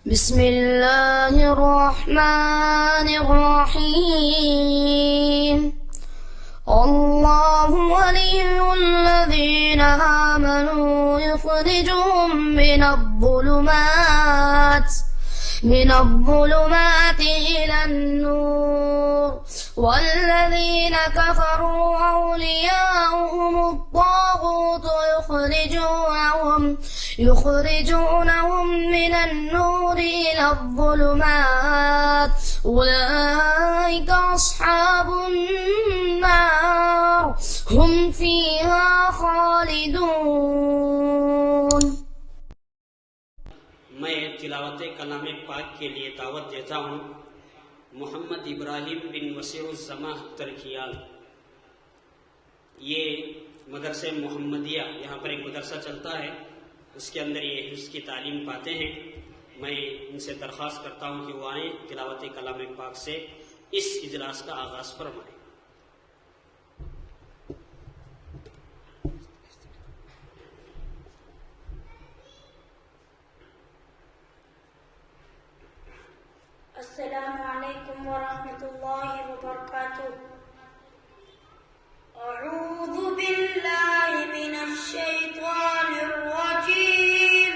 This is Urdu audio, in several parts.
بسم الله الرحمن الرحيم الله ولي الذين آمنوا يخرجهم من الظلمات إلى النور والذين كفروا أولياؤهم الطاغوت يخرجونهم من النور إلى الظلمات أولئك أصحاب النار هم فيها خالدون. میں تلاوت کلام پاک کے لیے دعوت دیتا ہوں محمد ابراہیم بن وسیع الزماں ترکیال. یہ مدرسہ محمدیہ، یہاں پر ایک مدرسہ چلتا ہے، اس کے اندر یہ حفظ کی تعلیم پاتے ہیں. میں ان سے درخواست کرتا ہوں کہ وہ آئیں، تلاوت کلام پاک سے اس اجلاس کا آغاز فرمائیں. السلام علیکم ورحمۃ اللہ وبرکاتہ. اعوذ باللہ من الشیطان الرجیم.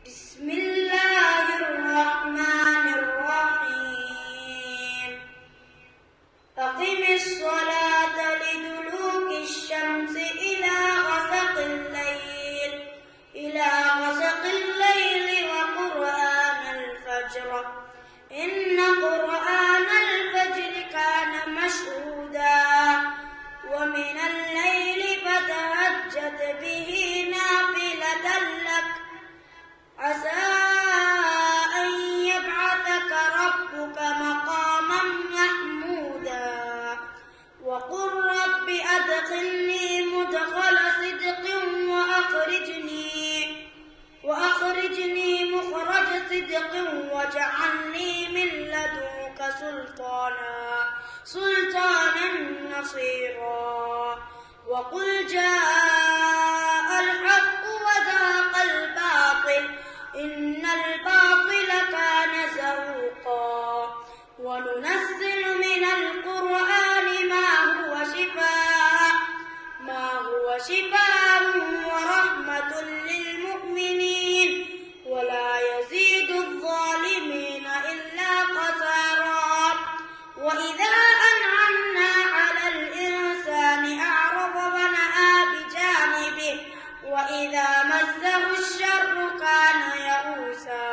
بسم اللہ الرحمن الرحیم. اقم الصلاة لدلوک الشمس إلى غسق الليل وقرآن الفجر إن قرآن الفجر كان مشهودا ومن الليل فتهجد به نافلة لك عسى أن يبعثك ربك مقاما محمودا وقل رب أدخلني مدخل صدق وأخرجني مخرج صدق واجعلني من لدنك سلطانا نصيرا. وقل جاء الحق وزهق الباطل إن الباطل كان زهوقا. وننزل من القرآن ما هو شفاء ورحمة للمؤمنين ولا يزيد الظالمين إلا خسارا. وإذا أنعمنا على الإنسان أعرض ونأى بجانبه وإذا مسه الشر كان يئوسا.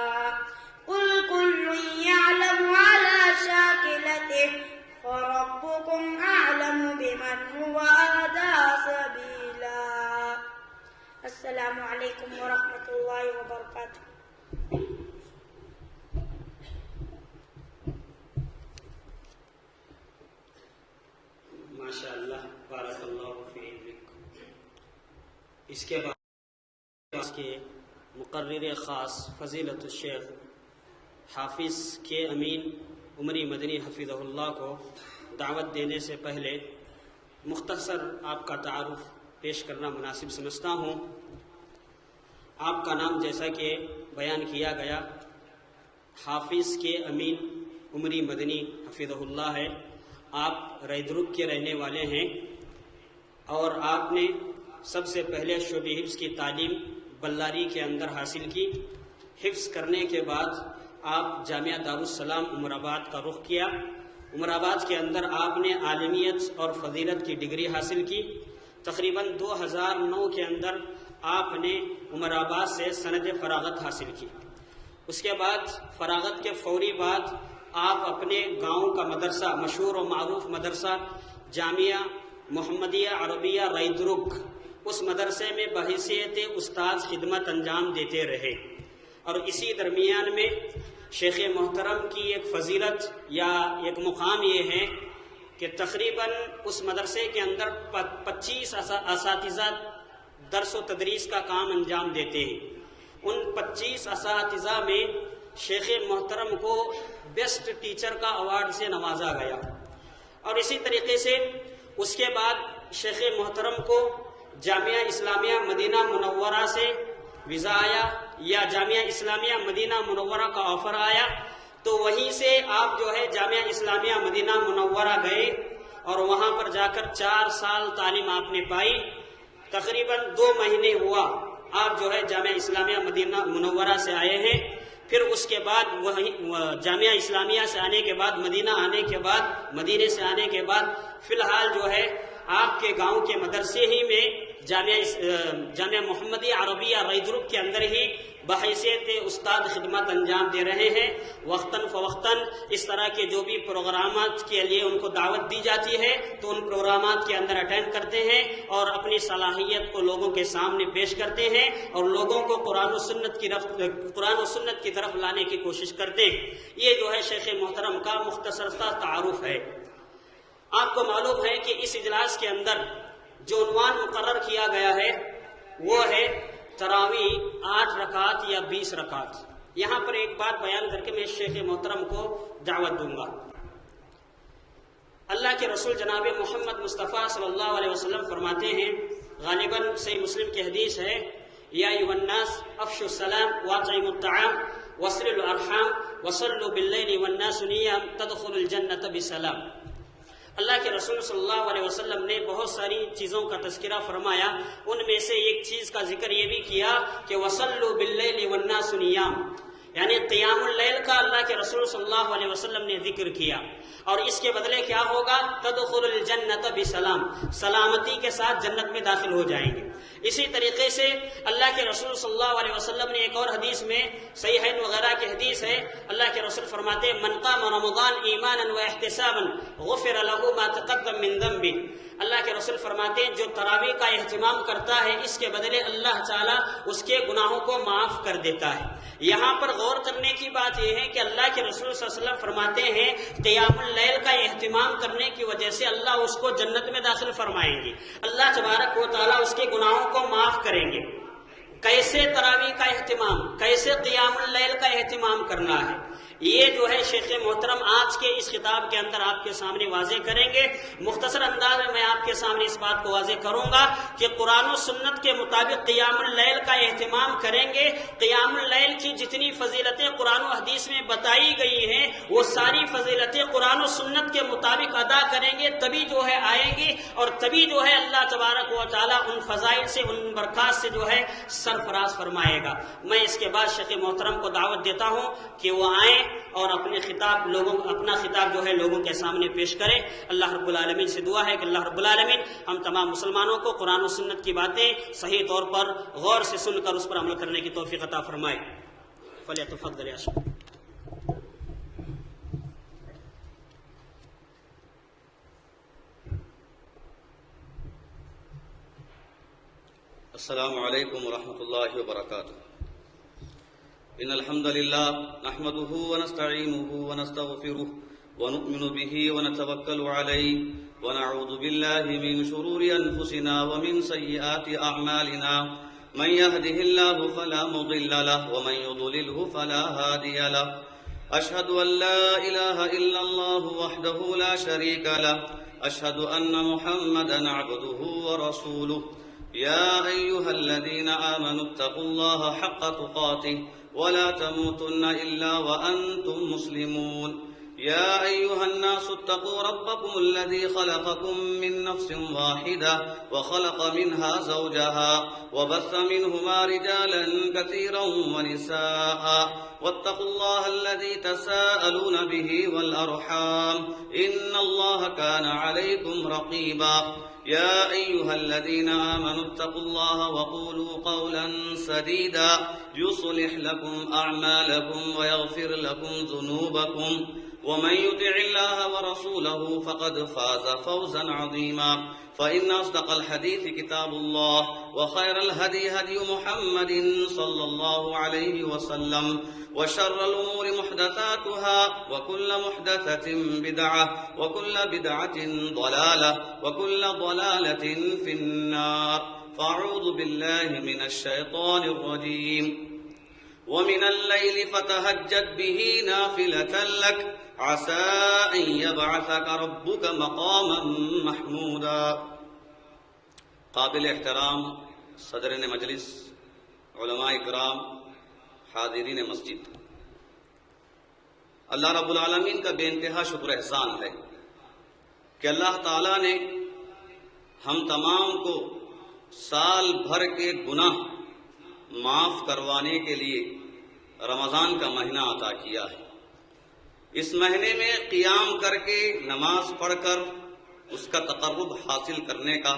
قل كل يعلم على شاكلته فربكم أعلم بمن هو أهدى سبيلا. السلام علیکم ورحمۃ اللہ وبرکاتہ. ماشاء اللہ، بارک اللہ فیک. اس کے بعد اس کے مقرر خاص فضیلت الشیخ حافظ کے امین عمری مدنی حفظہ اللہ کو دعوت دینے سے پہلے مختصر آپ کا تعارف پیش کرنا مناسب سمجھتا ہوں. آپ کا نام جیسا کہ بیان کیا گیا حافظ کے امین عمری مدنی حفظہ اللہ ہے. آپ ریدرک کے رہنے والے ہیں اور آپ نے سب سے پہلے شعبہ حفظ کی تعلیم بلاری کے اندر حاصل کی. حفظ کرنے کے بعد آپ جامعہ دارالسلام عمر آباد کا رخ کیا. عمر آباد کے اندر آپ نے عالمیت اور فضیلت کی ڈگری حاصل کی. تقریباً 2009 کے اندر آپ نے عمر آباد سے سند فراغت حاصل کی. اس کے بعد فراغت کے فوری بعد آپ اپنے گاؤں کا مدرسہ، مشہور و معروف مدرسہ جامعہ محمدیہ عربیہ ریدرک، اس مدرسے میں بحیثیت استاد خدمت انجام دیتے رہے. اور اسی درمیان میں شیخ محترم کی ایک فضیلت یا ایک مقام یہ ہے کہ تقریباً اس مدرسے کے اندر 25 اساتذہ درس و تدریس کا کام انجام دیتے ہیں. ان 25 اساتذہ میں شیخ محترم کو بیسٹ ٹیچر کا ایوارڈ سے نوازا گیا. اور اسی طریقے سے اس کے بعد شیخ محترم کو جامعہ اسلامیہ مدینہ منورہ سے ویزا آیا یا جامعہ اسلامیہ مدینہ منورہ کا آفر آیا تو وہیں سے آپ جو ہے جامعہ اسلامیہ مدینہ منورہ گئے اور وہاں پر جا کر 4 سال تعلیم آپ نے پائی. تقریباً 2 مہینے ہوا آپ جو ہے جامعہ اسلامیہ مدینہ منورہ سے آئے ہیں. پھر اس کے بعد جامعہ اسلامیہ سے آنے کے بعد مدینہ آنے کے بعد مدینے سے آنے کے بعد فی الحال جو ہے آپ کے گاؤں کے مدرسے ہی میں جامعہ محمدیہ عربیہ ریدرک کے اندر ہی بحیثیت استاد خدمت انجام دے رہے ہیں. وقتاً فوقتاً اس طرح کے جو بھی پروگرامات کے لیے ان کو دعوت دی جاتی ہے تو ان پروگرامات کے اندر اٹینڈ کرتے ہیں اور اپنی صلاحیت کو لوگوں کے سامنے پیش کرتے ہیں اور لوگوں کو قرآن و سنت کی طرف لانے کی کوشش کرتے ہیں. یہ جو ہے شیخ محترم کا مختصر سا تعارف ہے. آپ کو معلوم ہے کہ اس اجلاس کے اندر جو عنوان مقرر کیا گیا ہے وہ ہے تراویح 8 رکعت یا 20 رکعت. یہاں پر ایک بات بیان کر کے میں شیخ محترم کو دعوت دوں گا. اللہ کے رسول جناب محمد مصطفیٰ صلی اللہ علیہ وسلم فرماتے ہیں، غالباً صحیح مسلم کی حدیث ہے، یا ایھا الناس افشوا السلام واطعموا الطعام وصلوا الارحام وصلوا باللیل والناس نیام تدخلوا الجنۃ بسلام. اللہ کے رسول صلی اللہ علیہ وسلم نے بہت ساری چیزوں کا تذکرہ فرمایا. ان میں سے ایک چیز کا ذکر یہ بھی کیا کہ وصلوا باللیل والناس نیام، یعنی قیام اللیل کا اللہ کے رسول صلی اللہ علیہ وسلم نے ذکر کیا. اور اس کے بدلے کیا ہوگا؟ تدخل الجنت بسلام، سلامتی کے ساتھ جنت میں داخل ہو جائیں گے. اسی طریقے سے اللہ کے رسول صلی اللہ علیہ وسلم نے ایک اور حدیث میں، صحیحین وغیرہ کی حدیث ہے، اللہ کے رسول فرماتے ہیں من قام رمضان ایمانا واحتسابا غفر له ما تقدم من ذنبه. اللہ کے رسول فرماتے ہیں جو تراویح کا اہتمام کرتا ہے اس کے بدلے اللہ تعالیٰ اس کے گناہوں کو معاف کر دیتا ہے. یہاں پر غور کرنے کی بات یہ ہے کہ اللہ کے رسول صلی اللہ علیہ وسلم فرماتے ہیں قیام اللیل کا اہتمام کرنے کی وجہ سے اللہ اس کو جنت میں داخل فرمائیں گے، اللہ تبارک و تعالیٰ اس کے گناہوں کو معاف کریں گے. کیسے تراویح کا اہتمام، کیسے قیام اللیل کا اہتمام کرنا ہے، یہ جو ہے شیخ محترم آج کے اس خطاب کے اندر آپ کے سامنے واضح کریں گے. مختصر انداز میں میں آپ کے سامنے اس بات کو واضح کروں گا کہ قرآن و سنت کے مطابق قیام اللیل کا اہتمام کریں گے. قیام اللیل کی جتنی فضیلتیں قرآن و حدیث میں بتائی گئی ہیں وہ ساری فضیلتیں قرآن و سنت کے مطابق ادا کریں گے، تبھی جو ہے آئیں گی اور تبھی جو ہے اللہ تبارک و تعالیٰ ان فضائل سے، ان برکات سے جو ہے سرفراز فرمائے گا. میں اس کے بعد شیخ محترم کو دعوت دیتا ہوں کہ وہ آئیں اور اپنا خطاب جو ہے لوگوں کے سامنے پیش کریں. اللہ رب العالمین سے دعا ہے کہ اللہ رب العالمین ہم تمام مسلمانوں کو قرآن و سنت کی باتیں صحیح طور پر غور سے سن کر اس پر عمل کرنے کی توفیق عطا فرمائے. فلیتفضل یا شیخ. السلام علیکم ورحمۃ اللہ وبرکاتہ. ان الحمد للہ نحمده ونستعینه ونستغفره ونؤمن به ونتوکل علیہ ونعوذ باللہ من شرور انفسنا ومن سیئات اعمالنا من يهده الله فلا مضل له ومن يضلله فلا هادي له. اشهد ان لا اله الا الله وحده لا شريك له. اشهد ان محمدا عبده ورسوله. يا أيها الذين آمنوا اتقوا الله حق تقاته ولا تموتن إلا وأنتم مسلمون. يا أيها الناس اتقوا ربكم الذي خلقكم من نفس واحدة وخلق منها زوجها وبث منهما رجالا كثيرا ونساء واتقوا الله الذي تساءلون به والأرحام إن الله كان عليكم رقيبا. يا أيها الذين آمنوا اتقوا الله وقولوا قولا سديدا يصلح لكم أعمالكم ويغفر لكم ذنوبكم ومن يطع الله ورسوله فقد فاز فوزا عظيما. فإن أصدق الحديث كتاب الله وخير الهدي هدي محمد صلى الله عليه وسلم وشر الأمور محدثاتها وكل محدثة بدعة وكل بدعة ضلالة وكل ضلالة في النار. فأعوذ بالله من الشيطان الرجيم. ومن الليل فتهجد به نافلة لك عسى أن يبعثك ربك مقاما محمودا. قابل احترام صدر مجلس علماء کرام، حاضرین مسجد، اللہ رب العالمین کا بے انتہا شکر احسان ہے کہ اللہ تعالیٰ نے ہم تمام کو سال بھر کے گناہ معاف کروانے کے لیے رمضان کا مہینہ عطا کیا ہے۔ اس مہینے میں قیام کر کے نماز پڑھ کر اس کا تقرب حاصل کرنے کا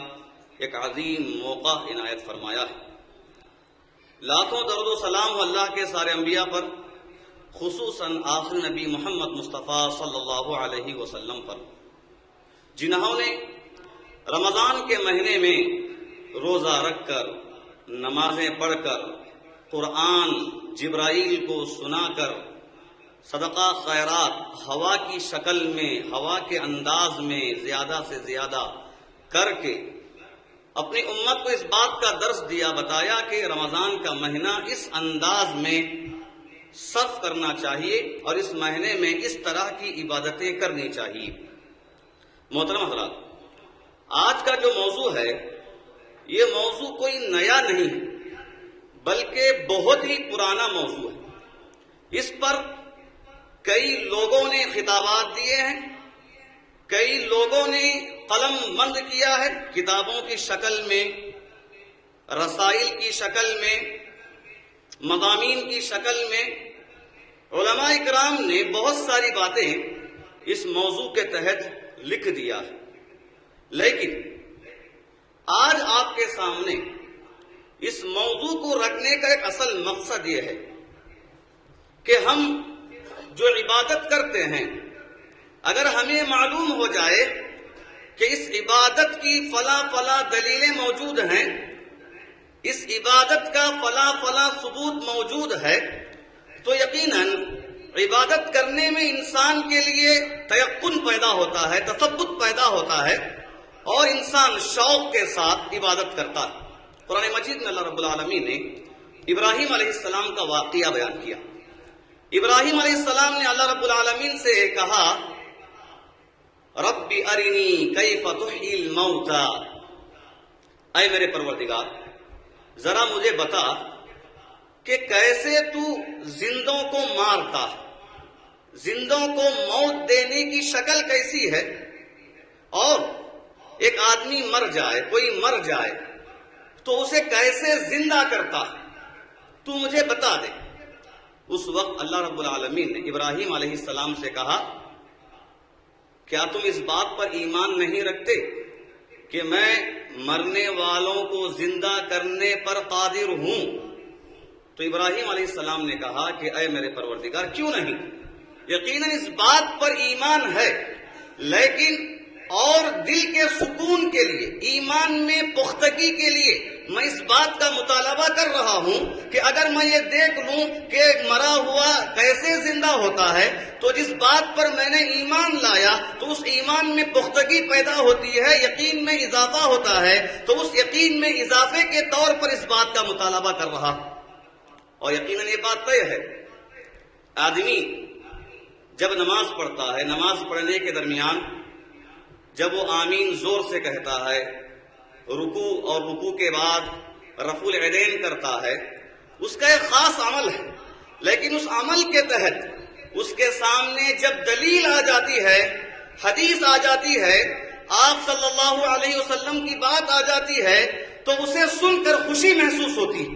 ایک عظیم موقع عنایت فرمایا ہے۔ لاکھوں درود و سلام ہو اللہ کے سارے انبیاء پر، خصوصاً آخری نبی محمد مصطفیٰ صلی اللہ علیہ وسلم پر، جنہوں نے رمضان کے مہینے میں روزہ رکھ کر، نمازیں پڑھ کر، قرآن جبرائیل کو سنا کر، صدقہ خیرات ہوا کی شکل میں، ہوا کے انداز میں زیادہ سے زیادہ کر کے اپنی امت کو اس بات کا درس دیا، بتایا کہ رمضان کا مہینہ اس انداز میں صرف کرنا چاہیے اور اس مہینے میں اس طرح کی عبادتیں کرنی چاہیے۔ محترم حضرات، آج کا جو موضوع ہے یہ موضوع کوئی نیا نہیں ہے بلکہ بہت ہی پرانا موضوع ہے۔ اس پر کئی لوگوں نے خطابات دیے ہیں، کئی لوگوں نے قلم بند کیا ہے، کتابوں کی شکل میں، رسائل کی شکل میں، مضامین کی شکل میں۔ علماء کرام نے بہت ساری باتیں اس موضوع کے تحت لکھ دیا ہے، لیکن آج آپ کے سامنے اس موضوع کو رکھنے کا ایک اصل مقصد یہ ہے کہ ہم جو عبادت کرتے ہیں، اگر ہمیں معلوم ہو جائے کہ اس عبادت کی فلاں فلاں دلیلیں موجود ہیں، اس عبادت کا فلاں فلاں ثبوت موجود ہے، تو یقیناً عبادت کرنے میں انسان کے لیے تیقن پیدا ہوتا ہے، تثبت پیدا ہوتا ہے اور انسان شوق کے ساتھ عبادت کرتا ہے۔ قرآن مجید میں اللہ رب العالمین نے ابراہیم علیہ السلام کا واقعہ بیان کیا۔ ابراہیم علیہ السلام نے اللہ رب العالمین سے کہا، رب ارنی کیف تحیی الموتى، اے میرے پروردگار ذرا مجھے بتا کہ کیسے تو زندوں کو مارتا ہے، زندوں کو موت دینے کی شکل کیسی ہے، اور ایک آدمی مر جائے، کوئی مر جائے تو اسے کیسے زندہ کرتا ہے، تو مجھے بتا دے۔ اس وقت اللہ رب العالمین نے ابراہیم علیہ السلام سے کہا، کیا تم اس بات پر ایمان نہیں رکھتے کہ میں مرنے والوں کو زندہ کرنے پر قادر ہوں؟ تو ابراہیم علیہ السلام نے کہا کہ اے میرے پروردگار کیوں نہیں، یقیناً اس بات پر ایمان ہے، لیکن اور دل کے سکون کے لیے، ایمان میں پختگی کے لیے میں اس بات کا مطالبہ کر رہا ہوں کہ اگر میں یہ دیکھ لوں کہ مرا ہوا کیسے زندہ ہوتا ہے تو جس بات پر میں نے ایمان لایا تو اس ایمان میں پختگی پیدا ہوتی ہے، یقین میں اضافہ ہوتا ہے، تو اس یقین میں اضافے کے طور پر اس بات کا مطالبہ کر رہا۔ اور یقیناً یہ بات طے ہے، آدمی جب نماز پڑھتا ہے، نماز پڑھنے کے درمیان جب وہ آمین زور سے کہتا ہے، رکوع اور رکوع کے بعد رفع الیدین کرتا ہے، اس کا ایک خاص عمل ہے، لیکن اس عمل کے تحت اس کے سامنے جب دلیل آ جاتی ہے، حدیث آ جاتی ہے، آپ صلی اللہ علیہ وسلم کی بات آ جاتی ہے، تو اسے سن کر خوشی محسوس ہوتی۔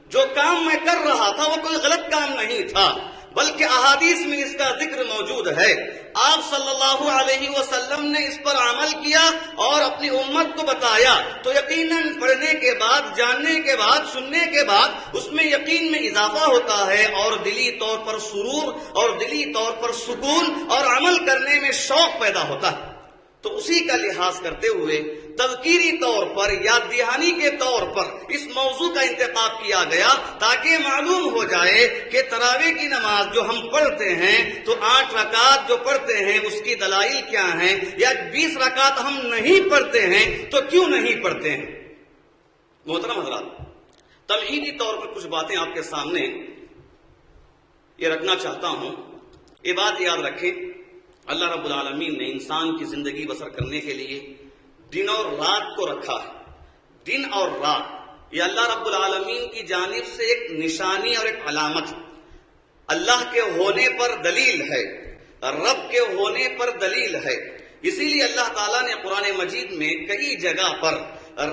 جو کام میں کر رہا تھا وہ کوئی غلط کام نہیں تھا، بلکہ احادیث میں اس کا ذکر موجود ہے، آپ صلی اللہ علیہ وسلم نے اس پر عمل کیا اور اپنی امت کو بتایا، تو یقیناً پڑھنے کے بعد، جاننے کے بعد، سننے کے بعد اس میں یقین میں اضافہ ہوتا ہے اور دلی طور پر سرور اور دلی طور پر سکون اور عمل کرنے میں شوق پیدا ہوتا ہے۔ تو اسی کا لحاظ کرتے ہوئے تذکیری طور پر، یاد دہانی کے طور پر اس موضوع کا انتخاب کیا گیا تاکہ معلوم ہو جائے کہ تراویح کی نماز جو ہم پڑھتے ہیں تو 8 رکعت جو پڑھتے ہیں اس کی دلائل کیا ہیں، یا 20 رکعت ہم نہیں پڑھتے ہیں تو کیوں نہیں پڑھتے ہیں۔ محترم حضرات، تمہیدی طور پر کچھ باتیں آپ کے سامنے یہ رکھنا چاہتا ہوں۔ یہ بات یاد رکھیں، اللہ رب العالمین نے انسان کی زندگی بسر کرنے کے لیے دن اور رات کو رکھا ہے۔ دن اور رات یہ اللہ رب العالمین کی جانب سے ایک نشانی اور ایک علامت، اللہ کے ہونے پر دلیل ہے، رب کے ہونے پر دلیل ہے۔ اسی لیے اللہ تعالیٰ نے قرآن مجید میں کئی جگہ پر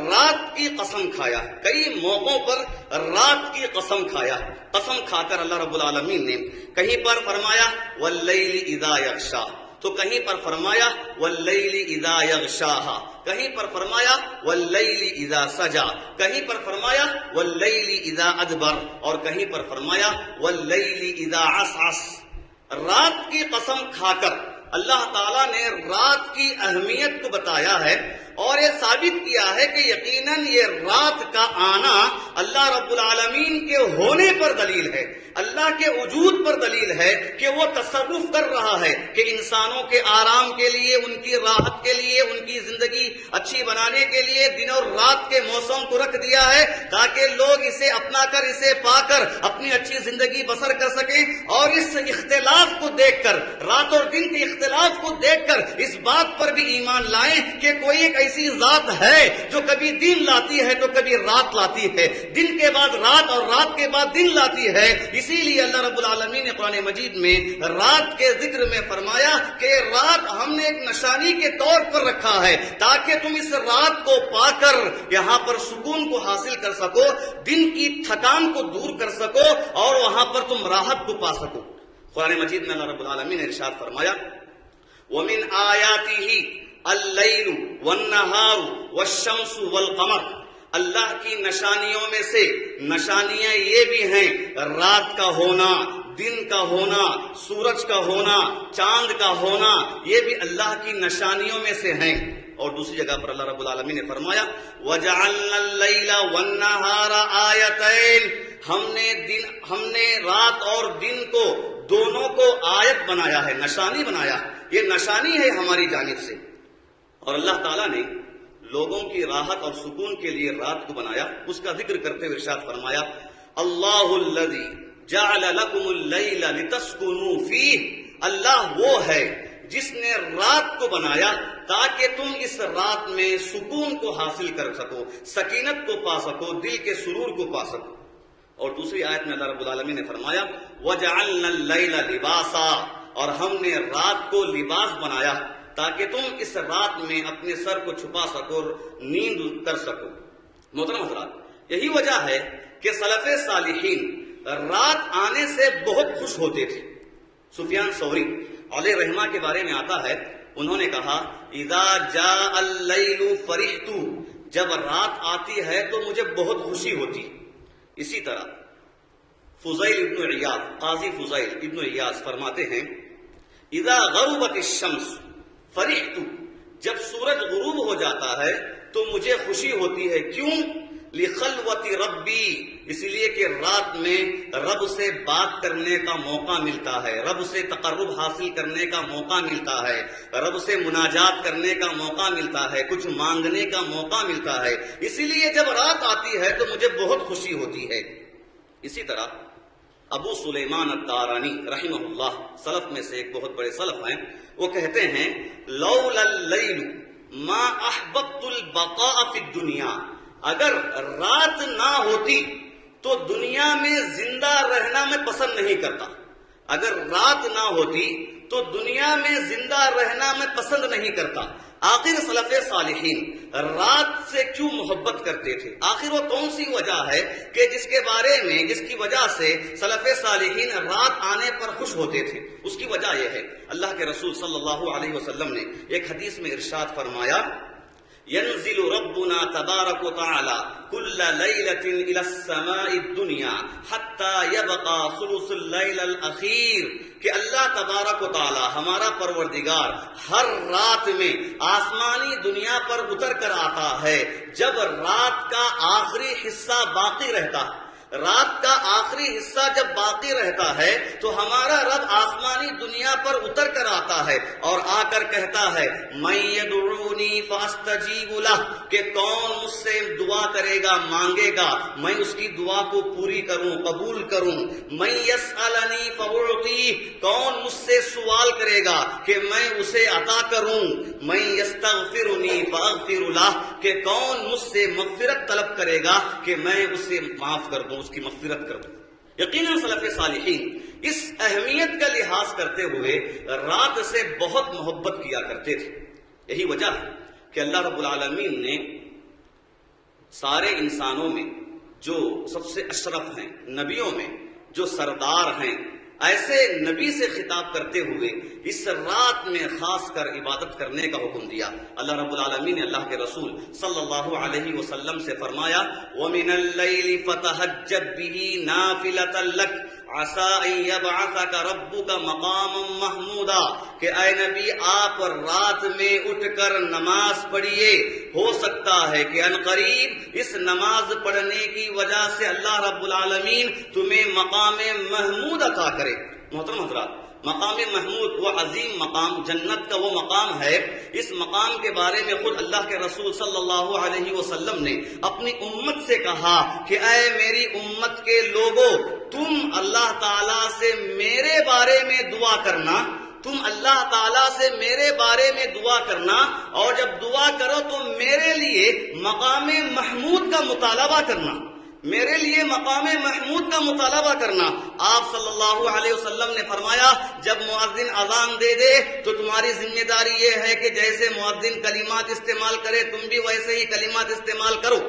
رات کی قسم کھایا، کئی موقعوں پر رات کی قسم کھایا۔ قسم کھا کر اللہ رب العالمین نے کہیں پر فرمایا واللیل اذا یغشا، تو کہیں پر فرمایا واللیل اذا یغشاہا، کہیں پر فرمایا واللیل اذا سجا، کہیں پر فرمایا واللیل اذا ادبر، اور کہیں پر فرمایا واللیل اذا عسعس۔ رات کی قسم کھا کر اللہ تعالیٰ نے رات کی اہمیت کو بتایا ہے اور یہ ثابت کیا ہے کہ یقیناً یہ رات کا آنا اللہ رب العالمین کے ہونے پر دلیل ہے، اللہ کے وجود پر دلیل ہے کہ وہ تصرف کر رہا ہے کہ انسانوں کے آرام کے لیے، ان کی راحت کے لیے، ان کی زندگی اچھی بنانے کے لیے دن اور رات کے موسم کو رکھ دیا ہے تاکہ لوگ اسے اپنا کر، اسے پا کر اپنی اچھی زندگی بسر کر سکیں، اور اس اختلاف کو دیکھ کر، رات اور دن کے اختلاف کو دیکھ کر اس بات پر بھی ایمان لائیں کہ کوئی ایک ایسی ذات ہے جو کبھی دن لاتی ہے تو کبھی رات لاتی ہے، دن کے بعد رات اور رات کے بعد دن لاتی ہے۔ اسی لیے اللہ رب العالمین نے قرآن مجید میں رات کے ذکر میں فرمایا کہ رات ہم نے ایک نشانی کے طور پر رکھا ہے تاکہ تم اس رات کو پا کر یہاں پر سکون کو حاصل کر سکو، دن کی تھکان کو دور کر سکو، اور وہاں پر تم راحت کو پا سکو۔ قرآن مجید میں اللہ رب العالمین نے ارشاد فرمایا وَمِنْ آيَاتِهِ اللَّيْلُ وَالنَّهَارُ وَالشَّمْسُ وَالْقَمَرُ، اللہ کی نشانیوں میں سے نشانیاں یہ بھی ہیں رات کا ہونا، دن کا ہونا، سورج کا ہونا، چاند کا ہونا، یہ بھی اللہ کی نشانیوں میں سے ہیں۔ اور دوسری جگہ پر اللہ رب العالمین نے فرمایا وَجَعَلْنَا اللَّيْلَ وَالنَّهَارَ آیَتَيْنِ، ہم نے رات اور دن کو دونوں کو آیت بنایا ہے، نشانی بنایا، یہ نشانی ہے ہماری جانب سے۔ اور اللہ تعالیٰ نے لوگوں کی راحت اور سکون کے لیے رات کو بنایا، اس کا ذکر کرتے ہوئے ارشاد فرمایا اللہ الذی جعل لکم اللیل لتسکنوا فیہ، اللہ وہ ہے جس نے رات کو بنایا تاکہ تم اس رات میں سکون کو حاصل کر سکو، سکینت کو پا سکو، دل کے سرور کو پا سکو۔ اور دوسری آیت میں اللہ رب العالمین نے فرمایا وَجَعَلْنَا اللَّيْلَ لِبَاسًا، اور ہم نے رات کو لباس بنایا تاکہ تم اس رات میں اپنے سر کو چھپا سکو اور نیند کر سکو۔ محترم حضرات، یہی وجہ ہے کہ سلف صالحین رات آنے سے بہت خوش ہوتے تھے۔ سفیان ثوری علیہ رحمہ کے بارے میں آتا ہے، انہوں نے کہا اذا جاء اللیل فرحت، جب رات آتی ہے تو مجھے بہت خوشی ہوتی۔ اسی طرح فضیل ابن عیاض، قاضی فضیل ابن عیاض فرماتے ہیں اذا غربت الشمس فرحت، جب سورج غروب ہو جاتا ہے تو مجھے خوشی ہوتی ہے۔ کیوں؟ لخلوت ربی، اس لیے کہ رات میں رب سے بات کرنے کا موقع ملتا ہے، رب سے تقرب حاصل کرنے کا موقع ملتا ہے، رب سے مناجات کرنے کا موقع ملتا ہے، کچھ مانگنے کا موقع ملتا ہے، اسی لیے جب رات آتی ہے تو مجھے بہت خوشی ہوتی ہے۔ اسی طرح ابو سلیمان الدارانی رحمہ اللہ، سلف میں سے ایک بہت بڑے سلف ہیں، وہ کہتے ہیں لولا اللیل ما احببت البقاء فی الدنیا، اگر رات نہ ہوتی تو دنیا میں زندہ رہنا میں پسند نہیں کرتا، اگر رات نہ ہوتی تو دنیا میں زندہ رہنا میں پسند نہیں کرتا۔ آخر سلف صالحین رات سے کیوں محبت کرتے تھے؟ آخر وہ کون سی وجہ ہے کہ جس کے بارے میں، جس کی وجہ سے سلف صالحین رات آنے پر خوش ہوتے تھے؟ اس کی وجہ یہ ہے اللہ کے رسول صلی اللہ علیہ وسلم نے ایک حدیث میں ارشاد فرمایا ينزل ربنا تبارك وتعالى كل ليلة إلى السماء الدنيا حتى يبقى ثلث الليل الأخير، کہ اللہ تبارک و تعالی ہمارا پروردگار ہر رات میں آسمانی دنیا پر اتر کر آتا ہے، جب رات کا آخری حصہ باقی رہتا، رات کا آخری حصہ جب باقی رہتا ہے تو ہمارا رب آسمانی دنیا پر اتر کر آتا ہے اور آ کر کہتا ہے من یدعونی فاستجیب لہ، کہ کون مجھ سے دعا کرے گا، مانگے گا، میں اس کی دعا کو پوری کروں، قبول کروں۔ من یسألنی فاعطیہ، کون مجھ سے سوال کرے گا کہ میں اسے عطا کروں۔ من یستغفرنی فاغفر لہ، کہ کون مجھ سے مغفرت طلب کرے گا کہ میں اسے معاف کر دوں، اس کی مغفرت کر دوں۔ یقیناً سلف صالحین اس اہمیت کا لحاظ کرتے ہوئے رات سے بہت محبت کیا کرتے تھے۔ یہی وجہ ہے کہ اللہ رب العالمین نے سارے انسانوں میں جو سب سے اشرف ہیں، نبیوں میں جو سردار ہیں، ایسے نبی سے خطاب کرتے ہوئے اس رات میں خاص کر عبادت کرنے کا حکم دیا۔ اللہ رب العالمین نے اللہ کے رسول صلی اللہ علیہ وسلم سے فرمایا وَمِنَ اللَّيْلِ فَتَهَجَّدْ بِهِ نَافِلَةً لَكَ عَسَىٰ أَن يَبْعَثَكَ رَبُّكَ مَقَامًا مَحْمُودًا، کہ اے نبی آپ رات میں اٹھ کر نماز پڑھیے، ہو سکتا ہے کہ عنقریب اس نماز پڑھنے کی وجہ سے اللہ رب العالمین تمہیں مقام محمود عطا کرے۔ محترم حضرات، مقام محمود وہ عظیم مقام، جنت کا وہ مقام ہے۔ اس مقام کے بارے میں خود اللہ کے رسول صلی اللہ علیہ وسلم نے اپنی امت سے کہا کہ اے میری امت کے لوگوں، تم اللہ تعالیٰ سے میرے بارے میں دعا کرنا، تم اللہ تعالیٰ سے میرے بارے میں دعا کرنا، اور جب دعا کرو تو میرے لیے مقام محمود کا مطالبہ کرنا، میرے لیے مقام محمود کا مطالبہ کرنا۔ آپ صلی اللہ علیہ وسلم نے فرمایا جب مؤذن اذان دے دے تو تمہاری ذمہ داری یہ ہے کہ جیسے مؤذن کلمات استعمال کرے تم بھی ویسے ہی کلمات استعمال کرو۔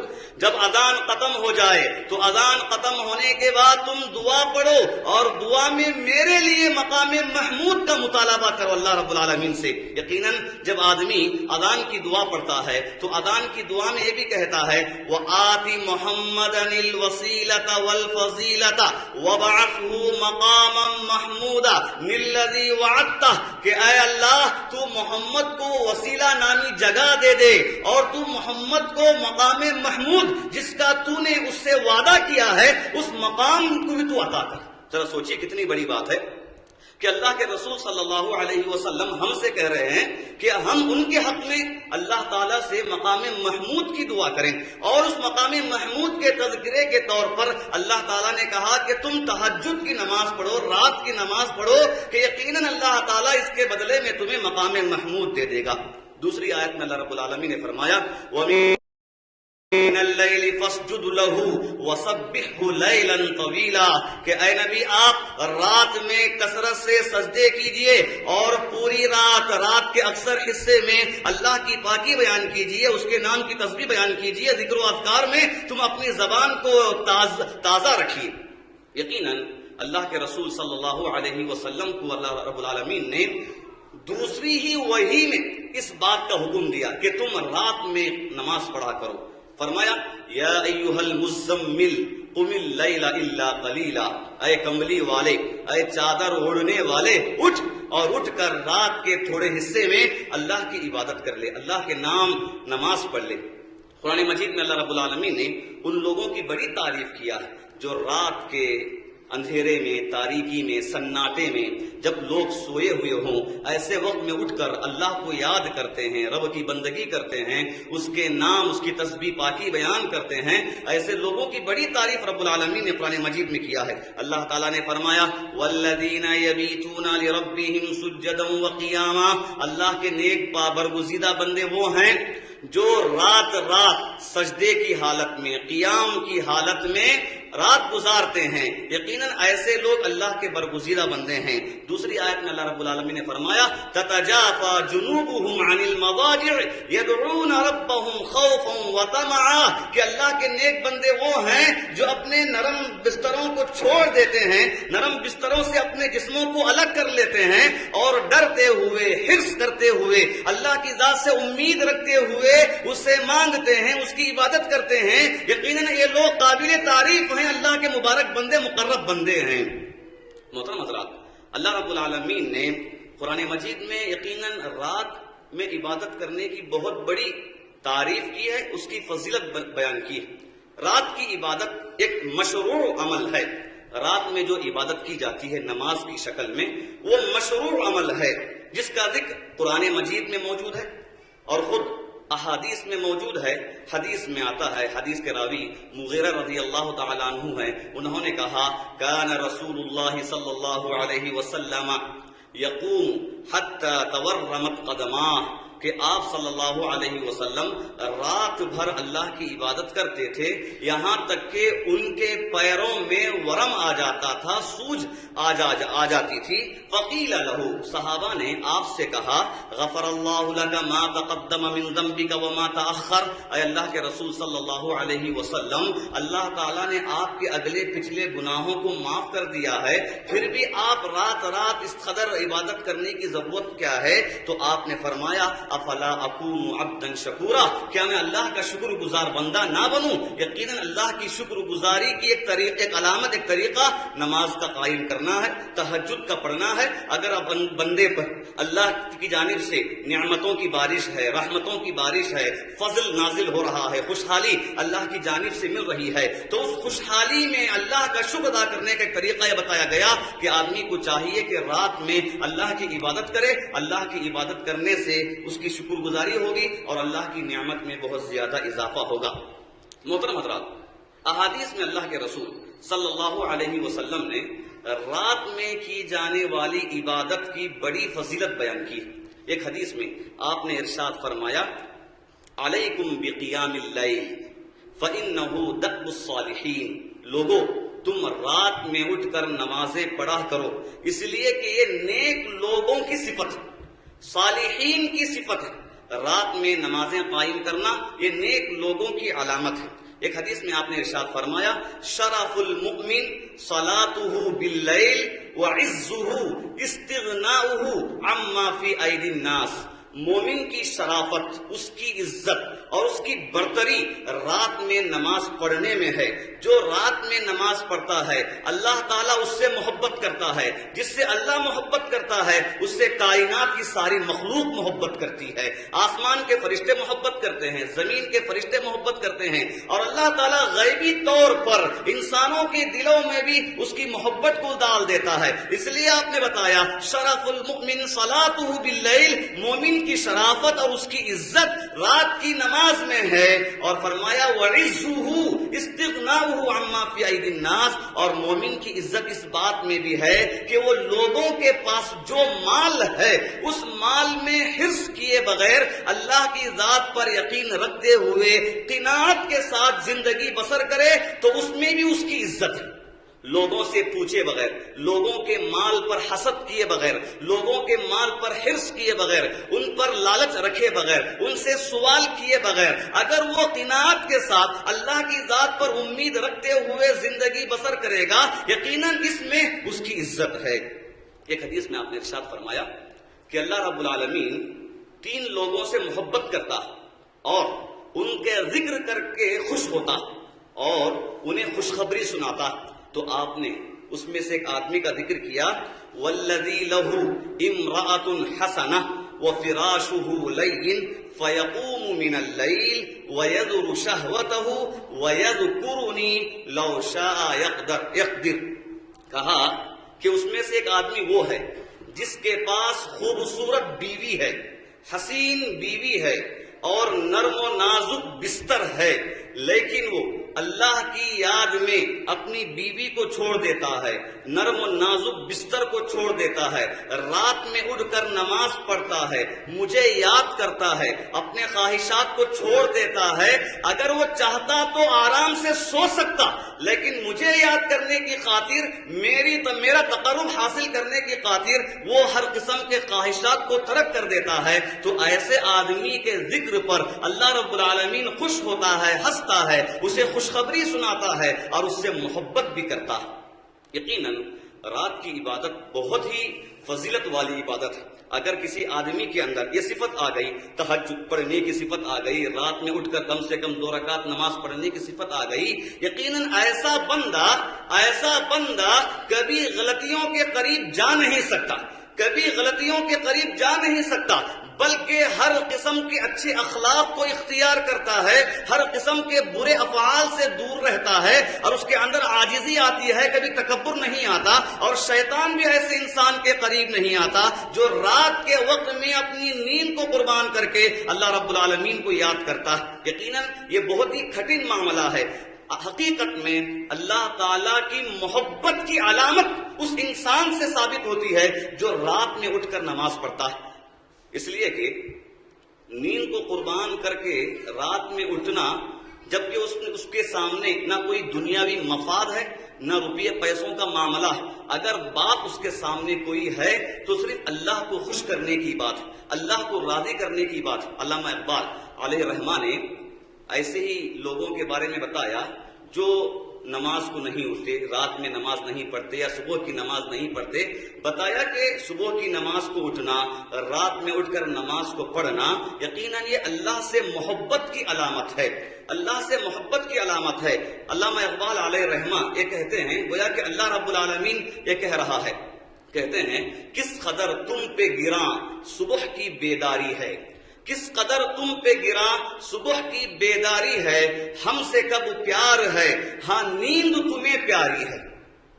جب اذان ختم ہو جائے تو اذان ختم ہونے کے بعد تم دعا پڑھو اور دعا میں میرے لیے مقام محمود کا مطالبہ کرو اللہ رب العالمین سے۔ یقیناً جب آدمی اذان کی دعا پڑھتا ہے تو اذان کی دعا میں یہ بھی کہتا ہے وَآتِ مُحَمَّدًا الْوَسِيلَةَ وَالْفَضِيلَةَ وَابْعَثْهُ مَقَامًا مَحْمُودًا الَّذِي وَعَدتَّهُ، کہ اے اللہ تو محمد کو وسیلہ نامی جگہ دے دے اور تو محمد کو مقام محمود جس کا تو نے اس سے وعدہ کیا ہے اس مقام کو بھی تو عطا کر۔ ذرا سوچئے کتنی بڑی بات ہے کہ اللہ کے رسول صلی اللہ علیہ وسلم ہم سے کہہ رہے ہیں کہ ہم ان کے حق میں اللہ تعالیٰ سے مقام محمود کی دعا کریں، اور اس مقام محمود کے تذکرے کے طور پر اللہ تعالیٰ نے کہا کہ تم تہجد کی نماز پڑھو، رات کی نماز پڑھو، کہ یقیناً اللہ تعالیٰ اس کے بدلے میں تمہیں مقام محمود دے دے گا۔ دوسری آیت میں اللہ رب العالمین نے فرمایا مِنَ اللَّيْلِ فَاسْجُدْ لَهُ وَسَبِّحْهُ لَيْلًا طَوِيلًا، کہ اے نبی آپ رات میں کثرت سے سجدے کیجئے اور پوری رات کے اکثر حصے میں اللہ کی پاکی بیان کیجئے، اس کے نام کی تسبیح بیان کیجئے، ذکر و اذکار میں تم اپنی زبان کو تازہ رکھیے۔ یقیناً اللہ کے رسول صلی اللہ علیہ وسلم کو اللہ رب العالمین نے دوسری ہی وحی میں اس بات کا حکم دیا کہ تم رات میں نماز پڑھا کرو۔ فرمایا یا ایھا المزمل قم اللیل الا قلیلا، اے کمبلی والے، اے چادر اوڑھنے والے، اٹھ اور اٹھ کر رات کے تھوڑے حصے میں اللہ کی عبادت کر لے، اللہ کے نام نماز پڑھ لے۔ قرآن مجید میں اللہ رب العالمین نے ان لوگوں کی بڑی تعریف کیا ہے جو رات کے اندھیرے میں، تاریکی میں، سناٹے میں جب لوگ سوئے ہوئے ہوں ایسے وقت میں اٹھ کر اللہ کو یاد کرتے ہیں، رب کی بندگی کرتے ہیں، اس کے نام، اس کی تسبیح پاکی بیان کرتے ہیں، ایسے لوگوں کی بڑی تعریف رب العالمین نے قرآن مجید میں کیا ہے۔ اللہ تعالیٰ نے فرمایا وَالَّذِينَ يَبِيتُونَ لِرَبِّهِمْ سُجَّدًا وَقِيَامًا، اللہ کے نیک برگزیدہ بندے وہ ہیں جو رات سجدے کی حالت میں، قیام کی حالت میں رات گزارتے ہیں۔ یقیناً ایسے لوگ اللہ کے برگزیدہ بندے ہیں۔ دوسری آیت میں اللہ رب العالمین نے فرمایا تتجافى جنوبهم عن المضاجع يدعون ربهم خوفا وطمعا، کہ اللہ کے نیک بندے وہ ہیں جو اپنے نرم بستروں کو چھوڑ دیتے ہیں، نرم بستروں سے اپنے جسموں کو الگ کر لیتے ہیں اور ڈرتے ہوئے، حرص کرتے ہوئے، اللہ کی ذات سے امید رکھتے ہوئے اسے مانگتے ہیں، اس کی عبادت کرتے ہیں۔ یقیناً یہ لوگ قابل تعریف ہیں، اللہ کے مبارک بندے، مقرب بندے ہیں۔ محترم حضرات، اللہ رب العالمین نے قرآن مجید میں یقیناً رات میں عبادت کرنے کی بہت بڑی تعریف کی ہے، اس کی فضیلت بیان کی ہے۔ رات کی عبادت ایک مشروع عمل ہے. رات میں جو عبادت کی جاتی ہے نماز کی شکل میں وہ مشروع عمل ہے جس کا ذکر قرآن مجید میں موجود ہے اور خود احادیث میں موجود ہے. حدیث میں آتا ہے, حدیث کے راوی مغیرہ رضی اللہ تعالی عنہ ہیں, انہوں نے کہا کان رسول اللہ صلی اللہ علیہ وسلم یقوم حتی تورمت قدماہ, کہ آپ صلی اللہ علیہ وسلم رات بھر اللہ کی عبادت کرتے تھے یہاں تک کہ ان کے پیروں میں ورم آ جاتا تھا, سوج آ جاتی تھی. فقیل لہو, صحابہ نے آپ سے کہا غفر اللہ لک ما تقدم من ذنبک وما تأخر, اے اللہ کے رسول صلی اللہ علیہ وسلم اللہ تعالیٰ نے آپ کے اگلے پچھلے گناہوں کو معاف کر دیا ہے, پھر بھی آپ رات رات اس قدر عبادت کرنے کی ضرورت کیا ہے؟ تو آپ نے فرمایا افلا اکون عبدا شکورا, کیا میں اللہ کا شکر گزار بندہ نہ بنوں؟ یقیناً اللہ کی شکر گزاری کی ایک علامت, ایک طریقہ نماز کا قائم کرنا ہے, تہجد کا پڑھنا ہے. اگر اب بندے پر اللہ کی جانب سے نعمتوں کی بارش ہے, رحمتوں کی بارش ہے, فضل نازل ہو رہا ہے, خوشحالی اللہ کی جانب سے مل رہی ہے, تو اس خوشحالی میں اللہ کا شکر ادا کرنے کا ایک طریقہ یہ بتایا گیا کہ آدمی کو چاہیے کہ رات میں اللہ کی عبادت کرے. اللہ کی عبادت کرنے سے اس کی شکر گزاری ہوگی اور اللہ کی نعمت میں بہت زیادہ اضافہ ہوگا. محترم حضرات, احادیث میں اللہ کے رسول صلی اللہ علیہ وسلم نے رات میں کی جانے والی عبادت کی بڑی فضیلت بیان کی. ایک حدیث میں آپ نے ارشاد فرمایا علیکم بقیام اللیل فإنہ دأب الصالحین, لوگوں تم رات میں اٹھ کر نمازیں پڑھا کرو, اس لیے کہ یہ نیک لوگوں کی صفت ہے, صالحین کی صفت ہے. رات میں نمازیں قائم کرنا یہ نیک لوگوں کی علامت ہے. ایک حدیث میں آپ نے ارشاد فرمایا شرف المؤمن صلاته باللیل وعزه استغناؤه عما فی ایدی الناس, مومن کی شرافت, اس کی عزت اور اس کی برتری رات میں نماز پڑھنے میں ہے. جو رات میں نماز پڑھتا ہے اللہ تعالیٰ اس سے محبت کرتا ہے, جس سے اللہ محبت کرتا ہے اس سے کائنات کی ساری مخلوق محبت کرتی ہے. آسمان کے فرشتے محبت کرتے ہیں, زمین کے فرشتے محبت کرتے ہیں, اور اللہ تعالیٰ غیبی طور پر انسانوں کے دلوں میں بھی اس کی محبت کو ڈال دیتا ہے. اس لیے آپ نے بتایا شرف المؤمن صلاته باللیل, مومن کی شرافت اور اس کی عزت رات کی نماز میں ہے. اور فرمایا وعزه استغناؤه عما فی ایدی الناس, اور مومن کی عزت اس بات میں بھی ہے کہ وہ لوگوں کے پاس جو مال ہے اس مال میں حرص کیے بغیر اللہ کی ذات پر یقین رکھتے ہوئے قناعت کے ساتھ زندگی بسر کرے تو اس میں بھی اس کی عزت ہے. لوگوں سے پوچھے بغیر, لوگوں کے مال پر حسد کیے بغیر, لوگوں کے مال پر حرص کیے بغیر, ان پر لالچ رکھے بغیر, ان سے سوال کیے بغیر اگر وہ قناعت کے ساتھ اللہ کی ذات پر امید رکھتے ہوئے زندگی بسر کرے گا یقیناً اس میں اس کی عزت ہے. ایک حدیث میں آپ نے ارشاد فرمایا کہ اللہ رب العالمین 3 لوگوں سے محبت کرتا اور ان کے ذکر کر کے خوش ہوتا اور انہیں خوشخبری سناتا. تو آپ نے اس میں سے ایک آدمی کا ذکر کیا والذی لہ امرأۃ حسنہ وفراشہ لین فیقوم من اللیل ویدر شہوتہ ویذکرنی لو شاء یقدر. کہا کہ اس میں سے ایک آدمی وہ ہے جس کے پاس خوبصورت بیوی ہے, حسین بیوی ہے اور نرم و نازک بستر ہے, لیکن وہ اللہ کی یاد میں اپنی بیوی کو چھوڑ دیتا ہے, نرم و نازک بستر کو چھوڑ دیتا ہے, رات میں اٹھ کر نماز پڑھتا ہے, مجھے یاد کرتا ہے, اپنے خواہشات کو چھوڑ دیتا ہے. اگر وہ چاہتا تو آرام سے سو سکتا, لیکن مجھے یاد کرنے کی خاطر, میرا تقرب حاصل کرنے کی خاطر وہ ہر قسم کے خواہشات کو ترک کر دیتا ہے. تو ایسے آدمی کے ذکر پر اللہ رب العالمین خوش ہوتا ہے, ہنستا ہے, اسے خوشخبری سناتا ہے اور اس سے محبت بھی کرتا ہے. یقیناً رات کی عبادت بہت ہی فضیلت والی عبادت ہے. اگر کسی آدمی کے اندر یہ صفت آ گئی, تہجد پڑھنے کی صفت آ گئی, رات میں اٹھ کر کم سے کم 2 رکعت نماز پڑھنے کی صفت آ گئی, یقیناً ایسا بندہ کبھی غلطیوں کے قریب جا نہیں سکتا, کبھی غلطیوں کے قریب جا نہیں سکتا، بلکہ ہر قسم کے اچھے اخلاق کو اختیار کرتا ہے، ہر قسم کے برے افعال سے دور رہتا ہے، اور اس کے اندر عاجزی آتی ہے، کبھی تکبر نہیں آتا، اور شیطان بھی ایسے انسان کے قریب نہیں آتا جو رات کے وقت میں اپنی نیند کو قربان کر کے اللہ رب العالمین کو یاد کرتا ہے۔ یقیناً یہ بہت ہی کٹھن معاملہ ہے۔ حقیقت میں اللہ تعالیٰ کی محبت کی علامت اس انسان سے ثابت ہوتی ہے جو رات میں اٹھ کر نماز پڑھتا ہے، اس لیے کہ نیند کو قربان کر کے رات میں اٹھنا، جبکہ اس کے سامنے نہ کوئی دنیاوی مفاد ہے نہ روپیے پیسوں کا معاملہ ہے، اگر بات اس کے سامنے کوئی ہے تو صرف اللہ کو خوش کرنے کی بات ہے، اللہ کو راضی کرنے کی بات ہے۔ علامہ اقبال علیہ رحمہ نے ایسے ہی لوگوں کے بارے میں بتایا جو نماز کو نہیں اٹھتے، رات میں نماز نہیں پڑھتے یا صبح کی نماز نہیں پڑھتے، بتایا کہ صبح کی نماز کو اٹھنا، رات میں اٹھ کر نماز کو پڑھنا یقیناً یہ اللہ سے محبت کی علامت ہے، اللہ سے محبت کی علامت ہے۔ علامہ اقبال علیہ رحمہ یہ کہتے ہیں گویا کہ اللہ رب العالمین یہ کہہ رہا ہے، کہتے ہیں کس قدر تم پہ گراں صبح کی بیداری ہے، کس قدر تم پہ گراں صبح کی بیداری ہے، ہم سے کب پیار ہے، ہاں نیند تمہیں پیاری ہے۔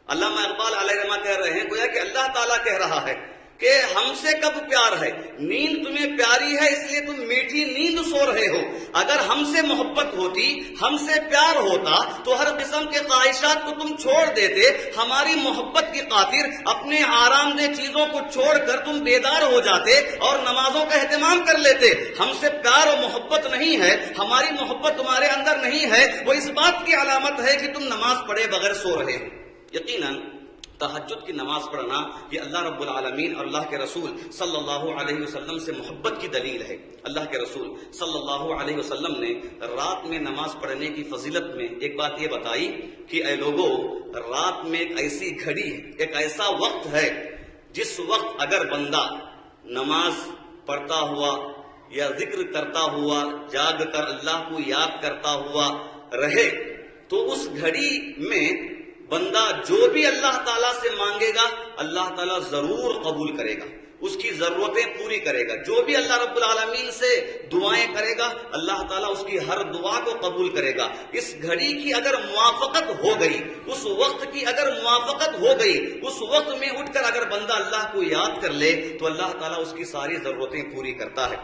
علامہ اقبال علیہ رحمہ کہہ رہے ہیں گویا کہ اللہ تعالیٰ کہہ رہا ہے کہ ہم سے کب پیار ہے، نیند تمہیں پیاری ہے اس لیے تم میٹھی نیند سو رہے ہو۔ اگر ہم سے محبت ہوتی، ہم سے پیار ہوتا تو ہر قسم کے خواہشات کو تم چھوڑ دیتے، ہماری محبت کی خاطر اپنے آرام دہ چیزوں کو چھوڑ کر تم بیدار ہو جاتے اور نمازوں کا اہتمام کر لیتے۔ ہم سے پیار و محبت نہیں ہے، ہماری محبت تمہارے اندر نہیں ہے، وہ اس بات کی علامت ہے کہ تم نماز پڑھے بغیر سو رہے ہو۔ یقیناً تہجد کی نماز پڑھنا یہ اللہ رب العالمین اور اللہ کے رسول صلی اللہ علیہ وسلم سے محبت کی دلیل ہے۔ اللہ کے رسول صلی اللہ علیہ وسلم نے رات میں نماز پڑھنے کی فضیلت میں ایک بات یہ بتائی کہ اے لوگو، رات میں ایک ایسی گھڑی ہے، ایک ایسا وقت ہے جس وقت اگر بندہ نماز پڑھتا ہوا یا ذکر کرتا ہوا، جاگ کر اللہ کو یاد کرتا ہوا رہے تو اس گھڑی میں بندہ جو بھی اللہ تعالیٰ سے مانگے گا اللہ تعالیٰ ضرور قبول کرے گا، اس کی ضرورتیں پوری کرے گا۔ جو بھی اللہ رب العالمین سے دعائیں کرے گا اللہ تعالیٰ اس کی ہر دعا کو قبول کرے گا۔ اس گھڑی کی اگر موافقت ہو گئی، اس وقت کی اگر موافقت ہو گئی، اس وقت میں اٹھ کر اگر بندہ اللہ کو یاد کر لے تو اللہ تعالیٰ اس کی ساری ضرورتیں پوری کرتا ہے۔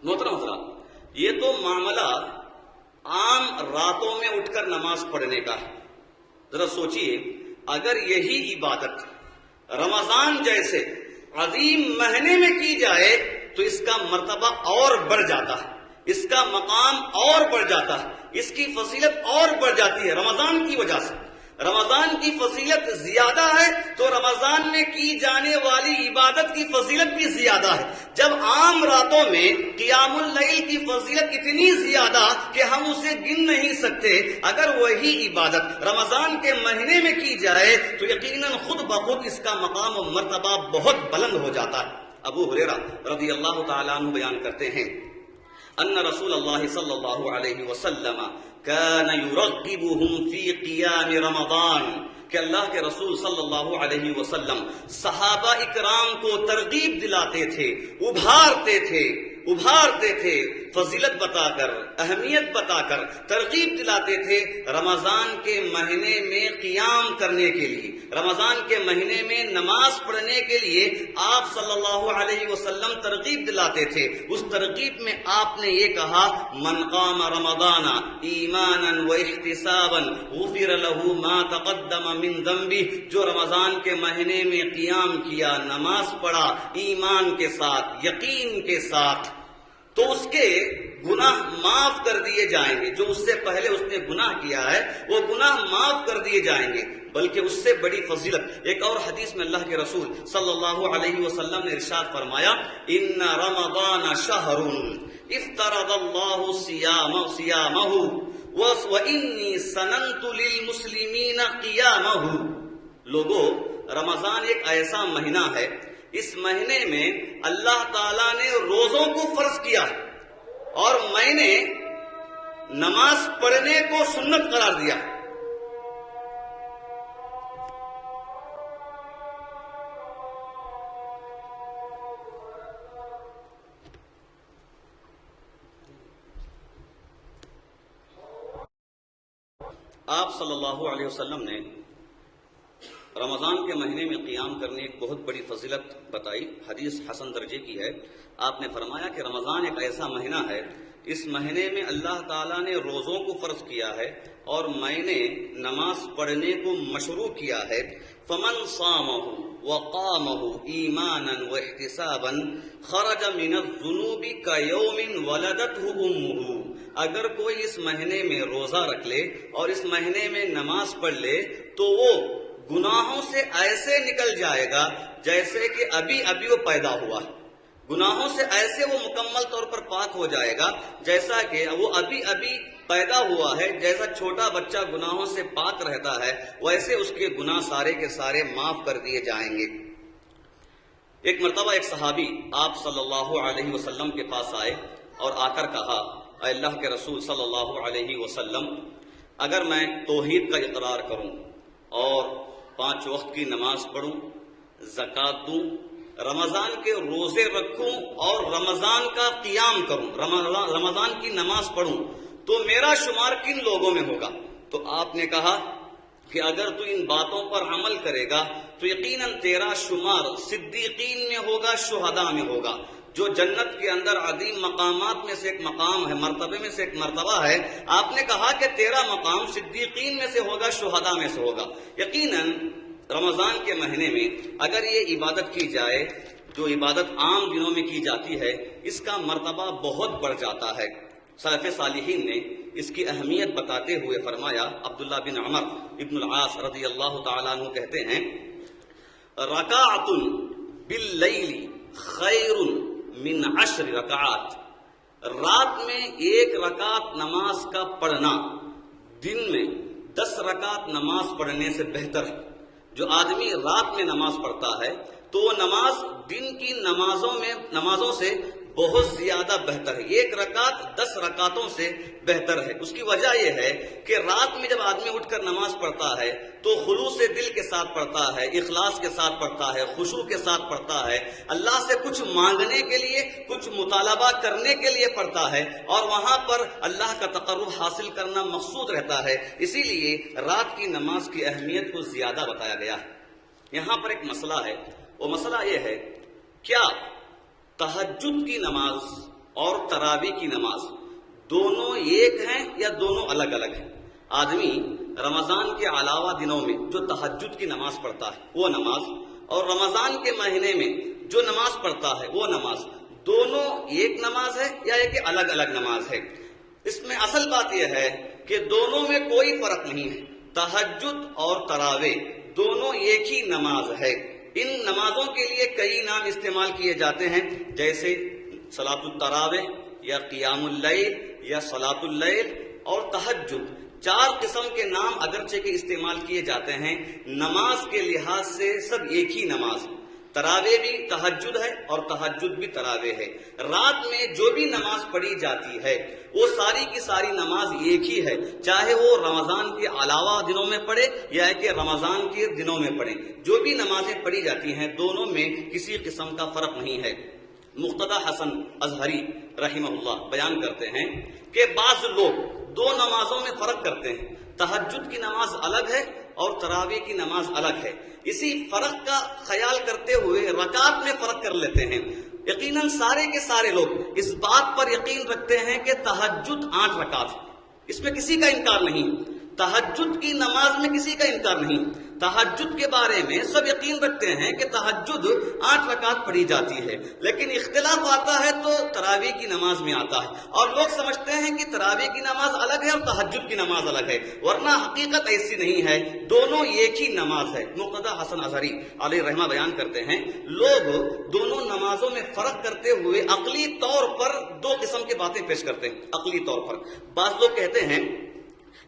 محترم حضرات، یہ تو معاملہ عام راتوں میں اٹھ کر نماز پڑھنے کا ہے۔ ذرا سوچئے اگر یہی عبادت رمضان جیسے عظیم مہینے میں کی جائے تو اس کا مرتبہ اور بڑھ جاتا ہے، اس کا مقام اور بڑھ جاتا ہے، اس کی فضیلت اور بڑھ جاتی ہے رمضان کی وجہ سے۔ رمضان کی فضیلت زیادہ ہے تو رمضان میں کی جانے والی عبادت کی فضیلت بھی زیادہ ہے۔ جب عام راتوں میں قیام اللیل کی فضیلت اتنی زیادہ کہ ہم اسے گن نہیں سکتے، اگر وہی عبادت رمضان کے مہینے میں کی جائے تو یقیناً خود بخود اس کا مقام و مرتبہ بہت بلند ہو جاتا ہے۔ ابو ہریرہ رضی اللہ تعالیٰ عنہ بیان کرتے ہیں ان رسول اللہ صلی اللہ علیہ وسلم كان يرغبهم في قيام رمضان، کہ اللہ کے رسول صلی اللہ علیہ وسلم صحابہ اکرام کو ترغیب دلاتے تھے، ابھارتے تھے فضیلت بتا کر، اہمیت بتا کر ترغیب دلاتے تھے رمضان کے مہینے میں قیام کرنے کے لیے، رمضان کے مہینے میں نماز پڑھنے کے لیے آپ صلی اللہ علیہ وسلم ترغیب دلاتے تھے۔ اس ترغیب میں آپ نے یہ کہا من قام رمضان ایمانا واحتسابا غفر له ما تقدم من ذنبه، جو رمضان کے مہینے میں قیام کیا، نماز پڑھا ایمان کے ساتھ، یقین کے ساتھ، تو اس کے گناہ معاف کر دیے جائیں گے۔ جو اس سے پہلے اس نے گناہ کیا ہے وہ گناہ معاف کر دیے جائیں گے۔ بلکہ اس سے بڑی فضیلت ایک اور حدیث میں اللہ کے رسول صلی اللہ علیہ وسلم نے ارشاد فرمایا ان رمضان شہر افترض اللہ صیامہ وانی سننت للمسلمین قیامہ۔ لوگو، رمضان ایک ایسا مہینہ ہے، اس مہینے میں اللہ تعالیٰ نے روزوں کو فرض کیا اور میں نے نماز پڑھنے کو سنت قرار دیا۔ آپ صلی اللہ علیہ وسلم نے رمضان کے مہینے میں قیام کرنے ایک بہت بڑی فضیلت بتائی، حدیث حسن درجے کی ہے۔ آپ نے فرمایا کہ رمضان ایک ایسا مہینہ ہے، اس مہینے میں اللہ تعالیٰ نے روزوں کو فرض کیا ہے اور میں نے نماز پڑھنے کو مشروع کیا ہے۔ فمن صامہ وقامہ ایمانا واحتسابا خرج من الذنوب کیوم ولدتہ امہ، اگر کوئی اس مہینے میں روزہ رکھ لے اور اس مہینے میں نماز پڑھ لے تو وہ گناہوں سے ایسے نکل جائے گا جیسے کہ ابھی ابھی وہ پیدا ہوا ہے، گناہوں سے ایسے وہ مکمل طور پر پاک ہو جائے گا جیسا کہ وہ ابھی ابھی پیدا ہوا ہے۔ جیسا چھوٹا بچہ گناہوں سے پاک رہتا ہے ویسے اس کے گناہ سارے کے سارے معاف کر دیے جائیں گے۔ ایک مرتبہ ایک صحابی آپ صلی اللہ علیہ وسلم کے پاس آئے اور آ کر کہا، اے اللہ کے رسول صلی اللہ علیہ وسلم، اگر میں توحید کا اقرار کروں اور 5 وقت کی نماز پڑھوں، زکوٰۃ دوں، رمضان کے روزے رکھوں اور رمضان کا قیام کروں، رمضان کی نماز پڑھوں، تو میرا شمار کن لوگوں میں ہوگا؟ تو آپ نے کہا کہ اگر تو ان باتوں پر عمل کرے گا تو یقیناً تیرا شمار صدیقین میں ہوگا، شہداء میں ہوگا۔ جو جنت کے اندر عظیم مقامات میں سے ایک مقام ہے، مرتبے میں سے ایک مرتبہ ہے، آپ نے کہا کہ تیرا مقام صدیقین میں سے ہوگا، شہداء میں سے ہوگا۔ یقیناً رمضان کے مہینے میں اگر یہ عبادت کی جائے جو عبادت عام دنوں میں کی جاتی ہے، اس کا مرتبہ بہت بڑھ جاتا ہے۔ سلف صالحین نے اس کی اہمیت بتاتے ہوئے فرمایا، عبداللہ بن عمر ابن العاص رضی اللہ تعالیٰ عنہ کہتے ہیں، رکعۃ باللیل خیر من 10 رکعات، رات میں 1 رکعت نماز کا پڑھنا دن میں 10 رکعت نماز پڑھنے سے بہتر ہے۔ جو آدمی رات میں نماز پڑھتا ہے تو وہ نماز دن کی نمازوں سے بہت زیادہ بہتر ہے، 1 رکعت 10 رکعتوں سے بہتر ہے۔ اس کی وجہ یہ ہے کہ رات میں جب آدمی اٹھ کر نماز پڑھتا ہے تو خلوص دل کے ساتھ پڑھتا ہے، اخلاص کے ساتھ پڑھتا ہے، خشوع کے ساتھ پڑھتا ہے، اللہ سے کچھ مانگنے کے لیے، کچھ مطالبہ کرنے کے لیے پڑھتا ہے، اور وہاں پر اللہ کا تقرب حاصل کرنا مقصود رہتا ہے۔ اسی لیے رات کی نماز کی اہمیت کو زیادہ بتایا گیا ہے۔ یہاں پر ایک مسئلہ ہے، وہ مسئلہ یہ ہے، کیا تہجد کی نماز اور تراویح کی نماز دونوں ایک ہیں یا دونوں الگ الگ ہیں؟ آدمی رمضان کے علاوہ دنوں میں جو تہجد کی نماز پڑھتا ہے وہ نماز، اور رمضان کے مہینے میں جو نماز پڑھتا ہے وہ نماز، دونوں ایک نماز ہے یا ایک الگ الگ نماز ہے؟ اس میں اصل بات یہ ہے کہ دونوں میں کوئی فرق نہیں ہے، تہجد اور تراویح دونوں ایک ہی نماز ہے۔ ان نمازوں کے لیے کئی نام استعمال کیے جاتے ہیں، جیسے صلاۃ التراویح یا قیام اللیل یا صلاۃ اللیل اور تہجد، 4 قسم کے نام اگرچہ کے استعمال کیے جاتے ہیں، نماز کے لحاظ سے سب ایک ہی نماز ہے۔ تراویح بھی تہجد ہے اور تہجد بھی تراویح ہے۔ رات میں جو بھی نماز پڑھی جاتی ہے وہ ساری کی ساری نماز ایک ہی ہے، چاہے وہ رمضان کے علاوہ دنوں میں پڑھے یا کہ رمضان کے دنوں میں پڑھے، جو بھی نمازیں پڑھی جاتی ہیں دونوں میں کسی قسم کا فرق نہیں ہے۔ مقتدی حسن ازہری رحمہ اللہ بیان کرتے ہیں کہ بعض لوگ 2 نمازوں میں فرق کرتے ہیں، تہجد کی نماز الگ ہے اور تراویح کی نماز الگ ہے۔ اسی فرق کا خیال کرتے ہوئے رکعت میں فرق کر لیتے ہیں۔ یقیناً سارے کے سارے لوگ اس بات پر یقین رکھتے ہیں کہ تہجد 8 رکعت ہے، اس میں کسی کا انکار نہیں، تہجد کی نماز میں کسی کا انکار نہیں۔ تہجد کے بارے میں سب یقین رکھتے ہیں کہ تہجد 8 رکعت پڑھی جاتی ہے، لیکن اختلاف آتا ہے تو تراویح کی نماز میں آتا ہے، اور لوگ سمجھتے ہیں کہ تراویح کی نماز الگ ہے اور تہجد کی نماز الگ ہے، ورنہ حقیقت ایسی نہیں ہے، دونوں ایک ہی نماز ہے۔ مقتدی حسن ازہری علیہ رحمہ بیان کرتے ہیں، لوگ دونوں نمازوں میں فرق کرتے ہوئے عقلی طور پر 2 قسم کی باتیں پیش کرتے ہیں۔ عقلی طور پر بعض لوگ کہتے ہیں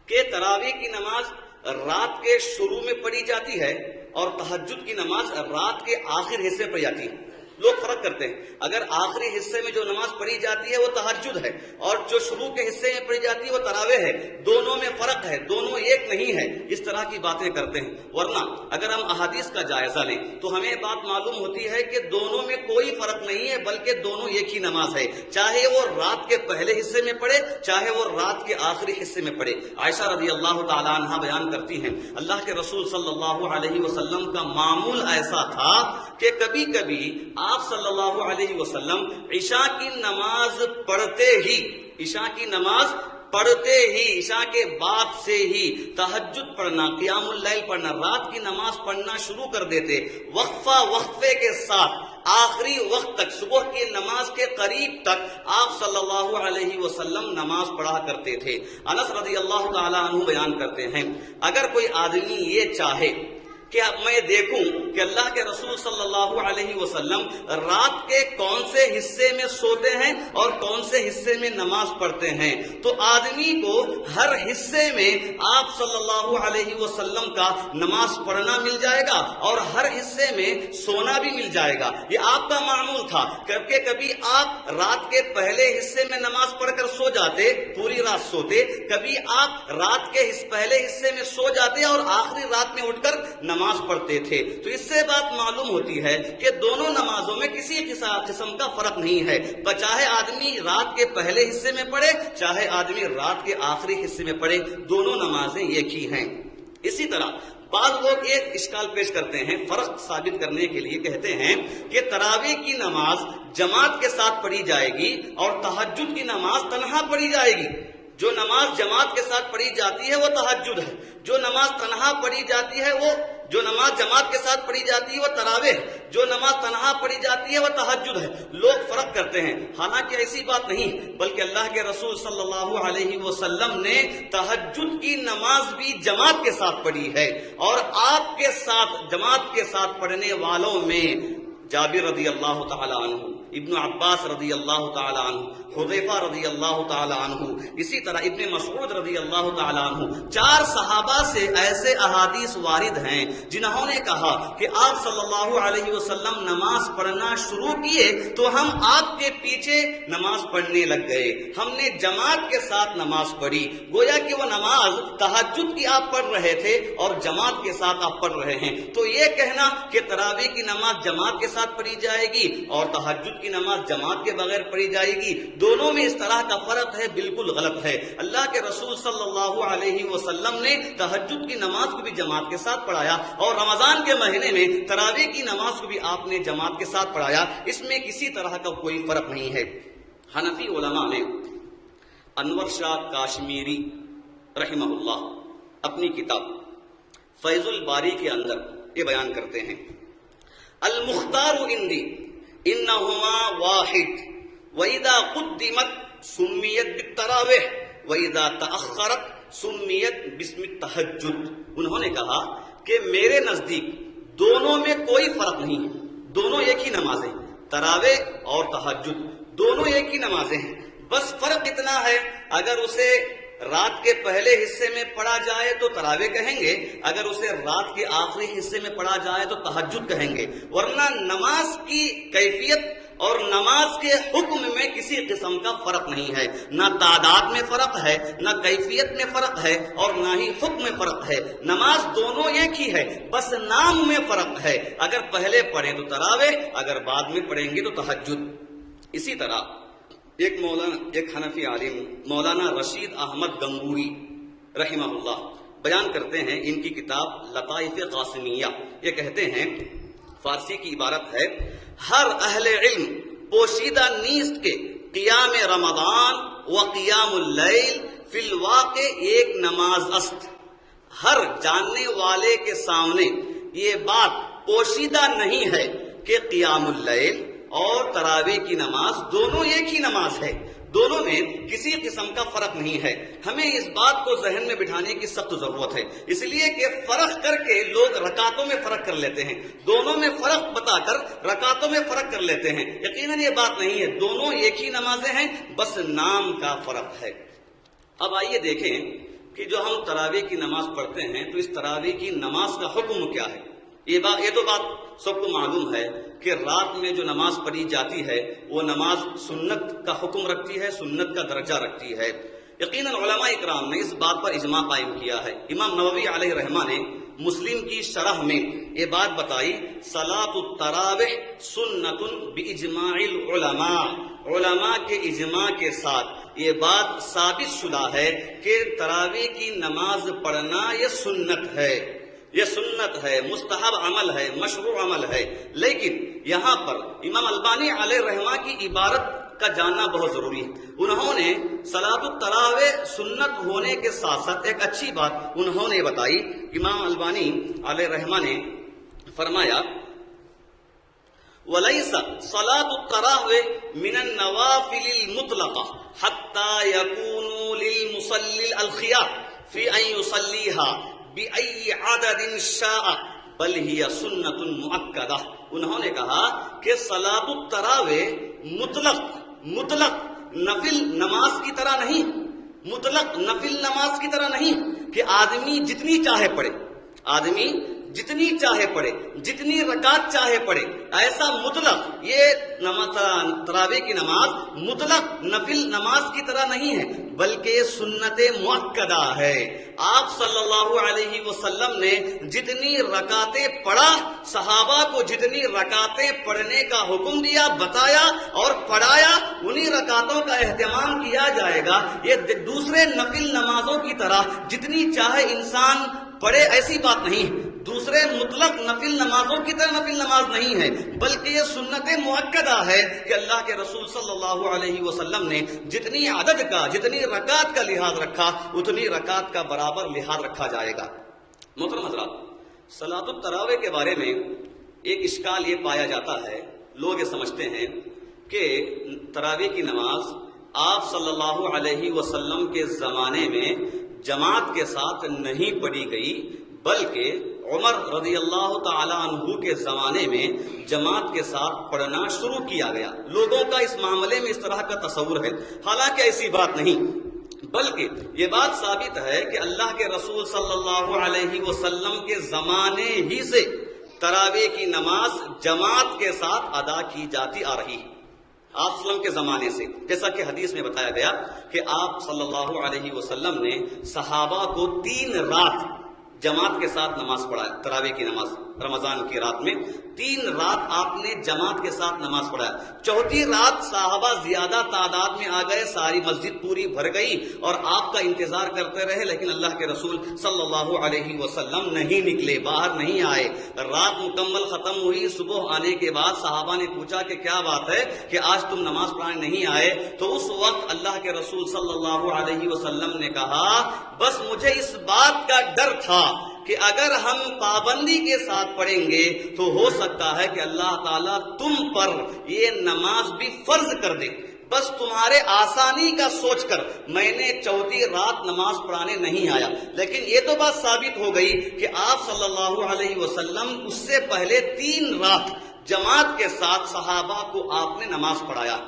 کہ تراویح کی نماز رات کے شروع میں پڑھی جاتی ہے اور تہجد کی نماز رات کے آخر حصے پڑھی جاتی ہے۔ لوگ فرق کرتے ہیں. اگر آخری حصے میں جو نماز پڑھی جاتی ہے وہ تہجد ہے اور جو شروع کے حصے میں پڑھی جاتی ہے وہ تراویح ہے. دونوں میں فرق ہے, دونوں ایک نہیں ہے. اس طرح کی باتیں کرتے ہیں. ورنہ اگر ہم احادیث کا جائزہ لیں تو ہمیں بات معلوم ہوتی ہے کہ دونوں میں کوئی فرق نہیں ہے, بلکہ دونوں ایک ہی نماز ہے, چاہے وہ رات کے پہلے حصے میں پڑھے چاہے وہ رات کے آخری حصے میں پڑھے. عائشہ رضی اللہ تعالی عنہا بیان کرتی ہیں اللہ کے رسول صلی اللہ علیہ وسلم کا معمول ایسا تھا کہ کبھی کبھی آپ صلی اللہ علیہ وسلم عشاء کی نماز پڑھتے ہی عشاء کے بعد سے ہی تہجد پڑھنا, قیام اللیل پڑھنا, رات کی نماز پڑھنا شروع کر دیتے. وقفے کے ساتھ آخری وقت تک, صبح کی نماز کے قریب تک آپ صلی اللہ علیہ وسلم نماز پڑھا کرتے تھے. انس رضی اللہ تعالی عنہ بیان کرتے ہیں اگر کوئی آدمی یہ چاہے کہ اب میں دیکھوں کہ اللہ کے رسول صلی اللہ علیہ وسلم رات کے کون سے حصے میں سوتے ہیں اور کون سے حصے میں نماز پڑھتے ہیں, تو آدمی کو ہر حصے میں آپ صلی اللہ علیہ وسلم کا نماز پڑھنا مل جائے گا اور ہر حصے میں سونا بھی مل جائے گا. یہ آپ کا معمول تھا. کبھی آپ رات کے پہلے حصے میں نماز پڑھ کر سو جاتے, پوری رات سوتے, کبھی آپ رات کے پہلے حصے میں سو جاتے اور آخری رات میں اٹھ کر نماز پڑھتے تھے. تو اس سے بات معلوم ہوتی ہے کہ دونوں نمازوں میں کسی قسم کا فرق نہیں ہے, چاہے آدمی رات کے پہلے حصے میں پڑھے چاہے آدمی رات کے آخری حصے میں پڑھے, دونوں نمازیں ایک ہی ہیں. اسی طرح بعض لوگ ایک اشکال پیش کرتے ہیں, فرق ثابت کرنے کے لیے کہتے ہیں کہ تراویح کی نماز جماعت کے ساتھ پڑھی جائے گی اور تہجد کی نماز تنہا پڑھی جائے گی. جو نماز جماعت کے ساتھ پڑھی جاتی ہے وہ تہجد ہے, جو نماز تنہا پڑھی جاتی ہے جو نماز جماعت کے ساتھ پڑھی جاتی ہے وہ تراویح ہے, جو نماز تنہا پڑھی جاتی ہے وہ تہجد ہے. لوگ فرق کرتے ہیں, حالانکہ ایسی بات نہیں, بلکہ اللہ کے رسول صلی اللہ علیہ وسلم نے تہجد کی نماز بھی جماعت کے ساتھ پڑھی ہے. اور آپ کے ساتھ جماعت کے ساتھ پڑھنے والوں میں جابر رضی اللہ تعالی عنہ, ابن عباس رضی اللہ تعالی عنہ, حذیفہ رضی اللہ تعالی عنہ, اسی طرح ابن مسعود رضی اللہ تعالی عنہ, 4 صحابہ سے ایسے احادیث وارد ہیں جنہوں نے کہا کہ آپ صلی اللہ علیہ وسلم نماز پڑھنا شروع کیے تو ہم آپ کے پیچھے نماز پڑھنے لگ گئے, ہم نے جماعت کے ساتھ نماز پڑھی. گویا کہ وہ نماز تہجد کی آپ پڑھ رہے تھے اور جماعت کے ساتھ آپ پڑھ رہے ہیں. تو یہ کہنا کہ تراویح کی نماز جماعت کے ساتھ پڑھی جائے گی اور تہجد کی نماز جماعت کے بغیر پڑھی جائے گی, دونوں میں اس طرح کا فرق ہے, بالکل غلط ہے. اللہ کے رسول صلی اللہ علیہ وسلم نے تہجد کی نماز کو بھی جماعت کے ساتھ پڑھایا اور رمضان کے مہینے میں تراویح کی نماز کو بھی آپ نے جماعت کے ساتھ پڑھایا. اس میں کسی طرح کا کوئی فرق نہیں ہے. حنفی علماء نے انور شاہ کاشمیری رحمہ اللہ اپنی کتاب فیض الباری کے اندر یہ بیان کرتے ہیں, المختار عندی انہما واحد وَإِذَا قُدِّمَتْ سُمِّيَتْ بِالتَّرَاوِحِ وَإِذَا تَأَخَّرَتْ سُمِّيَتْ بِاسْمِ التَّہَجُّد. انہوں نے کہا کہ میرے نزدیک دونوں میں کوئی فرق نہیں ہے, دونوں ایک ہی نمازیں, تراویح اور تہجد دونوں ایک ہی نمازیں ہیں. بس فرق اتنا ہے, اگر اسے رات کے پہلے حصے میں پڑھا جائے تو تراویح کہیں گے, اگر اسے رات کے آخری حصے میں پڑھا جائے تو تہجد کہیں گے. ورنہ نماز کی کیفیت اور نماز کے حکم میں کسی قسم کا فرق نہیں ہے, نہ تعداد میں فرق ہے, نہ کیفیت میں فرق ہے اور نہ ہی حکم میں فرق ہے. نماز دونوں ایک ہی ہے, بس نام میں فرق ہے. اگر پہلے پڑھیں تو تراویح, اگر بعد میں پڑھیں گے تو تہجد. اسی طرح ایک حنفی عالم مولانا رشید احمد گنگوئی رحمہ اللہ بیان کرتے ہیں, ان کی کتاب لطائف قاسمیہ, یہ کہتے ہیں, فارسی کی عبارت ہے, ہر اہل علم پوشیدہ نیست کے قیام رمضان و قیام اللیل فی الواقع ایک نماز است. ہر جاننے والے کے سامنے یہ بات پوشیدہ نہیں ہے کہ قیام اللیل اور تراویح کی نماز دونوں ایک ہی نماز ہے, دونوں میں کسی قسم کا فرق نہیں ہے. ہمیں اس بات کو ذہن میں بٹھانے کی سخت ضرورت ہے, اس لیے کہ فرق کر کے لوگ رکعتوں میں فرق کر لیتے ہیں, دونوں میں فرق بتا کر رکعتوں میں فرق کر لیتے ہیں. یقیناً یہ بات نہیں ہے, دونوں ایک ہی نمازیں ہیں, بس نام کا فرق ہے. اب آئیے دیکھیں کہ جو ہم تراویح کی نماز پڑھتے ہیں تو اس تراویح کی نماز کا حکم کیا ہے. یہ تو بات سب کو معلوم ہے کہ رات میں جو نماز پڑھی جاتی ہے وہ نماز سنت کا حکم رکھتی ہے، سنت کا درجہ رکھتی ہے۔ یقیناً علماء اکرام نے اس بات پر اجماع قائم کیا ہے۔ امام نووی علیہ رحمہ نے مسلم کی شرح میں یہ بات بتائی، صلاۃ التراویح سنت باجماع العلماء، علماء کے اجماع کے ساتھ یہ بات ثابت شدہ ہے کہ تراویح کی نماز پڑھنا یہ سنت ہے، یہ سنت ہے، مستحب عمل ہے، مشروع عمل ہے۔ لیکن یہاں پر امام البانی علیہ رحمہ کی عبارت کا جاننا بہت ضروری ہے۔ انہوں نے صلاۃ التراویح سنت ہونے کے ساتھ ساتھ ایک اچھی بات انہوں نے بتائی۔ امام البانی علیہ رحمہ نے فرمایا وَلَيْسَ صَلَاةُ التَّرَاوِيحِ مِنَ النَّوَافِلِ الْمُطْلَقَةِ حَتَّى يَكُونُوا لِلْمُصَلِّي الْخِيَارُ فِي أَن يُصَلِّيهَا بِأَيِّ عَدَدٍ شَاءَ بل ہی سنت مؤکدہ۔ انہوں نے کہا کہ صلاۃ التراویح مطلق نفل نماز کی طرح نہیں، مطلق نفل نماز کی طرح نہیں کہ آدمی جتنی چاہے پڑھے، آدمی جتنی چاہے پڑھے، جتنی رکعت چاہے پڑھے، ایسا مطلق یہ تراویح کی نماز مطلق نفل نماز کی طرح نہیں ہے، بلکہ یہ سنت مؤکدہ ہے۔ آپ صلی اللہ علیہ وسلم نے جتنی رکعتیں پڑھا، صحابہ کو جتنی رکعتیں پڑھنے کا حکم دیا، بتایا اور پڑھایا، انہی رکعتوں کا اہتمام کیا جائے گا۔ یہ دوسرے نفل نمازوں کی طرح جتنی چاہے انسان پڑھے ایسی بات نہیں، دوسرے مطلق نفل نمازوں کی طرح نفل نماز نہیں ہے، بلکہ یہ سنت مؤکدہ ہے کہ اللہ کے رسول صلی اللہ علیہ وسلم نے جتنی عدد کا، جتنی رکعت کا لحاظ رکھا، اتنی رکعت کا برابر لحاظ رکھا جائے گا۔ محترم حضرات، صلاۃ التراویح کے بارے میں ایک اشکال یہ پایا جاتا ہے، لوگ یہ سمجھتے ہیں کہ تراویح کی نماز آپ صلی اللہ علیہ وسلم کے زمانے میں جماعت کے ساتھ نہیں پڑھی گئی، بلکہ عمر رضی اللہ تعالی عنہ کے زمانے میں جماعت کے ساتھ پڑھنا شروع کیا گیا۔ لوگوں کا اس معاملے میں اس طرح کا تصور ہے، حالانکہ ایسی بات نہیں، بلکہ یہ بات ثابت ہے کہ اللہ کے رسول صلی اللہ علیہ وسلم کے زمانے ہی سے تراویح کی نماز جماعت کے ساتھ ادا کی جاتی آ رہی ہے۔ آپ صلی اللہ علیہ وسلم کے زمانے سے، جیسا کہ حدیث میں بتایا گیا کہ آپ صلی اللہ علیہ وسلم نے صحابہ کو 3 رات جماعت کے ساتھ نماز پڑھایا، تراویح کی نماز رمضان کی رات میں 3 رات آپ نے جماعت کے ساتھ نماز پڑھایا۔ چوتھی رات صحابہ زیادہ تعداد میں آ گئے، ساری مسجد پوری بھر گئی اور آپ کا انتظار کرتے رہے، لیکن اللہ کے رسول صلی اللہ علیہ وسلم نہیں نکلے، باہر نہیں آئے۔ رات مکمل ختم ہوئی، صبح آنے کے بعد صحابہ نے پوچھا کہ کیا بات ہے کہ آج تم نماز پڑھانے نہیں آئے؟ تو اس وقت اللہ کے رسول صلی اللہ علیہ وسلم نے کہا بس مجھے اس بات کا ڈر تھا کہ اگر ہم پابندی کے ساتھ پڑھیں گے تو ہو سکتا ہے کہ اللہ تعالیٰ تم پر یہ نماز بھی فرض کر دے، بس تمہارے آسانی کا سوچ کر میں نے چوتھی رات نماز پڑھانے نہیں آیا۔ لیکن یہ تو بات ثابت ہو گئی کہ آپ صلی اللہ علیہ وسلم اس سے پہلے 3 رات جماعت کے ساتھ صحابہ کو آپ نے نماز پڑھایا،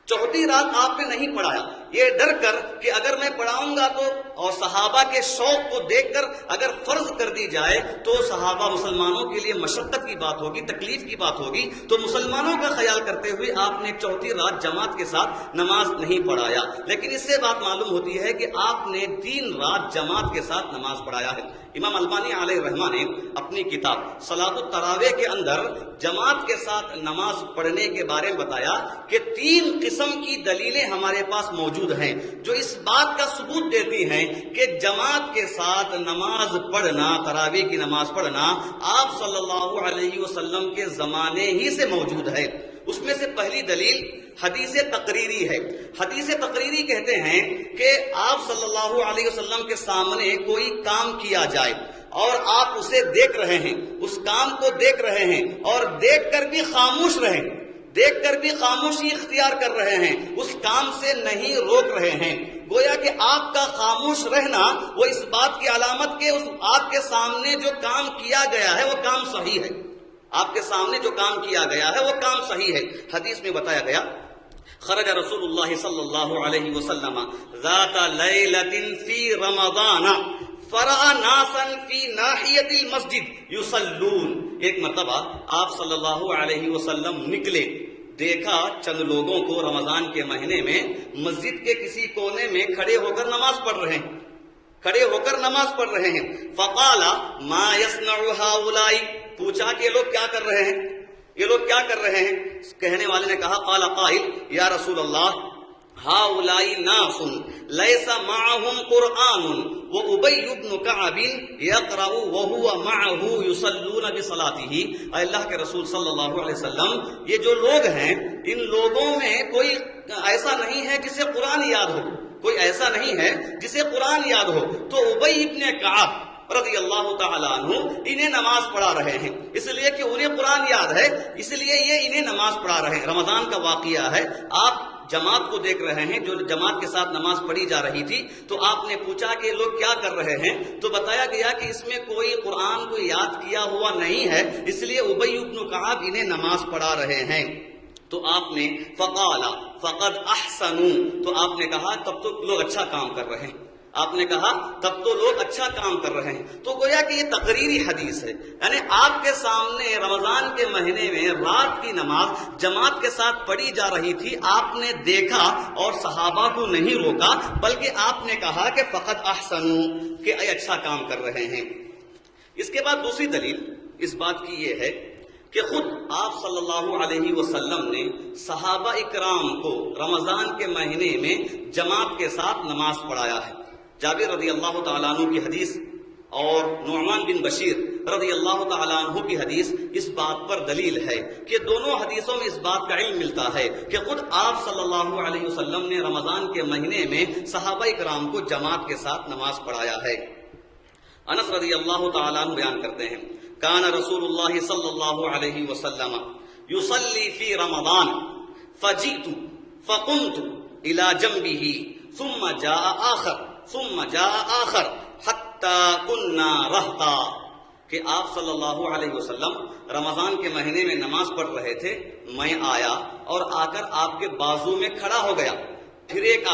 چوتھی رات آپ نے نہیں پڑھایا، یہ ڈر کر کہ اگر میں پڑھاؤں گا تو اور صحابہ کے شوق کو دیکھ کر اگر فرض کر دی جائے تو صحابہ مسلمانوں کے لیے مشقت کی بات ہوگی، تکلیف کی بات ہوگی، تو مسلمانوں کا خیال کرتے ہوئے آپ نے چوتھی رات جماعت کے ساتھ نماز نہیں پڑھایا۔ لیکن اس سے بات معلوم ہوتی ہے کہ آپ نے 3 رات جماعت کے ساتھ نماز پڑھایا ہے۔ امام البانی علیہ رحمہ نے اپنی کتاب صلاۃ التراویح کے اندر جماعت کے ساتھ نماز پڑھنے کے بارے میں بتایا کہ 3 قسم کی دلیلیں ہمارے پاس موجود ہیں جو اس بات کا ثبوت دیتی ہیں کہ جماعت کے ساتھ نماز پڑھنا، تراویح کی نماز پڑھنا آپ صلی اللہ علیہ وسلم کے زمانے ہی سے موجود ہے۔ اس میں سے پہلی دلیل حدیث تقریری ہے۔ حدیث تقریری کہتے ہیں کہ آپ صلی اللہ علیہ وسلم کے سامنے کوئی کام کیا جائے اور آپ اسے دیکھ رہے ہیں، اس کام کو دیکھ رہے ہیں اور دیکھ کر بھی خاموش رہیں، دیکھ کر بھی خاموشی اختیار کر رہے ہیں، اس کام سے نہیں روک رہے ہیں۔ گویا کہ آپ کا خاموش رہنا وہ اس بات کی علامت کہ آپ کے سامنے جو کام کیا گیا ہے وہ کام صحیح ہے، آپ کے سامنے جو کام کیا گیا ہے وہ کام صحیح ہے۔ حدیث میں بتایا گیا خرج رسول اللہ صلی اللہ علیہ وسلم ذات لیلۃ فی رمضان فرأى ناسا فی ناحیۃ المسجد یصلون، ایک مرتبہ آپ صلی اللہ علیہ وسلم نکلے، دیکھا چند لوگوں کو رمضان کے مہینے میں مسجد کے کسی کونے میں کھڑے ہو کر نماز پڑھ رہے ہیں، فقال ما يصنع هؤلاء، پوچھا کہ یہ لوگ کیا کر رہے ہیں، کہنے والے نے کہا قال قائل یا رسول اللہ هؤلاء ناس ليس معهم قرآن وأبي بن كعب يقرأ وهو معه يصلون بصلاته، اے اللہ کے رسول صلی اللہ علیہ وسلم، یہ جو لوگ ہیں ان لوگوں میں کوئی ایسا نہیں ہے جسے قرآن یاد ہو، تو ابی ابن کعب رضی اللہ تعالیٰ عنہ انہیں نماز پڑھا رہے ہیں، اس لیے کہ انہیں قرآن یاد ہے، اس لیے یہ انہیں نماز پڑھا رہے ہیں۔ رمضان کا واقعہ ہے، آپ جماعت کو دیکھ رہے ہیں جو جماعت کے ساتھ نماز پڑھی جا رہی تھی، تو آپ نے پوچھا کہ لوگ کیا کر رہے ہیں، تو بتایا گیا کہ اس میں کوئی قرآن کو یاد کیا ہوا نہیں ہے، اس لیے ابی بن کعب انہیں نماز پڑھا رہے ہیں۔ تو آپ نے فقال فقد احسنوا، تو آپ نے کہا تب تو لوگ اچھا کام کر رہے ہیں، تو گویا کہ یہ تقریری حدیث ہے، یعنی آپ کے سامنے رمضان کے مہینے میں رات کی نماز جماعت کے ساتھ پڑھی جا رہی تھی، آپ نے دیکھا اور صحابہ کو نہیں روکا، بلکہ آپ نے کہا کہ فقد احسنوا، کہ اچھا کام کر رہے ہیں۔ اس کے بعد دوسری دلیل اس بات کی یہ ہے کہ خود آپ صلی اللہ علیہ وسلم نے صحابہ اکرام کو رمضان کے مہینے میں جماعت کے ساتھ نماز پڑھایا ہے۔ جابر رضی اللہ تعالیٰ عنہ کی حدیث اور نعمان بن بشیر رضی اللہ تعالیٰ عنہ کی حدیث اس بات پر دلیل ہے کہ دونوں حدیثوں میں اس بات کا علم ملتا ہے کہ خود آپ صلی اللہ علیہ وسلم نے رمضان کے مہینے میں صحابہ اکرام کو جماعت کے ساتھ نماز پڑھایا ہے۔ انس رضی اللہ تعالیٰ عنہ بیان کرتے ہیں کان رسول اللہ صلی اللہ علیہ وسلم یصلی فی رمضان فجئت فقمت الى جنبه ثم جاء آخر حتی كنا رہتا، کہ آپ صلی اللہ علیہ وسلم رمضان کے مہینے میں نماز پڑھ رہے تھے، میں آیا اور آ کر آپ کے بازو میں کھڑا ہو گیا، پھر ایک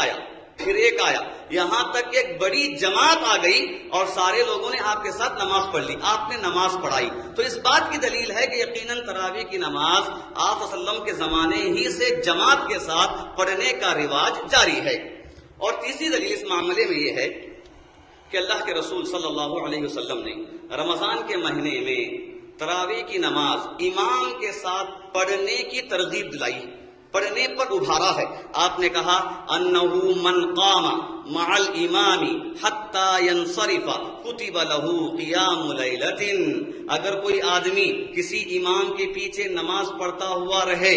آیا، یہاں تک کہ ایک بڑی جماعت آ گئی اور سارے لوگوں نے آپ کے ساتھ نماز پڑھ لی، آپ نے نماز پڑھائی۔ تو اس بات کی دلیل ہے کہ یقیناً تراویح کی نماز آپ صلی اللہ علیہ وسلم کے زمانے ہی سے جماعت کے ساتھ پڑھنے کا رواج جاری ہے۔ اور تیسری دلیل اس معاملے میں یہ ہے کہ اللہ کے رسول صلی اللہ علیہ وسلم نے رمضان کے مہینے میں تراویح کی نماز امام کے ساتھ پڑھنے کی ترغیب دلائی، پڑھنے پر ابھارا ہے۔ آپ نے کہا انہو من قام مع الامام حتی ینصرف کتب لہ قیام لیلۃ، اگر کوئی آدمی کسی امام کے پیچھے نماز پڑھتا ہوا رہے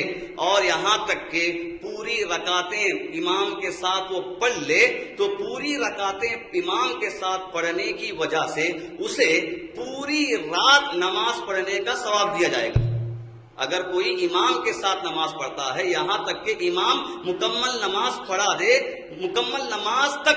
اور یہاں تک کہ پوری رکعتیں امام کے ساتھ وہ پڑھ لے، تو پوری رکعتیں امام کے ساتھ پڑھنے کی وجہ سے اسے پوری رات نماز پڑھنے کا ثواب دیا جائے گا۔ اگر کوئی امام کے ساتھ نماز پڑھتا ہے یہاں تک کہ امام مکمل نماز پڑھا دے، مکمل نماز تک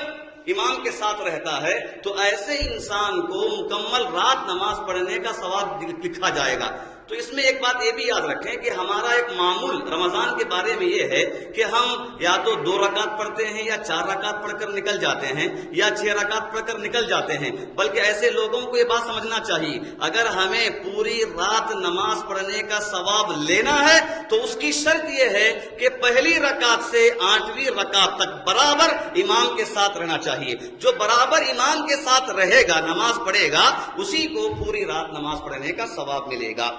امام کے ساتھ رہتا ہے، تو ایسے انسان کو مکمل رات نماز پڑھنے کا ثواب لکھا جائے گا۔ تو اس میں ایک بات یہ بھی یاد رکھیں کہ ہمارا ایک معمول رمضان کے بارے میں یہ ہے کہ ہم یا تو 2 رکعت پڑھتے ہیں یا 4 رکعت پڑھ کر نکل جاتے ہیں یا 6 رکعت پڑھ کر نکل جاتے ہیں، بلکہ ایسے لوگوں کو یہ بات سمجھنا چاہیے اگر ہمیں پوری رات نماز پڑھنے کا ثواب لینا ہے تو اس کی شرط یہ ہے کہ پہلی رکعت سے 8ویں رکعت تک برابر امام کے ساتھ رہنا چاہیے۔ جو برابر امام کے ساتھ رہے گا، نماز پڑھے گا، اسی کو پوری رات نماز پڑھنے کا ثواب ملے گا۔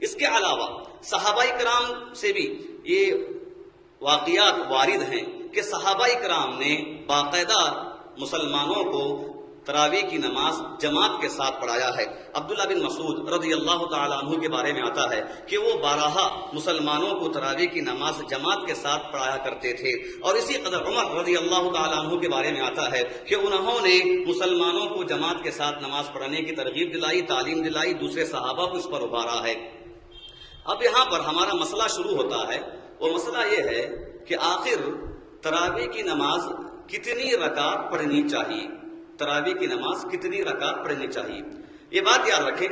اس کے علاوہ صحابہ کرام سے بھی یہ واقعات وارد ہیں کہ صحابہ کرام نے باقاعدہ مسلمانوں کو تراویح کی نماز جماعت کے ساتھ پڑھایا ہے۔ عبداللہ بن مسعود رضی اللہ تعالیٰ عنہ کے بارے میں آتا ہے کہ وہ 12 مسلمانوں کو تراویح کی نماز جماعت کے ساتھ پڑھایا کرتے تھے، اور اسی قدر عمر رضی اللہ تعالیٰ عنہ کے بارے میں آتا ہے کہ انہوں نے مسلمانوں کو جماعت کے ساتھ نماز پڑھنے کی ترغیب دلائی، تعلیم دلائی، دوسرے صحابہ کو اس پر ابھارا ہے۔ اب یہاں پر ہمارا مسئلہ شروع ہوتا ہے، وہ مسئلہ یہ ہے کہ آخر تراویح کی نماز کتنی رکعت پڑھنی چاہیے، تراویح کی نماز کتنی رکعت پڑھنی چاہیے۔ یہ بات یاد رکھیں،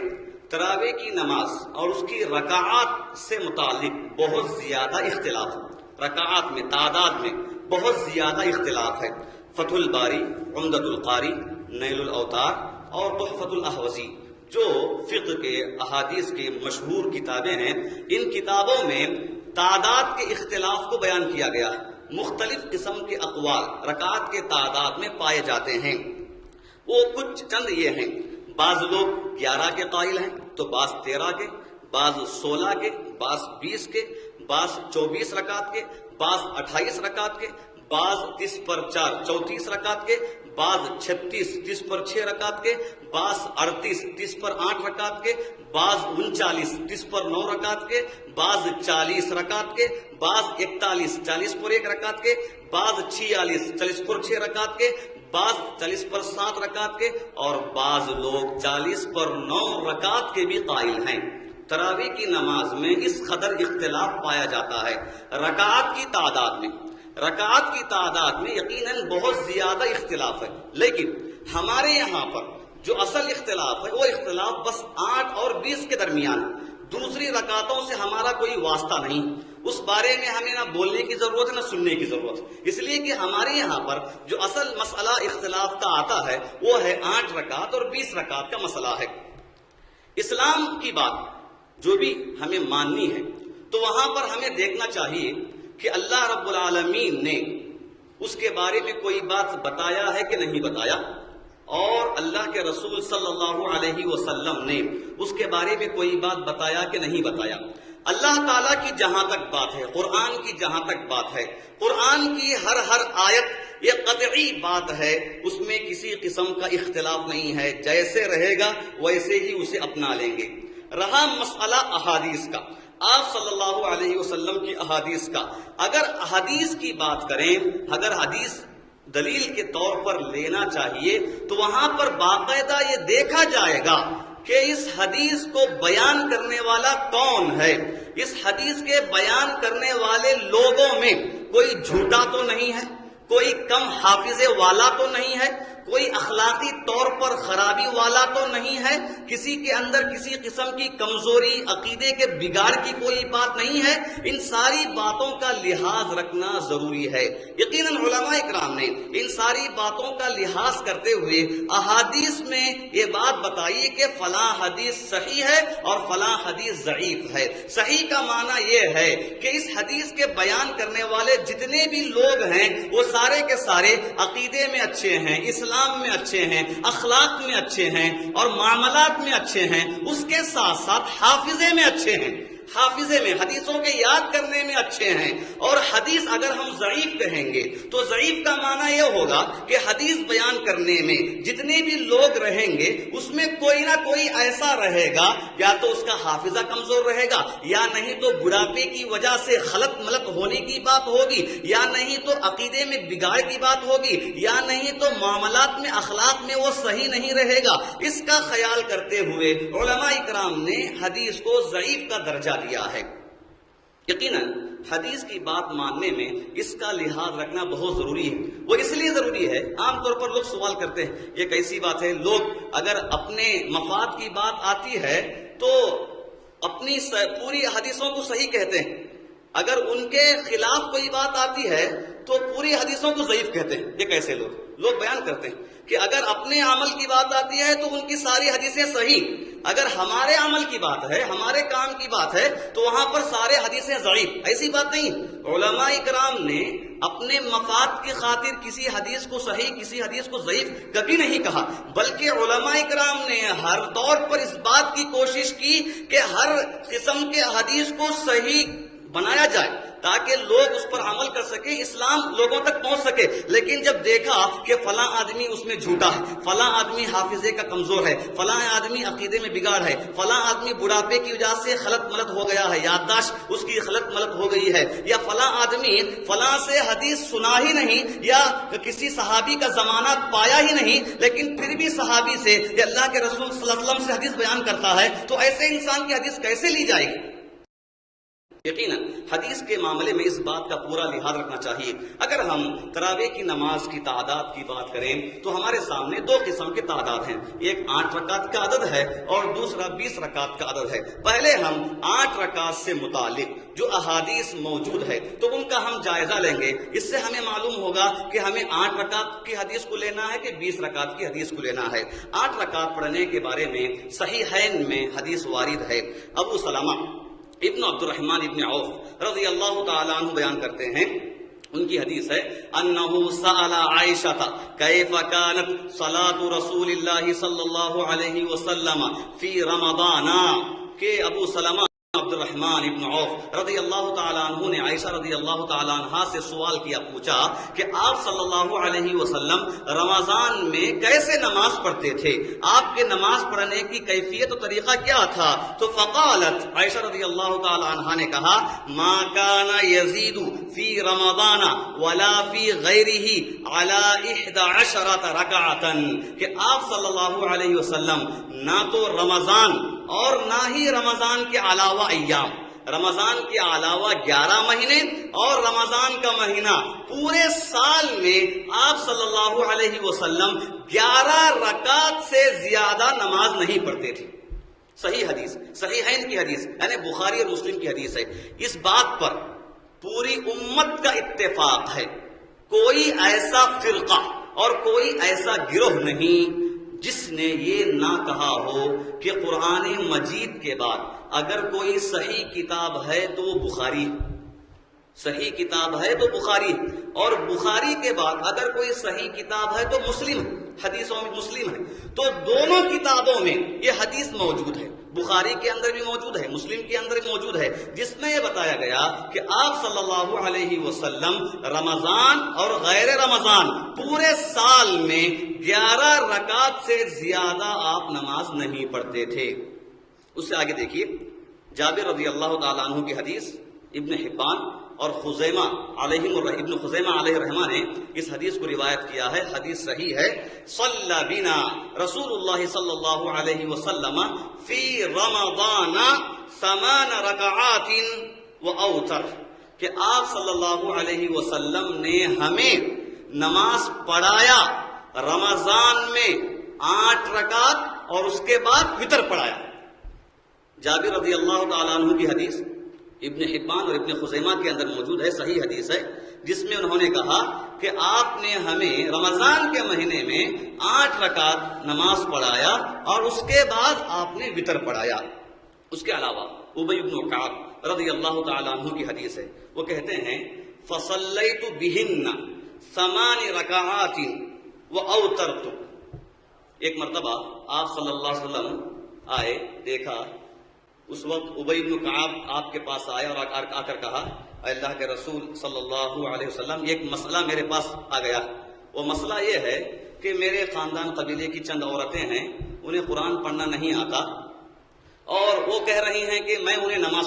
تراویح کی نماز اور اس کی رکعات سے متعلق بہت زیادہ اختلاف ہے، رکعات میں تعداد میں بہت زیادہ اختلاف ہے۔ فتح الباری، عمدۃ القاری نیل الاوتار اور تحفۃ الاحوزی، جو فقہ کے احادیث کے مشہور کتابیں ہیں، ان کتابوں میں تعداد کے اختلاف کو بیان کیا گیا ہے۔ مختلف قسم کے اقوال رکعت کے تعداد میں پائے جاتے ہیں، وہ کچھ چند یہ ہیں۔ بعض لوگ 11 کے قائل ہیں تو بعض 13 کے، بعض 16 کے، بعض 20 کے، بعض 24 رکعت کے، بعض 28 رکعت کے، بعض 30 پر 4 34 رکعت کے، بعض 36 30 پر 6 رکعت کے، بعض 38 30 پر 8 رکعت کے، بعض 39 30 پر 9 رکعت کے، بعض 40 رکعت کے، بعض 41 40 پر 1 رکعت کے، بعض 46 40 پر 6 رکعت کے، بعض 40 پر 7 رکعت کے، اور بعض لوگ 40 پر 9 رکعت کے بھی قائل ہیں۔ تراویح کی نماز میں اس قدر اختلاف پایا جاتا ہے۔ رکعات کی تعداد میں یقیناً بہت زیادہ اختلاف ہے، لیکن ہمارے یہاں پر جو اصل اختلاف ہے وہ اختلاف بس 8 اور 20 کے درمیان ہے۔ دوسری رکعتوں سے ہمارا کوئی واسطہ نہیں، اس بارے میں ہمیں نہ بولنے کی ضرورت ہے نہ سننے کی ضرورت، اس لیے کہ ہمارے یہاں پر جو اصل مسئلہ اختلاف کا آتا ہے وہ ہے 8 رکعت اور 20 رکعت کا مسئلہ ہے۔ اسلام کی بات جو بھی ہمیں ماننی ہے تو وہاں پر ہمیں دیکھنا چاہیے کہ اللہ رب العالمین نے اس کے بارے میں کوئی بات بتایا ہے کہ نہیں بتایا، اور اللہ کے رسول صلی اللہ علیہ وسلم نے اس کے بارے میں کوئی بات بتایا کہ نہیں بتایا۔ اللہ تعالیٰ کی جہاں تک بات ہے، قرآن کی جہاں تک بات ہے، قرآن کی ہر آیت یہ قطعی بات ہے، اس میں کسی قسم کا اختلاف نہیں ہے، جیسے رہے گا ویسے ہی اسے اپنا لیں گے۔ رہا مسئلہ احادیث کا، آپ صلی اللہ علیہ وسلم کی احادیث کا، اگر حدیث کی بات کریں، اگر حدیث دلیل کے طور پر لینا چاہیے تو وہاں پر باقاعدہ یہ دیکھا جائے گا کہ اس حدیث کو بیان کرنے والا کون ہے، اس حدیث کے بیان کرنے والے لوگوں میں کوئی جھوٹا تو نہیں ہے، کوئی کم حافظے والا تو نہیں ہے، کوئی اخلاقی طور پر خرابی والا تو نہیں ہے، کسی کے اندر کسی قسم کی کمزوری، عقیدے کے بگاڑ کی کوئی بات نہیں ہے۔ ان ساری باتوں کا لحاظ رکھنا ضروری ہے۔ یقیناً علماء اکرام نے ان ساری باتوں کا لحاظ کرتے ہوئے احادیث میں یہ بات بتائی کہ فلاں حدیث صحیح ہے اور فلاں حدیث ضعیف ہے۔ صحیح کا معنی یہ ہے کہ اس حدیث کے بیان کرنے والے جتنے بھی لوگ ہیں وہ سارے کے سارے عقیدے میں اچھے ہیں، اسلام میں اچھے ہیں، اخلاق میں اچھے ہیں اور معاملات میں اچھے ہیں، اس کے ساتھ ساتھ حافظے میں اچھے ہیں، حافظے میں حدیثوں کے یاد کرنے میں اچھے ہیں۔ اور حدیث اگر ہم ضعیف کہیں گے تو ضعیف کا معنی یہ ہوگا کہ حدیث بیان کرنے میں جتنے بھی لوگ رہیں گے اس میں کوئی نہ کوئی ایسا رہے گا، یا تو اس کا حافظہ کمزور رہے گا، یا نہیں تو بڑھاپے کی وجہ سے خلط ملط ہونے کی بات ہوگی، یا نہیں تو عقیدے میں بگاڑ کی بات ہوگی، یا نہیں تو معاملات میں اخلاق میں وہ صحیح نہیں رہے گا۔ اس کا خیال کرتے ہوئے علماء اکرام نے حدیث کو ضعیف کا درجہ دیا ہے۔ یقیناً حدیث کی بات ماننے میں اس کا لحاظ رکھنا بہت ضروری ہے۔ وہ اس لیے ضروری ہے، عام طور پر لوگ سوال کرتے ہیں یہ کیسی بات ہے، لوگ اگر اپنے مفاد کی بات آتی ہے تو اپنی پوری حدیثوں کو صحیح کہتے ہیں، اگر ان کے خلاف کوئی بات آتی ہے تو پوری حدیثوں کو ضعیف کہتے ہیں۔ یہ کیسے لوگ بیان کرتے ہیں کہ اگر اپنے عمل کی بات آتی ہے تو ان کی ساری حدیثیں صحیح، اگر ہمارے عمل کی بات ہے، ہمارے کام کی بات ہے تو وہاں پر سارے حدیثیں ضعیف۔ ایسی بات نہیں، علماء اکرام نے اپنے مفاد کی خاطر کسی حدیث کو صحیح کسی حدیث کو ضعیف کبھی نہیں کہا، بلکہ علماء اکرام نے ہر طور پر اس بات کی کوشش کی کہ ہر قسم کے حدیث کو صحیح بنایا جائے تاکہ لوگ اس پر عمل کر سکیں، اسلام لوگوں تک پہنچ سکے۔ لیکن جب دیکھا کہ فلاں آدمی اس میں جھوٹا ہے، فلاں آدمی حافظے کا کمزور ہے، فلاں آدمی عقیدے میں بگاڑ ہے، فلاں آدمی بڑھاپے کی وجہ سے خلط ملط ہو گیا ہے، یادداشت اس کی خلط ملط ہو گئی ہے، یا فلاں آدمی فلاں سے حدیث سنا ہی نہیں یا کسی صحابی کا زمانہ پایا ہی نہیں لیکن پھر بھی صحابی سے یا اللہ کے رسول صلی اللہ علیہ وسلم سے حدیث بیان کرتا ہے، تو ایسے انسان کی حدیث کیسے لی جائے گی؟ یقیناً حدیث کے معاملے میں اس بات کا پورا لحاظ رکھنا چاہیے. اگر ہم تراویح کی نماز کی تعداد کی بات کریں تو ہمارے سامنے دو قسم کے تعداد ہیں. ایک 8 رکعت کا عدد ہے اور دوسرا 20 رکعت کا عدد ہے. پہلے ہم 8 رکعت سے متعلق جو احادیث موجود ہے تو ان کا ہم جائزہ لیں گے. اس سے ہمیں معلوم ہوگا کہ ہمیں 8 رکعت کی حدیث کو لینا ہے کہ 20 رکعت کی حدیث کو لینا ہے. 8 رکعت پڑھنے کے بارے میں صحیحین میں حدیث وارد ہے. ابو سلمہ ابن عبد الرحمن ابن عوف رضی اللہ تعالیٰ عنہ بیان کرتے ہیں، ان کی حدیث ہے انہ سأل عائشہ کیف کانت صلاۃ رسول اللہ صلی اللہ علیہ وسلم فی رمضان، کہ ابو سلمہ عبد الرحمن ابن عوف رضی اللہ تعالیٰ عنہ نے عائشہ رضی اللہ تعالیٰ عنہ سے سوال کیا، پوچھا کہ آپ صلی اللہ علیہ وسلم رمضان میں کیسے نماز پڑھتے تھے، آپ کے نماز پڑھنے کی کیفیت و طریقہ کیا تھا؟ تو فقالت، عائشہ رضی اللہ تعالیٰ عنہ نے کہا، ما کان یزید فی رمضان ولا فی غیرہ علی 11 رکعتا، کہ آپ صلی اللہ علیہ وسلم نہ تو رمضان اور نہ ہی رمضان کے علاوہ ایام، رمضان کے علاوہ 11 مہینے اور رمضان کا مہینہ پورے سال میں آپ صلی اللہ علیہ وسلم 11 رکعت سے زیادہ نماز نہیں پڑھتے تھے. صحیح حدیث، صحیحین کی حدیث، یعنی بخاری اور مسلم کی حدیث ہے. اس بات پر پوری امت کا اتفاق ہے. کوئی ایسا فرقہ اور کوئی ایسا گروہ نہیں جس نے یہ نہ کہا ہو کہ قرآن مجید کے بعد اگر کوئی صحیح کتاب ہے تو وہ بخاری، صحیح کتاب ہے تو بخاری، اور بخاری کے بعد اگر کوئی صحیح کتاب ہے تو مسلم، حدیثوں میں مسلم ہے. تو دونوں کتابوں میں یہ حدیث موجود ہے، بخاری کے اندر بھی موجود ہے، مسلم کے اندر بھی موجود ہے، جس میں یہ بتایا گیا کہ آپ صلی اللہ علیہ وسلم رمضان اور غیر رمضان پورے سال میں 11 رکعت سے زیادہ آپ نماز نہیں پڑھتے تھے. اس سے آگے دیکھیے، جابر رضی اللہ تعالیٰ عنہ کی حدیث، ابن حبان اور خزیمہ ابن خزیمہ علیہ رحمہ نے اس حدیث کو روایت کیا ہے. حدیث صحیح ہے. صلی بنا رسول اللہ صلی اللہ علیہ وسلم فی رمضان 8 رکعات و اوتر، کہ آپ صلی اللہ علیہ وسلم نے ہمیں نماز پڑھایا رمضان میں 8 رکعت اور اس کے بعد وتر پڑھایا. جابر رضی اللہ تعالیٰ عنہ کی حدیث ابن حبان اور ابن خزیمہ کے اندر موجود ہے، صحیح حدیث ہے، جس میں انہوں نے کہا کہ آپ نے ہمیں رمضان کے مہینے میں 8 رکعت نماز پڑھایا اور اس کے بعد آپ نے وتر پڑھایا. اس کے علاوہ ابی بن کعب رضی اللہ تعالیٰ عنہ کی حدیث ہے، وہ کہتے ہیں فصلیت بہن 8 رکعات واوترت. ایک مرتبہ آپ صلی اللہ علیہ وسلم آئے، دیکھا، اس وقت ابی بن کعب آپ کے پاس آیا اور آ کر کہا، اللہ کے رسول صلی اللہ علیہ وسلم، ایک مسئلہ میرے پاس آ گیا. وہ مسئلہ یہ ہے کہ میرے خاندان قبیلے کی چند عورتیں ہیں، انہیں قرآن پڑھنا نہیں آتا اور وہ کہہ رہی ہیں کہ میں انہیں نماز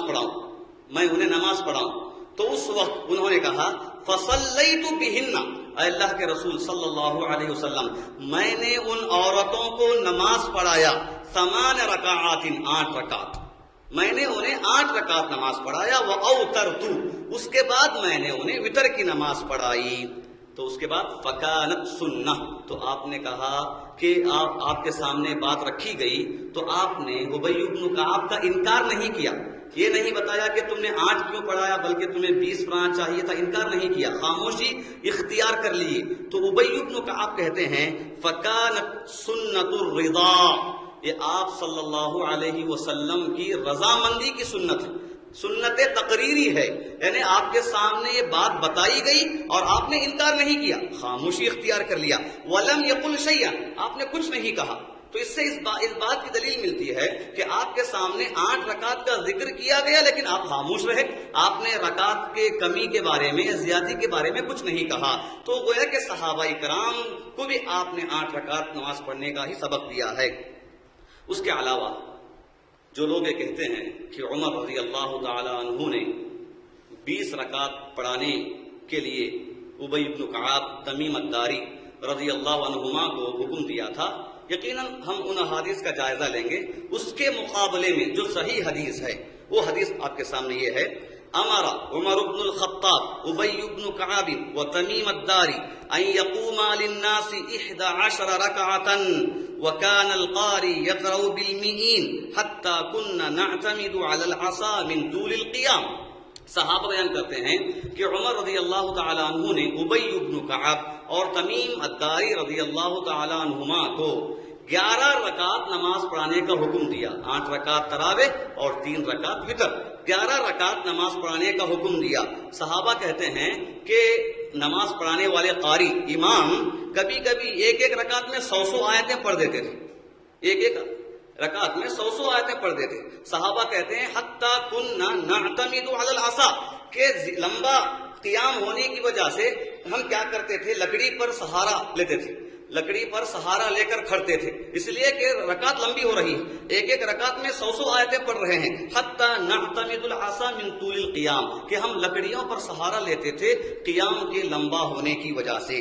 پڑھاؤں. تو اس وقت انہوں نے کہا فصلیت بہن، اے اللہ کے رسول صلی اللہ علیہ وسلم، میں نے ان عورتوں کو نماز پڑھایا 8 رکعات، 8 رکعت، میں نے انہیں 8 رکعت نماز پڑھایا. وَأَوْتَرْتُ، اس کے بعد میں نے انہیں وتر کی نماز پڑھائی. تو اس کے بعد فَكَانَتْ سُنَّةٌ، تو آپ نے کہا کہ آپ کے سامنے بات رکھی گئی تو آپ نے ابی بن کعب کا انکار نہیں کیا. یہ نہیں بتایا کہ تم نے 8 کیوں پڑھایا بلکہ تمہیں 20 پڑھنا چاہیے تھا، انکار نہیں کیا، خاموشی اختیار کر لیے. تو ابی بن کعب کہتے ہیں فَكَانَتْ سُنَّةُ الرِّضَا، یہ آپ صلی اللہ علیہ وسلم کی رضامندی کی سنت ہے، سنت تقریری ہے، یعنی آپ کے سامنے یہ بات بتائی گئی اور آپ نے انکار نہیں کیا، خاموشی اختیار کر لیا. وَلَمْ يَقُلْ شَيْئًا، آپ نے کچھ نہیں کہا. تو اس سے اس بات کی دلیل ملتی ہے کہ آپ کے سامنے 8 رکعت کا ذکر کیا گیا لیکن آپ خاموش رہے، آپ نے رکعت کے کمی کے بارے میں، زیادتی کے بارے میں کچھ نہیں کہا. تو گویا کہ صحابہ کرام کو بھی آپ نے 8 رکعت نماز پڑھنے کا ہی سبق دیا ہے. اس کے علاوہ جو لوگ یہ کہتے ہیں کہ عمر رضی اللہ تعالی عنہ نے 20 رکعت پڑھانے کے لیے ابی بن کعب، تمیم الداری رضی اللہ عنہما کو حکم دیا تھا، یقیناً ہم ان احادیث کا جائزہ لیں گے. اس کے مقابلے میں جو صحیح حدیث ہے وہ حدیث آپ کے سامنے یہ ہے امر عمر بن الخطاب ابی بن کعب وتمیم الداری ان یقوما للناس 11 رکعة وكان القاری یقرأ بالمئین حتی كنا نعتمد على العصا من طول القیام. صحابہ بیان کرتے ہیں کہ عمر رضی اللہ تعالی عنہ نے ابی بن کعب اور تمیم الداری رضی اللہ تعالی عنہما کو 11 رکعت نماز پڑھانے کا حکم دیا. 8 رکعت تراویح اور 3 رکعت وتر. 11 رکعت نماز پڑھانے کا حکم دیا. صحابہ کہتے ہیں کہ نماز پڑھانے والے قاری امام کبھی کبھی ایک رکعت میں 100 آیتیں پڑھ دیتے تھے. ایک رکعت میں 100 آیتیں پڑھ دیتے. صحابہ کہتے ہیں حتی کننا نعتمد علی العصا کہ لمبا قیام ہونے کی وجہ سے ہم کیا کرتے تھے, لکڑی پر سہارا لیتے تھے, لکڑی پر سہارا لے کر کھڑتے تھے, اس لیے کہ رکعت لمبی ہو رہی ہے. ایک رکعت میں 100 آیتیں پڑھ رہے ہیں. حتی نعتمد العصا من طول القیام کہ ہم لکڑیوں پر سہارا لیتے تھے قیام کے لمبا ہونے کی وجہ سے.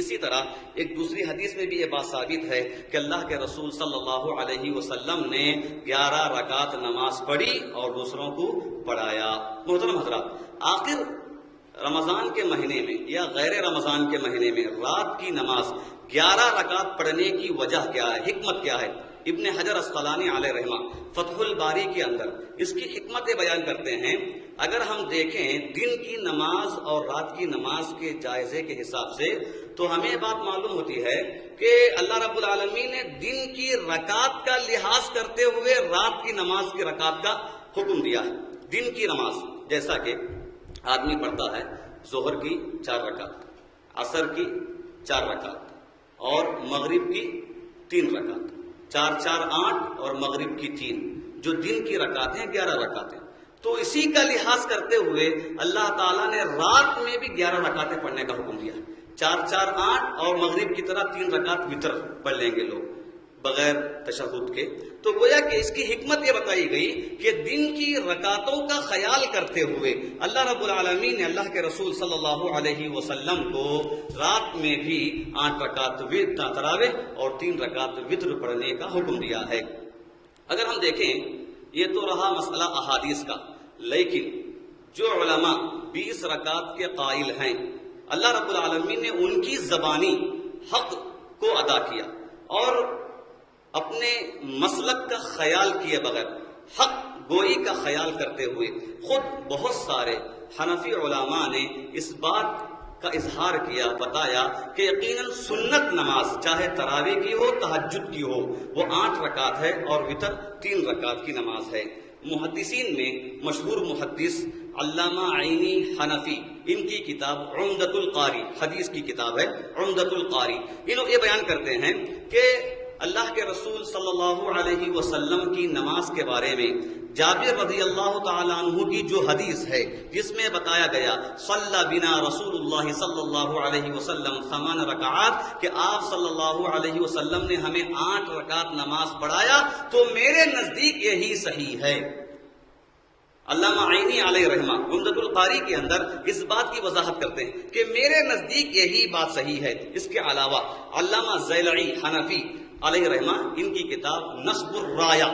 اسی طرح ایک دوسری حدیث میں بھی یہ بات ثابت ہے کہ اللہ کے رسول صلی اللہ علیہ وسلم نے 11 رکعت نماز پڑھی اور دوسروں کو پڑھایا. محترم حضرات, آخر رمضان کے مہینے میں یا غیر رمضان کے مہینے میں رات کی نماز 11 رکعت پڑھنے کی وجہ کیا ہے, حکمت کیا ہے؟ ابن حجر اسقلانی علیہ رحمہ فتح الباری کے اندر اس کی حکمتیں بیان کرتے ہیں. اگر ہم دیکھیں دن کی نماز اور رات کی نماز کے جائزے کے حساب سے تو ہمیں بات معلوم ہوتی ہے کہ اللہ رب العالمین نے دن کی رکعت کا لحاظ کرتے ہوئے رات کی نماز کی رکعت کا حکم دیا ہے. دن کی نماز جیسا کہ آدمی پڑھتا ہے ظہر کی 4 رکعت, عصر کی 4 رکعت اور مغرب کی 3 رکعت, 4 4 8 اور مغرب کی 3, جو دن کی رکعتیں 11 رکعتیں. تو اسی کا لحاظ کرتے ہوئے اللہ تعالیٰ نے رات میں بھی 11 رکعتیں پڑھنے کا حکم دیا. 4 4 8 اور مغرب کی طرح 3 رکعت وتر پڑھ لیں گے لوگ بغیر تشہد کے. تو گویا کہ اس کی حکمت یہ بتائی گئی کہ دن کی رکعتوں کا خیال کرتے ہوئے اللہ رب العالمین نے اللہ کے رسول صلی اللہ علیہ وسلم کو رات میں بھی 8 رکعت تراویح اور 3 رکعت وتر پڑھنے کا حکم دیا ہے. اگر ہم دیکھیں یہ تو رہا مسئلہ احادیث کا, لیکن جو علماء 20 رکعت کے قائل ہیں اللہ رب العالمین نے ان کی زبانی حق کو ادا کیا اور اپنے مسلک کا خیال کیے بغیر حق گوئی کا خیال کرتے ہوئے خود بہت سارے حنفی علماء نے اس بات کا اظہار کیا, بتایا کہ یقیناً سنت نماز چاہے تراویح کی ہو تہجد کی ہو وہ 8 رکعت ہے اور وتر 3 رکعت کی نماز ہے. محدثین میں مشہور محدث علامہ عینی حنفی, ان کی کتاب عمدۃ القاری, حدیث کی کتاب ہے عمدۃ القاری, انہوں یہ بیان کرتے ہیں کہ اللہ کے رسول صلی اللہ علیہ وسلم کی نماز کے بارے میں جابر رضی اللہ تعالیٰ عنہ کی جو حدیث ہے جس میں بتایا گیا صلی بنا رسول اللہ صلی اللہ علیہ وسلم 8 رکعات کہ آپ صلی اللہ علیہ وسلم نے ہمیں 8 رکعت نماز پڑھایا, تو میرے نزدیک یہی صحیح ہے. علامہ عینی علیہ رحمہ عمدۃ القاری کے اندر اس بات کی وضاحت کرتے ہیں کہ میرے نزدیک یہی بات صحیح ہے. اس کے علاوہ علامہ زیلعی حنفی علیہ رحمہ ان کی کتاب نصب الرایہ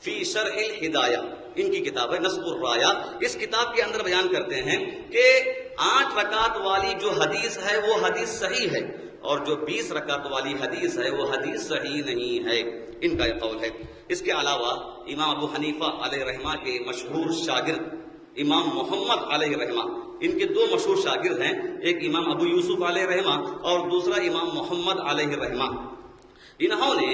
فی شرح الہدایہ, ان کی کتاب ہے نصب الرایہ, اس کتاب کے اندر بیان کرتے ہیں کہ 8 رکعت والی جو حدیث ہے وہ حدیث صحیح ہے اور جو 20 رکعت والی حدیث ہے وہ حدیث صحیح نہیں ہے. ان کا یہ قول ہے. اس کے علاوہ امام ابو حنیفہ علیہ رحمہ کے مشہور شاگرد امام محمد علیہ رحمہ, ان کے 2 مشہور شاگرد ہیں, ایک امام ابو یوسف علیہ رحمہ اور دوسرا امام محمد علیہ رحمہ. انہوں نے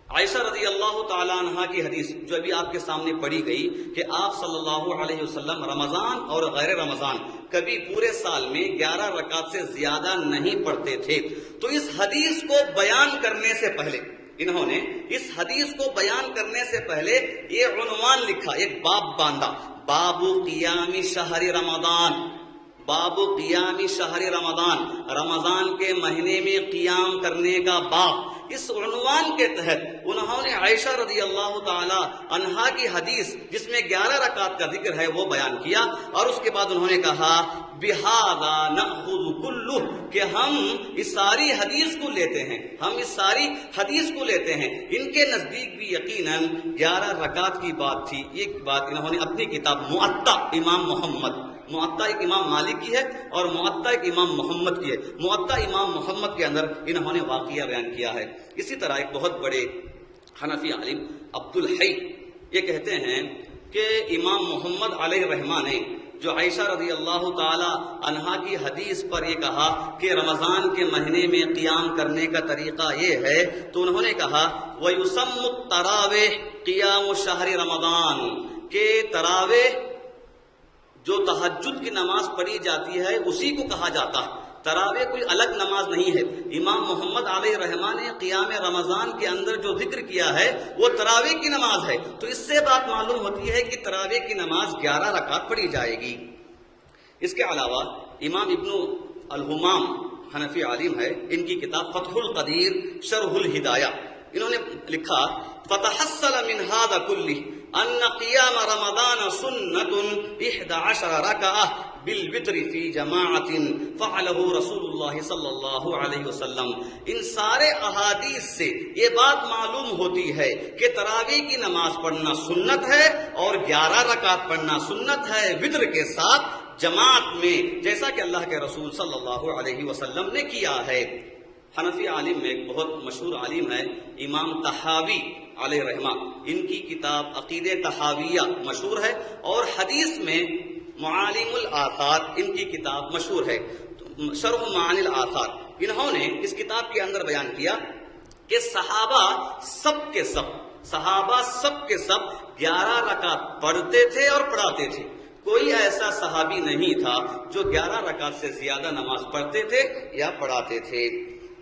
عائشہ رضی اللہ تعالیٰ عنہ کی حدیث جو ابھی آپ کے سامنے پڑھی گئی کہ آپ صلی اللہ علیہ وسلم رمضان اور غیر رمضان کبھی پورے سال میں 11 رکعت سے زیادہ نہیں پڑھتے تھے, تو اس حدیث کو بیان کرنے سے پہلے انہوں نے اس حدیث کو بیان کرنے سے پہلے یہ عنوان لکھا, ایک باب باندھا, باب قیام شہر رمضان, باب قیام شہر رمضان, رمضان کے مہینے میں قیام کرنے کا باب. اس عنوان کے تحت انہوں نے عائشہ رضی اللہ تعالی عنہا کی حدیث جس میں 11 رکعت کا ذکر ہے وہ بیان کیا، اور اس کے بعد انہوں نے کہا بہذا نأخذ کلہ، کہ ہم اس ساری حدیث کو لیتے ہیں، ہم اس ساری حدیث کو لیتے ہیں۔ ان کے نزدیک بھی یقیناً 11 رکعت کی بات تھی۔ یہ بات انہوں نے اپنی کتاب معطا امام محمد، معطا ایک امام مالک کی ہے اور معطا ایک امام محمد کی ہے، معطا امام محمد کے اندر انہوں نے واقعہ بیان کیا ہے۔ اسی طرح ایک بہت بڑے حنفی عالم عبد الحی یہ کہتے ہیں کہ امام محمد علیہ الرحمہ نے جو عائشہ رضی اللہ تعالی عنہا کی حدیث پر یہ کہا کہ رمضان کے مہینے میں قیام کرنے کا طریقہ یہ ہے، تو انہوں نے کہا وَيُسَمُّ التَّرَاوِيحِ قِيَامُ شَهْرِ رمضان، کہ تراویح جو تہجد کی نماز پڑھی جاتی ہے اسی کو کہا جاتا ہے، تراویح کوئی الگ نماز نہیں ہے۔ امام محمد علیہ الرحمہ نے قیام رمضان کے اندر جو ذکر کیا ہے وہ تراویح کی نماز ہے، تو اس سے بات معلوم ہوتی ہے کہ تراویح کی نماز 11 رکعت پڑھی جائے گی۔ اس کے علاوہ امام ابن الہمام حنفی عالم ہے، ان کی کتاب فتح القدیر شرح الہدایہ، انہوں نے لکھا فتحصل من هذا كله ان قیام رمضان سنت 11 رکعہ بالوتر فی جماعت فعلہ رسول اللہ صلی اللہ علیہ وسلم۔ ان سارے احادیث سے یہ بات معلوم ہوتی ہے کہ تراویح کی نماز پڑھنا سنت ہے اور 11 رکعت پڑھنا سنت ہے وتر کے ساتھ جماعت میں، جیسا کہ اللہ کے رسول صلی اللہ علیہ وسلم نے کیا ہے۔ حنفی عالم میں ایک بہت مشہور عالم ہے امام طحاوی علیہ رحمہ، ان کی کتاب عقید طحاویہ مشہور ہے، اور حدیث میں معالم الآثار ان کی کتاب مشہور ہے، شرح معانی الآثار۔ انہوں نے اس کتاب کے اندر بیان کیا کہ صحابہ سب کے سب 11 رکعت پڑھتے تھے اور پڑھاتے تھے، کوئی ایسا صحابی نہیں تھا جو 11 رکعت سے زیادہ نماز پڑھتے تھے یا پڑھاتے تھے۔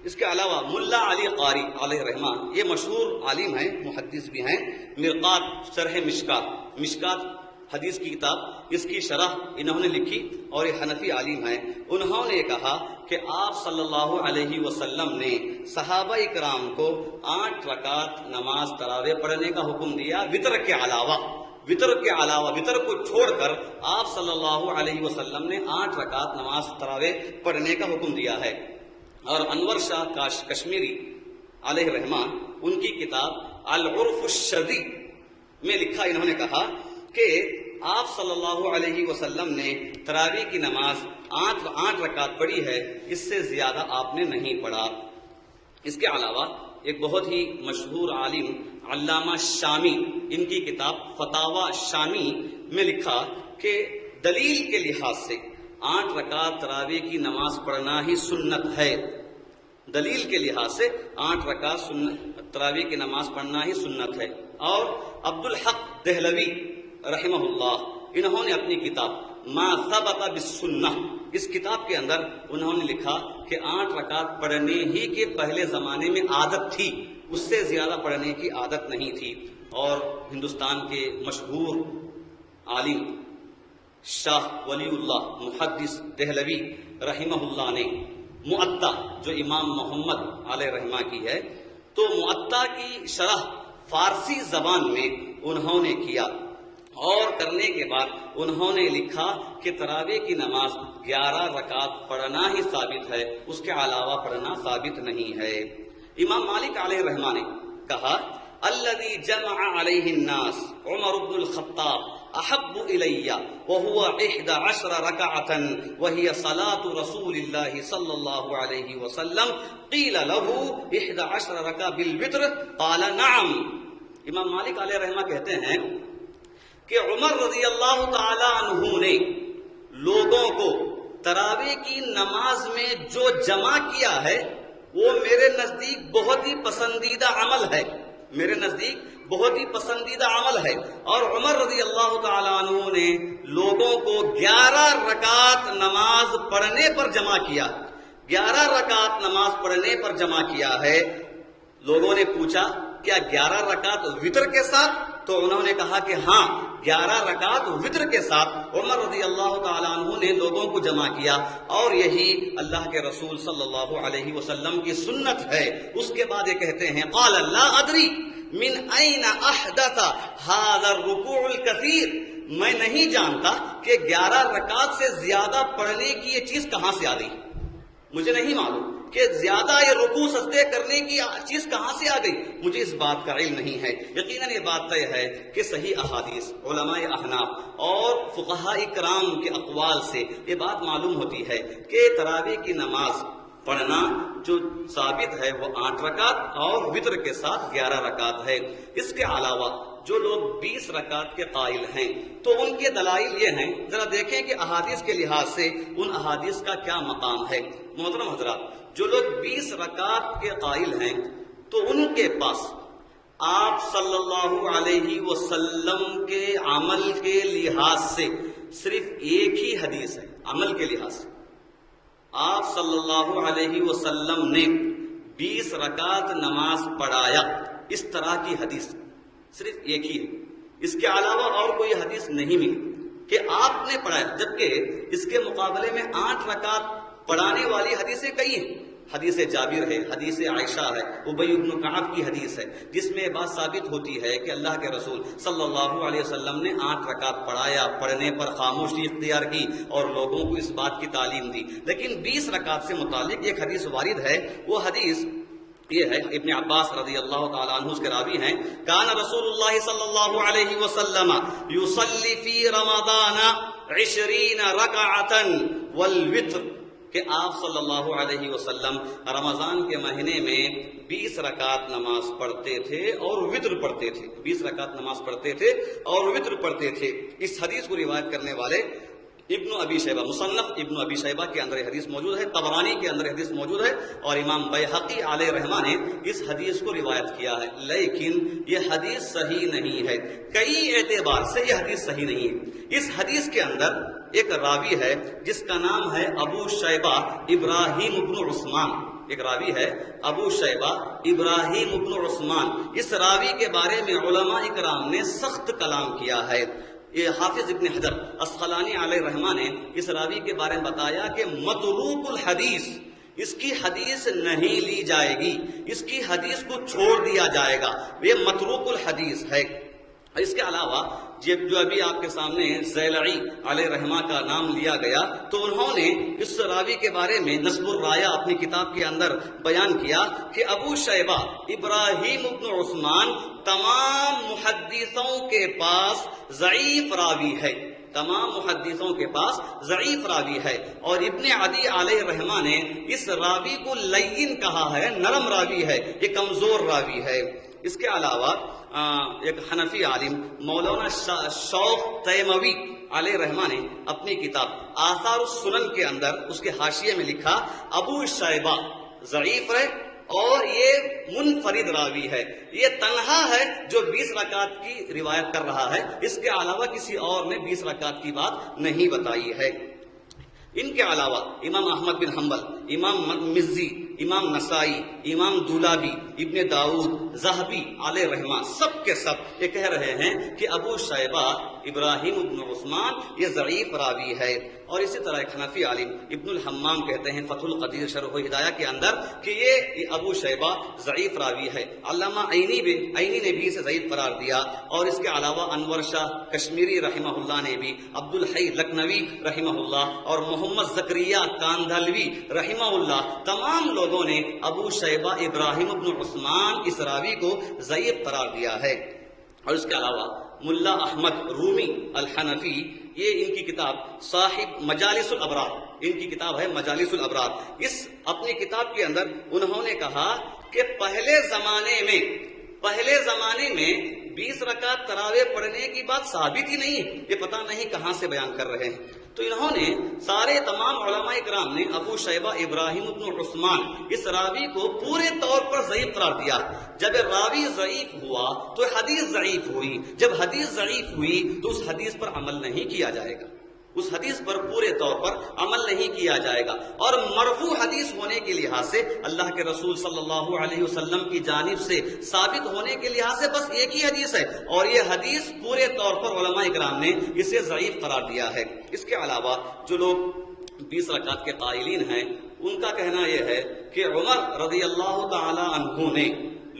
اس کے علاوہ ملا علی قاری علیہ رحمہ یہ مشہور عالم ہیں، محدث بھی ہیں، مرقات شرح مشکات حدیث کی کتاب، اس کی شرح انہوں نے لکھی، اور یہ حنفی عالم ہیں۔ انہوں نے کہا کہ آپ صلی اللہ علیہ وسلم نے صحابہ اکرام کو 8 رکعت نماز تراویح پڑھنے کا حکم دیا، وتر کے علاوہ وتر کو چھوڑ کر آپ صلی اللہ علیہ وسلم نے 8 رکعت نماز تراویح پڑھنے کا حکم دیا ہے۔ اور انور شاہ کشمیری علیہ رحمہ ان کی کتاب العرف الشرعی میں لکھا، انہوں نے کہا کہ آپ صلی اللہ علیہ وسلم نے تراویح کی نماز 8 رکعت پڑھی ہے، اس سے زیادہ آپ نے نہیں پڑھا۔ اس کے علاوہ ایک بہت ہی مشہور عالم علامہ شامی، ان کی کتاب فتاوی شامی میں لکھا کہ دلیل کے لحاظ سے 8 رکعت تراویح کی نماز پڑھنا ہی سنت ہے، دلیل کے لحاظ سے 8 رکعت تراویح کی نماز پڑھنا ہی سنت ہے۔ اور عبد الحق دہلوی رحمہ اللہ انہوں نے اپنی کتاب ما ثبت بالسنہ، اس کتاب کے اندر انہوں نے لکھا کہ 8 رکعت پڑھنے ہی کے پہلے زمانے میں عادت تھی، اس سے زیادہ پڑھنے کی عادت نہیں تھی۔ اور ہندوستان کے مشہور عالم شاہ ولی اللہ محدث دہلوی رحمہ اللہ نے معطا جو امام محمد علیہ رحمہ کی ہے، تو معطا کی شرح فارسی زبان میں انہوں نے کیا، اور کرنے کے بعد انہوں نے لکھا کہ تراویح کی نماز 11 رکعت پڑھنا ہی ثابت ہے، اس کے علاوہ پڑھنا ثابت نہیں ہے۔ امام مالک علیہ رحمہ نے کہا الذي جمع عليه الناس عمر بن الخطاب احب الی وهو 11 رکعة وهي صلاة رسول الله صلی اللہ علیہ وسلم قیل له 11 رکعة بالوتر قال نعم۔ امام مالک علیہ رحمہ کہتے ہیں کہ عمر رضی اللہ تعالی عنہ نے لوگوں کو تراویح کی نماز میں جو جمع کیا ہے وہ میرے نزدیک بہت ہی پسندیدہ عمل ہے، میرے نزدیک بہت ہی پسندیدہ عمل ہے۔ اور عمر رضی اللہ تعالیٰ عنہ نے لوگوں کو 11 رکعت نماز پڑھنے پر جمع کیا، 11 رکعت نماز پڑھنے پر جمع کیا ہے۔ لوگوں نے پوچھا کیا 11 رکعت وتر کے ساتھ؟ تو انہوں نے کہا کہ ہاں 11 رکعت وتر کے ساتھ عمر رضی اللہ تعالیٰ عنہ نے لوگوں کو جمع کیا، اور یہی اللہ کے رسول صلی اللہ علیہ وسلم کی سنت ہے۔ اس کے بعد یہ کہتے ہیں قال لا ادری، من این احدث هذا الرکوع الکثیر، میں نہیں جانتا کہ 11 رکعت سے زیادہ پڑھنے کی یہ چیز کہاں سے آ گئی، مجھے نہیں معلوم کہ زیادہ یہ رکوع سجدے کرنے کی چیز کہاں سے آ گئی، مجھے اس بات کا علم نہیں ہے۔ یقیناً یہ بات طے ہے کہ صحیح احادیث، علماء احناف اور فقہاء کرام کے اقوال سے یہ بات معلوم ہوتی ہے کہ تراویح کی نماز پڑھنا جو ثابت ہے وہ 8 رکعت اور وتر کے ساتھ 11 رکعت ہے۔ اس کے علاوہ جو لوگ 20 رکعت کے قائل ہیں تو ان کے دلائل یہ ہیں، ذرا دیکھیں کہ احادیث کے لحاظ سے ان احادیث کا کیا مقام ہے۔ محترم حضرات، جو لوگ 20 رکعت کے قائل ہیں تو ان کے پاس آپ صلی اللہ علیہ وسلم کے عمل کے لحاظ سے صرف ایک ہی حدیث ہے۔ عمل کے لحاظ سے آپ صلی اللہ علیہ وسلم نے 20 رکعت نماز پڑھایا، اس طرح کی حدیث صرف ایک ہی ہے، اس کے علاوہ اور کوئی حدیث نہیں ملی کہ آپ نے پڑھایا، جبکہ اس کے مقابلے میں 8 رکعت پڑھانے والی حدیثیں کئی ہیں۔ حدیث جابر ہے، حدیث عائشہ ہے، ابی بن کعب کی حدیث ہے، جس میں بات ثابت ہوتی ہے کہ اللہ کے رسول صلی اللہ علیہ وسلم نے 8 رکعت پڑھایا، پڑھنے پر خاموشی اختیار کی اور لوگوں کو اس بات کی تعلیم دی۔ لیکن 20 رکعت سے متعلق ایک حدیث وارد ہے، وہ حدیث یہ ہے، ابن عباس رضی اللہ تعالیٰ عنہ اس کے راوی ہیں، کان رسول اللہ صلی اللہ علیہ وسلم یصلی فی رمضان 20 رکعتا والوتر، کہ آپ صلی اللہ علیہ وسلم رمضان کے مہینے میں 20 رکعت نماز پڑھتے تھے اور وتر پڑھتے تھے، 20 رکعت نماز پڑھتے تھے اور وتر پڑھتے تھے۔ اس حدیث کو روایت کرنے والے ابن ابی شیبہ، مصنف ابن ابی شیبہ کے اندر حدیث موجود ہے، طبرانی کے اندر حدیث موجود ہے، اور امام بیہقی علیہ رحمہ نے اس حدیث کو روایت کیا ہے، لیکن یہ حدیث صحیح نہیں ہے۔ کئی اعتبار سے یہ حدیث صحیح نہیں ہے۔ اس حدیث کے اندر ایک راوی ہے جس کا نام ہے ابو شیبہ ابراہیم ابن عثمان، ایک راوی ہے ابو شیبہ ابراہیم ابن عثمان۔ اس راوی کے بارے میں علماء اکرام نے سخت کلام کیا ہے۔ یہ حافظ ابن حجر اسقلانی علیہ رحمہ نے اس راوی کے بارے میں بتایا کہ متروک الحدیث، اس کی حدیث نہیں لی جائے گی، اس کی حدیث کو چھوڑ دیا جائے گا، یہ متروک الحدیث ہے۔ اس کے علاوہ جو ابھی آپ کے سامنے زیلعی علیہ رحمہ کا نام لیا گیا، تو انہوں نے اس راوی کے بارے میں نصب الرایہ اپنی کتاب کے اندر بیان کیا کہ ابو شیبہ ابراہیم ابن عثمان تمام محدثوں کے پاس ضعیف راوی ہے، تمام محدثوں کے پاس ضعیف راوی ہے، اور ابن عدی علیہ رحمہ نے اس راوی کو لین کہا ہے، نرم راوی ہے، یہ کمزور راوی ہے۔ اس کے علاوہ ایک حنفی عالم مولانا شوق تیموی علیہ رحمہ نے اپنی کتاب آثار السنن کے اندر اس کے حاشیے میں لکھا ابو شیبہ ضعیف ہے اور یہ منفرد راوی ہے، یہ تنہا ہے جو 20 رکعت کی روایت کر رہا ہے، اس کے علاوہ کسی اور نے 20 رکعت کی بات نہیں بتائی ہے۔ ان کے علاوہ امام احمد بن حنبل، امام مزی، امام نسائی، امام دولابی، ابن داؤد، ذہبی علیہ رحمہ سب کے سب یہ کہہ رہے ہیں کہ ابو شیبہ ابراہیم ابن عثمان یہ ضعیف راوی ہے۔ اور اسی طرح ایک حنفی عالم ابن الحمام کہتے ہیں فتح القدیر شرح ہدایہ کے اندر کہ یہ ابو شیبہ ضعیف راوی ہے۔ علامہ عینی نے بھی اسے ضعیف قرار دیا، اور اس کے علاوہ انور شاہ کشمیری رحمہ اللہ نے بھی، عبد الحی لکھنوی رحمہ اللہ اور محمد زکریا کاندھلوی رحمہ اللہ، تمام لوگوں نے ابو شیبہ ابراہیم ابن عثمان اس راوی کو ضعیف قرار دیا ہے۔ اور اس کے علاوہ ملا احمد رومی الحنفی، یہ ان کی کتاب صاحب مجالس الابرار، ان کی کتاب ہے مجالس الابرار، اس اپنی کتاب کے اندر انہوں نے کہا کہ پہلے زمانے میں 20 رکعت تراویح پڑھنے کی بات ثابت ہی نہیں ہے، یہ پتہ نہیں کہاں سے بیان کر رہے ہیں۔ تو انہوں نے تمام علماء کرام نے ابو شیبہ ابراہیم ابن عثمان اس راوی کو پورے طور پر ضعیف قرار دیا۔ جب راوی ضعیف ہوا تو حدیث ضعیف ہوئی، جب حدیث ضعیف ہوئی تو اس حدیث پر عمل نہیں کیا جائے گا، اس حدیث پر پورے طور پر عمل نہیں کیا جائے گا۔ اور مرفوع حدیث ہونے کے لحاظ سے، اللہ کے رسول صلی اللہ علیہ وسلم کی جانب سے ثابت ہونے کے لحاظ سے بس ایک ہی حدیث ہے، اور یہ حدیث پورے طور پر علماء اکرام نے اسے ضعیف قرار دیا ہے۔ اس کے علاوہ جو لوگ 20 رکعت کے قائلین ہیں، ان کا کہنا یہ ہے کہ عمر رضی اللہ تعالی عنہ نے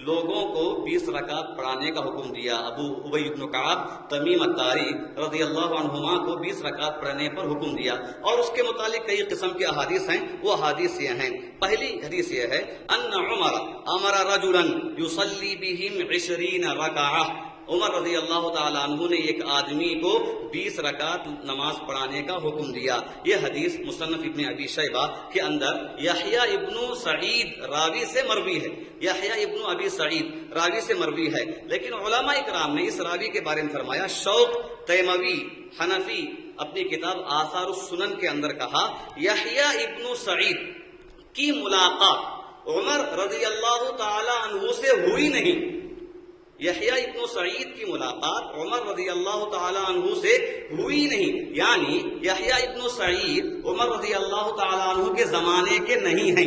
لوگوں کو 20 رکعت پڑھانے کا حکم دیا. ابو ابی بن کعب تمیم الداری رضی اللہ عنہما کو 20 رکعت پڑھنے پر حکم دیا. اور اس کے متعلق کئی قسم کے احادیث ہیں. وہ احادیث یہ ہیں. پہلی حدیث یہ ہے ان عمر امر رجلا یصلی بهم 20 رکعہ. عمر رضی اللہ تعالیٰ عنہ نے ایک آدمی کو 20 رکعت نماز پڑھانے کا حکم دیا. یہ حدیث مصنف ابن ابی شیبہ کے اندر یحییٰ ابن سعید راوی سے مروی ہے. یحییٰ ابن ابی سعید راوی سے مروی ہے. لیکن علماء اکرام نے اس راوی کے بارے میں فرمایا. شوق تیموی حنفی اپنی کتاب آثار السنن کے اندر کہا یحییٰ ابن سعید کی ملاقات عمر رضی اللہ تعالیٰ عنہ سے ہوئی نہیں. یحییٰ ابن سعید کی ملاقات عمر رضی اللہ تعالیٰ عنہ سے ہوئی نہیں. یعنی یحییٰ ابن سعید عمر رضی اللہ تعالیٰ عنہ کے زمانے کے نہیں ہیں.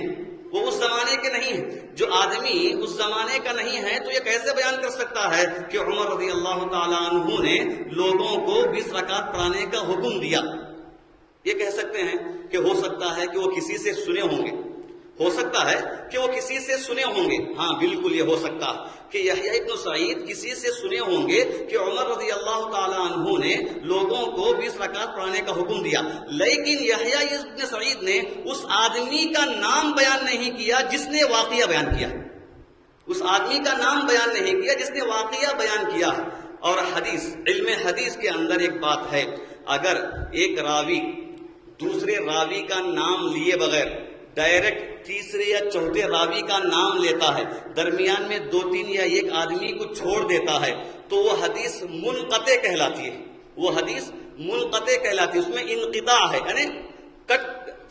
وہ اس زمانے کے نہیں ہیں. جو آدمی اس زمانے کا نہیں ہے تو یہ کیسے بیان کر سکتا ہے کہ عمر رضی اللہ تعالیٰ عنہ نے لوگوں کو 20 رکعت پڑھانے کا حکم دیا؟ یہ کہہ سکتے ہیں کہ ہو سکتا ہے کہ وہ کسی سے سنے ہوں گے. ہو سکتا ہے کہ وہ کسی سے سنے ہوں گے. ہاں بالکل یہ ہو سکتا ہے کہ یحییٰ ابن سعید کسی سے سنے ہوں گے کہ عمر رضی اللہ تعالیٰ عنہ نے لوگوں کو 20 رکعت پڑھانے کا حکم دیا. لیکن یحییٰ ابن سعید نے اس آدمی کا نام بیان نہیں کیا جس نے واقعہ بیان کیا. اس آدمی کا نام بیان نہیں کیا جس نے واقعہ بیان کیا. اور حدیث علم حدیث کے اندر ایک بات ہے. اگر ایک راوی دوسرے راوی کا نام لیے بغیر ڈائریکٹ تیسرے یا چوتھے راوی کا نام لیتا ہے, درمیان میں 2-3 یا ایک آدمی کو چھوڑ دیتا ہے, تو وہ حدیث منقطع کہلاتی ہے. وہ حدیث منقطع کہلاتی ہے. اس میں انقطاع ہے, یعنی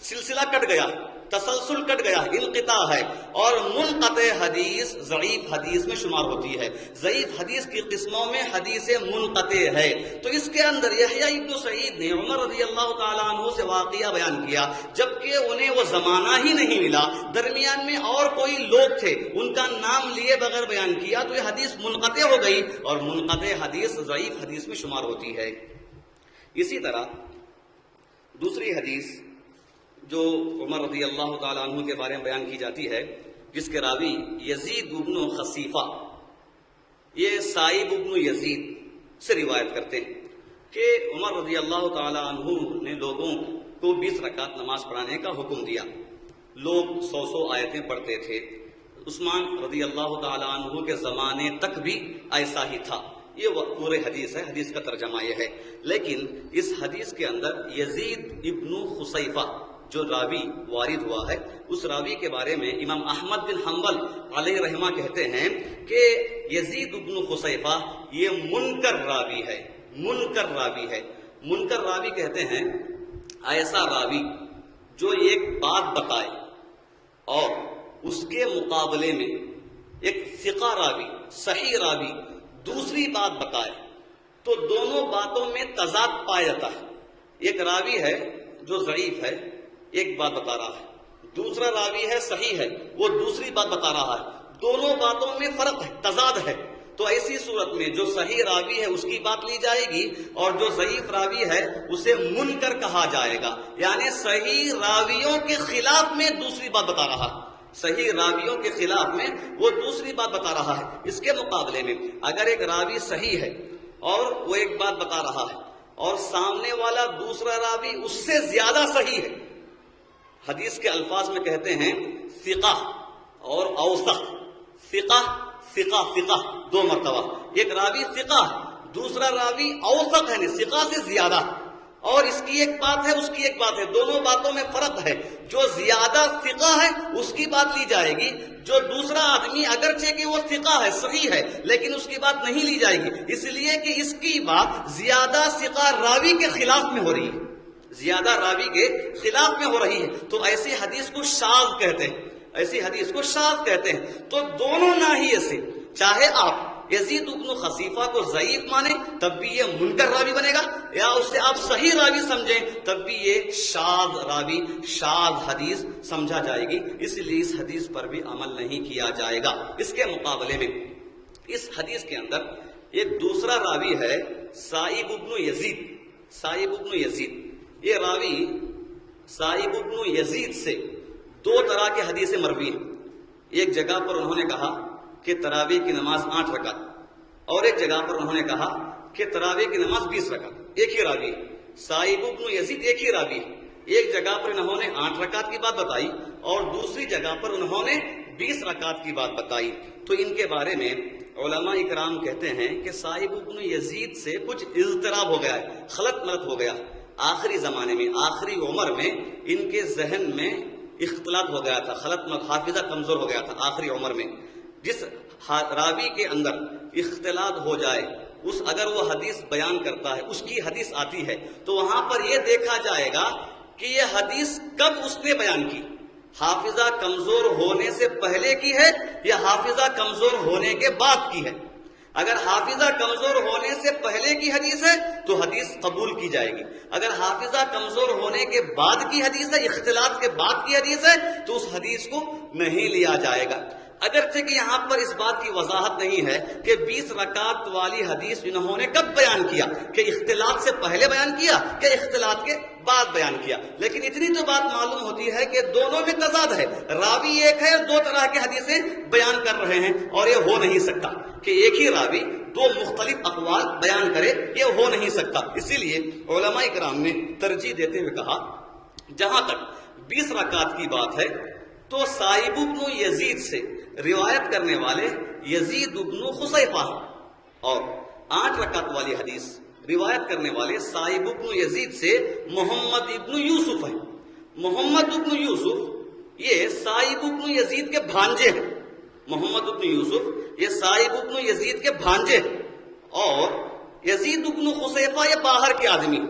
سلسلہ کٹ گیا, تسلسل کٹ گیا, انقطاع ہے. اور منقطع حدیث ضعیف حدیث میں شمار ہوتی ہے. ضعیف حدیث کی قسموں میں حدیث منقطع ہے. تو اس کے اندر یحییٰ ابن سعید نے عمر رضی اللہ تعالیٰ عنہ سے واقعہ بیان کیا جبکہ انہیں وہ زمانہ ہی نہیں ملا, درمیان میں اور کوئی لوگ تھے, ان کا نام لیے بغیر بیان کیا, تو یہ حدیث منقطع ہو گئی اور منقطع حدیث ضعیف حدیث میں شمار ہوتی ہے. اسی طرح دوسری حدیث جو عمر رضی اللہ تعالیٰ عنہ کے بارے میں بیان کی جاتی ہے, جس کے راوی یزید بن خصیفہ, یہ سائب بن یزید سے روایت کرتے ہیں کہ عمر رضی اللہ تعالیٰ عنہ نے لوگوں کو 20 رکعت نماز پڑھانے کا حکم دیا. لوگ 100 آیتیں پڑھتے تھے. عثمان رضی اللہ تعالیٰ عنہ کے زمانے تک بھی ایسا ہی تھا. یہ پورے حدیث ہے, حدیث کا ترجمہ یہ ہے. لیکن اس حدیث کے اندر یزید ابن خصیفہ جو راوی وارد ہوا ہے, اس راوی کے بارے میں امام احمد بن حنبل علیہ رحمہ کہتے ہیں کہ یزید ابن خصیفہ یہ منکر راوی ہے. منکر راوی ہے. منکر راوی کہتے ہیں ایسا راوی جو ایک بات بتائے اور اس کے مقابلے میں ایک ثقہ راوی, صحیح راوی دوسری بات بتائے تو دونوں باتوں میں تضاد پایا جاتا ہے. ایک راوی ہے جو ضعیف ہے, ایک بات بتا رہا ہے, دوسرا راوی ہے صحیح ہے, وہ دوسری بات بتا رہا ہے, دونوں باتوں میں فرق ہے, تضاد ہے. تو ایسی صورت میں جو صحیح راوی ہے اس کی بات لی جائے گی اور جو ضعیف راوی ہے اسے منکر کہا جائے گا. یعنی صحیح راویوں کے خلاف میں دوسری بات بتا رہا ہے, صحیح راویوں کے خلاف میں وہ دوسری بات بتا رہا ہے. اس کے مقابلے میں اگر ایک راوی صحیح ہے اور وہ ایک بات بتا رہا ہے اور سامنے والا دوسرا راوی اس سے زیادہ صحیح ہے, حدیث کے الفاظ میں کہتے ہیں ثقہ اور اوثق. ثقہ ثقہ ثقہ 2 مرتبہ. ایک راوی ثقہ ہے, دوسرا راوی اوثق ہے, ثقہ سے زیادہ, اور اس کی ایک بات ہے اس کی ایک بات ہے, دونوں باتوں میں فرق ہے. جو زیادہ ثقہ ہے اس کی بات لی جائے گی, جو دوسرا آدمی اگرچہ کہ وہ ثقہ ہے, صحیح ہے, لیکن اس کی بات نہیں لی جائے گی, اس لیے کہ اس کی بات زیادہ ثقہ راوی کے خلاف میں ہو رہی ہے, زیادہ راوی کے خلاف میں ہو رہی ہے. تو ایسی حدیث کو شاذ کہتے ہیں, ایسی حدیث کو شاذ کہتے ہیں. تو دونوں ناحیے سے چاہے آپ یزید ابن خصیفہ کو ضعیف مانیں تب بھی یہ منکر راوی بنے گا, یا اسے آپ صحیح راوی سمجھیں تب بھی یہ شاذ راوی, شاذ حدیث سمجھا جائے گی. اس لیے اس حدیث پر بھی عمل نہیں کیا جائے گا. اس کے مقابلے میں اس حدیث کے اندر ایک دوسرا راوی ہے سائب ابن یزید. سائب ابن یزید, یہ راوی سائب ابن یزید سے 2 طرح کے حدیثیں مروی ہیں. ایک جگہ پر انہوں نے کہا کہ تراویح کی نماز 8 رکعت، اور ایک جگہ پر انہوں نے کہا کہ تراویح کی نماز 20 رکعت. ایک ہی راوی سائب بن یزید، ایک ہی راوی. ایک جگہ پر انہوں نے 8 رکعت کی بات بتائی اور دوسری جگہ پر انہوں نے 20 رکعت کی بات بتائی. تو ان کے بارے میں علماء اکرام کہتے ہیں کہ سائب بن یزید سے کچھ اضطراب ہو گیا ہے، خلط ملط ہو گیا. آخری زمانے میں، آخری عمر میں ان کے ذہن میں اختلاط ہو گیا تھا، خلط ملط، حافظہ کمزور ہو گیا تھا آخری عمر میں. جس راوی کے اندر اختلاط ہو جائے، اگر وہ حدیث بیان کرتا ہے، اس کی حدیث آتی ہے، تو وہاں پر یہ دیکھا جائے گا کہ یہ حدیث کب اس نے بیان کی، حافظہ کمزور ہونے سے پہلے کی ہے یا حافظہ کمزور ہونے کے بعد کی ہے. اگر حافظہ کمزور ہونے سے پہلے کی حدیث ہے تو حدیث قبول کی جائے گی. اگر حافظہ کمزور ہونے کے بعد کی حدیث ہے، اختلاط کے بعد کی حدیث ہے، تو اس حدیث کو نہیں لیا جائے گا. اگرچہ کہ یہاں پر اس بات کی وضاحت نہیں ہے کہ 20 رکعت والی حدیث انہوں نے کب بیان کیا، کہ اختلاط سے پہلے بیان کیا کہ اختلاط کے بعد بیان کیا. لیکن اتنی تو بات معلوم ہوتی ہے کہ دونوں میں تضاد ہے، راوی ایک ہے اور 2 طرح کی حدیثیں بیان کر رہے ہیں، اور یہ ہو نہیں سکتا کہ ایک ہی راوی 2 مختلف اقوال بیان کرے، یہ ہو نہیں سکتا. اسی لیے علماء کرام نے ترجیح دیتے ہوئے کہا جہاں تک 20 رکعت کی بات ہے تو سائب بن یزید سے روایت کرنے والے یزید بن خصیفہ اور 8 رکعت والی حدیث روایت کرنے والے سائب بن یزید سے محمد ابن یوسف ہیں. محمد ابن یوسف یہ سائب بن یزید کے بھانجے ہیں. محمد ابن یوسف یہ سائب بن یزید کے بھانجے ہیں، اور یزید بن خصیفہ یہ باہر کے آدمی.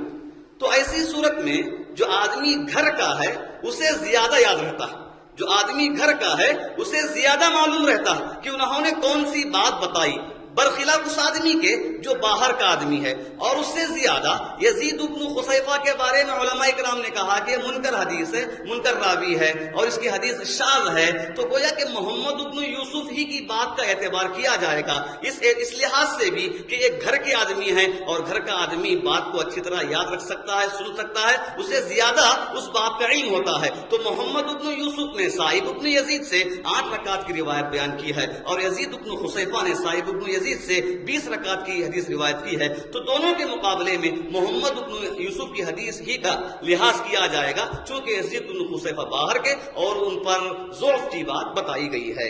تو ایسی صورت میں جو آدمی گھر کا ہے اسے زیادہ یاد رہتا ہے، جو آدمی گھر کا ہے اسے زیادہ معلوم رہتا ہے کہ انہوں نے کون سی بات بتائی، برخلاف اس آدمی کے جو باہر کا آدمی ہے. اور اس سے زیادہ یزید بن خصیفہ کے بارے میں علماء کرام نے کہا کہ منکر حدیث ہے، منکر راوی ہے اور اس کی حدیث شاذ ہے. تو گویا کہ محمد بن یوسف ہی کی بات کا اعتبار کیا جائے گا اس لحاظ سے بھی کہ یہ گھر کے آدمی ہیں، اور گھر کا آدمی بات کو اچھی طرح یاد رکھ سکتا ہے، سن سکتا ہے، اسے زیادہ اس بات کا علم ہوتا ہے. تو محمد بن یوسف نے سائب بن یزید سے 8 رکعت کی روایت بیان کی ہے، اور یزید بن خصیفہ نے سائب بن یزید سے 20 رکعت کی حدیث روایت کی ہے. تو دونوں کے مقابلے میں محمد بن یوسف کی حدیث ہی کا لحاظ کیا جائے گا، چونکہ یزید بن خصیفہ باہر کے اور ان پر ضعف کی بات بتائی گئی ہے.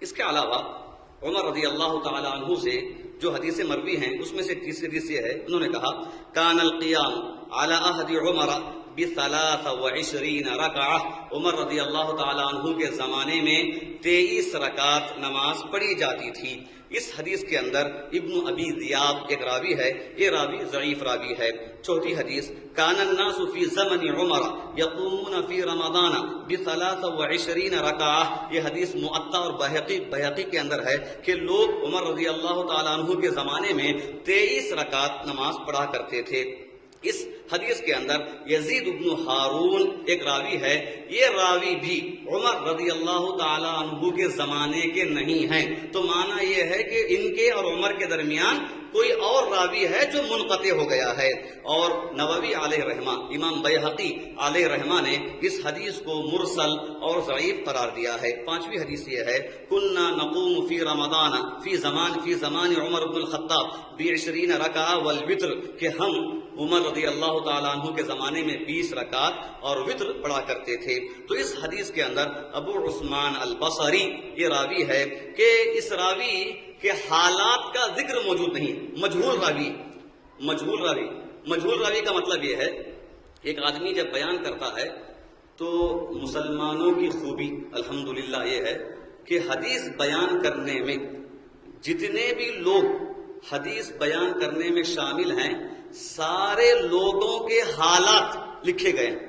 اس کے علاوہ عمر رضی اللہ تعالی عنہ سے جو حدیث مروی ہیں اس میں سے تیسری حدیث یہ ہے، انہوں نے کہا کان القیام علی عہد عمر ب23 رکعہ. عمر رضی اللہ تعالی عنہ کے زمانے میں 23 رکعت نماز پڑھی جاتی تھی. اس حدیث کے اندر ابن ابی ذیاب ایک راوی ہے، یہ راوی ضعیف راوی ہے. چوتھی حدیث کان الناس فی زمن عمر یقومون فی رمضان ب23 رکعہ. یہ حدیث معطا اور بہقی کے اندر ہے کہ لوگ عمر رضی اللہ تعالیٰ عنہ کے زمانے میں 23 رکعت نماز پڑھا کرتے تھے. اس حدیث کے اندر یزید بن ہارون ایک راوی ہے، یہ راوی بھی عمر رضی اللہ تعالی عنہ کے زمانے کے نہیں ہیں. تو معنی یہ ہے کہ ان کے اور عمر کے درمیان کوئی اور راوی ہے جو منقطع ہو گیا ہے. اور نووی علیہ رحمہ، امام بیہقی علیہ رحمہ نے اس حدیث کو مرسل اور ضعیف قرار دیا ہے. پانچویں حدیث یہ ہے کننا نقوم فی رمضان فی زمان عمر بن الخطاب ب20 رکعہ والوتر، کہ ہم عمر رضی اللہ تعالیٰ عنہ کے زمانے میں 20 رکعت اور وتر پڑھا کرتے تھے. تو اس حدیث کے اندر ابو عثمان البصری یہ راوی ہے کہ اس راوی کے حالات کا ذکر موجود نہیں، مجہول راوی کا مطلب یہ ہے ایک آدمی جب بیان کرتا ہے تو مسلمانوں کی خوبی الحمدللہ یہ ہے کہ حدیث بیان کرنے میں جتنے بھی لوگ حدیث بیان کرنے میں شامل ہیں سارے لوگوں کے حالات لکھے گئے ہیں.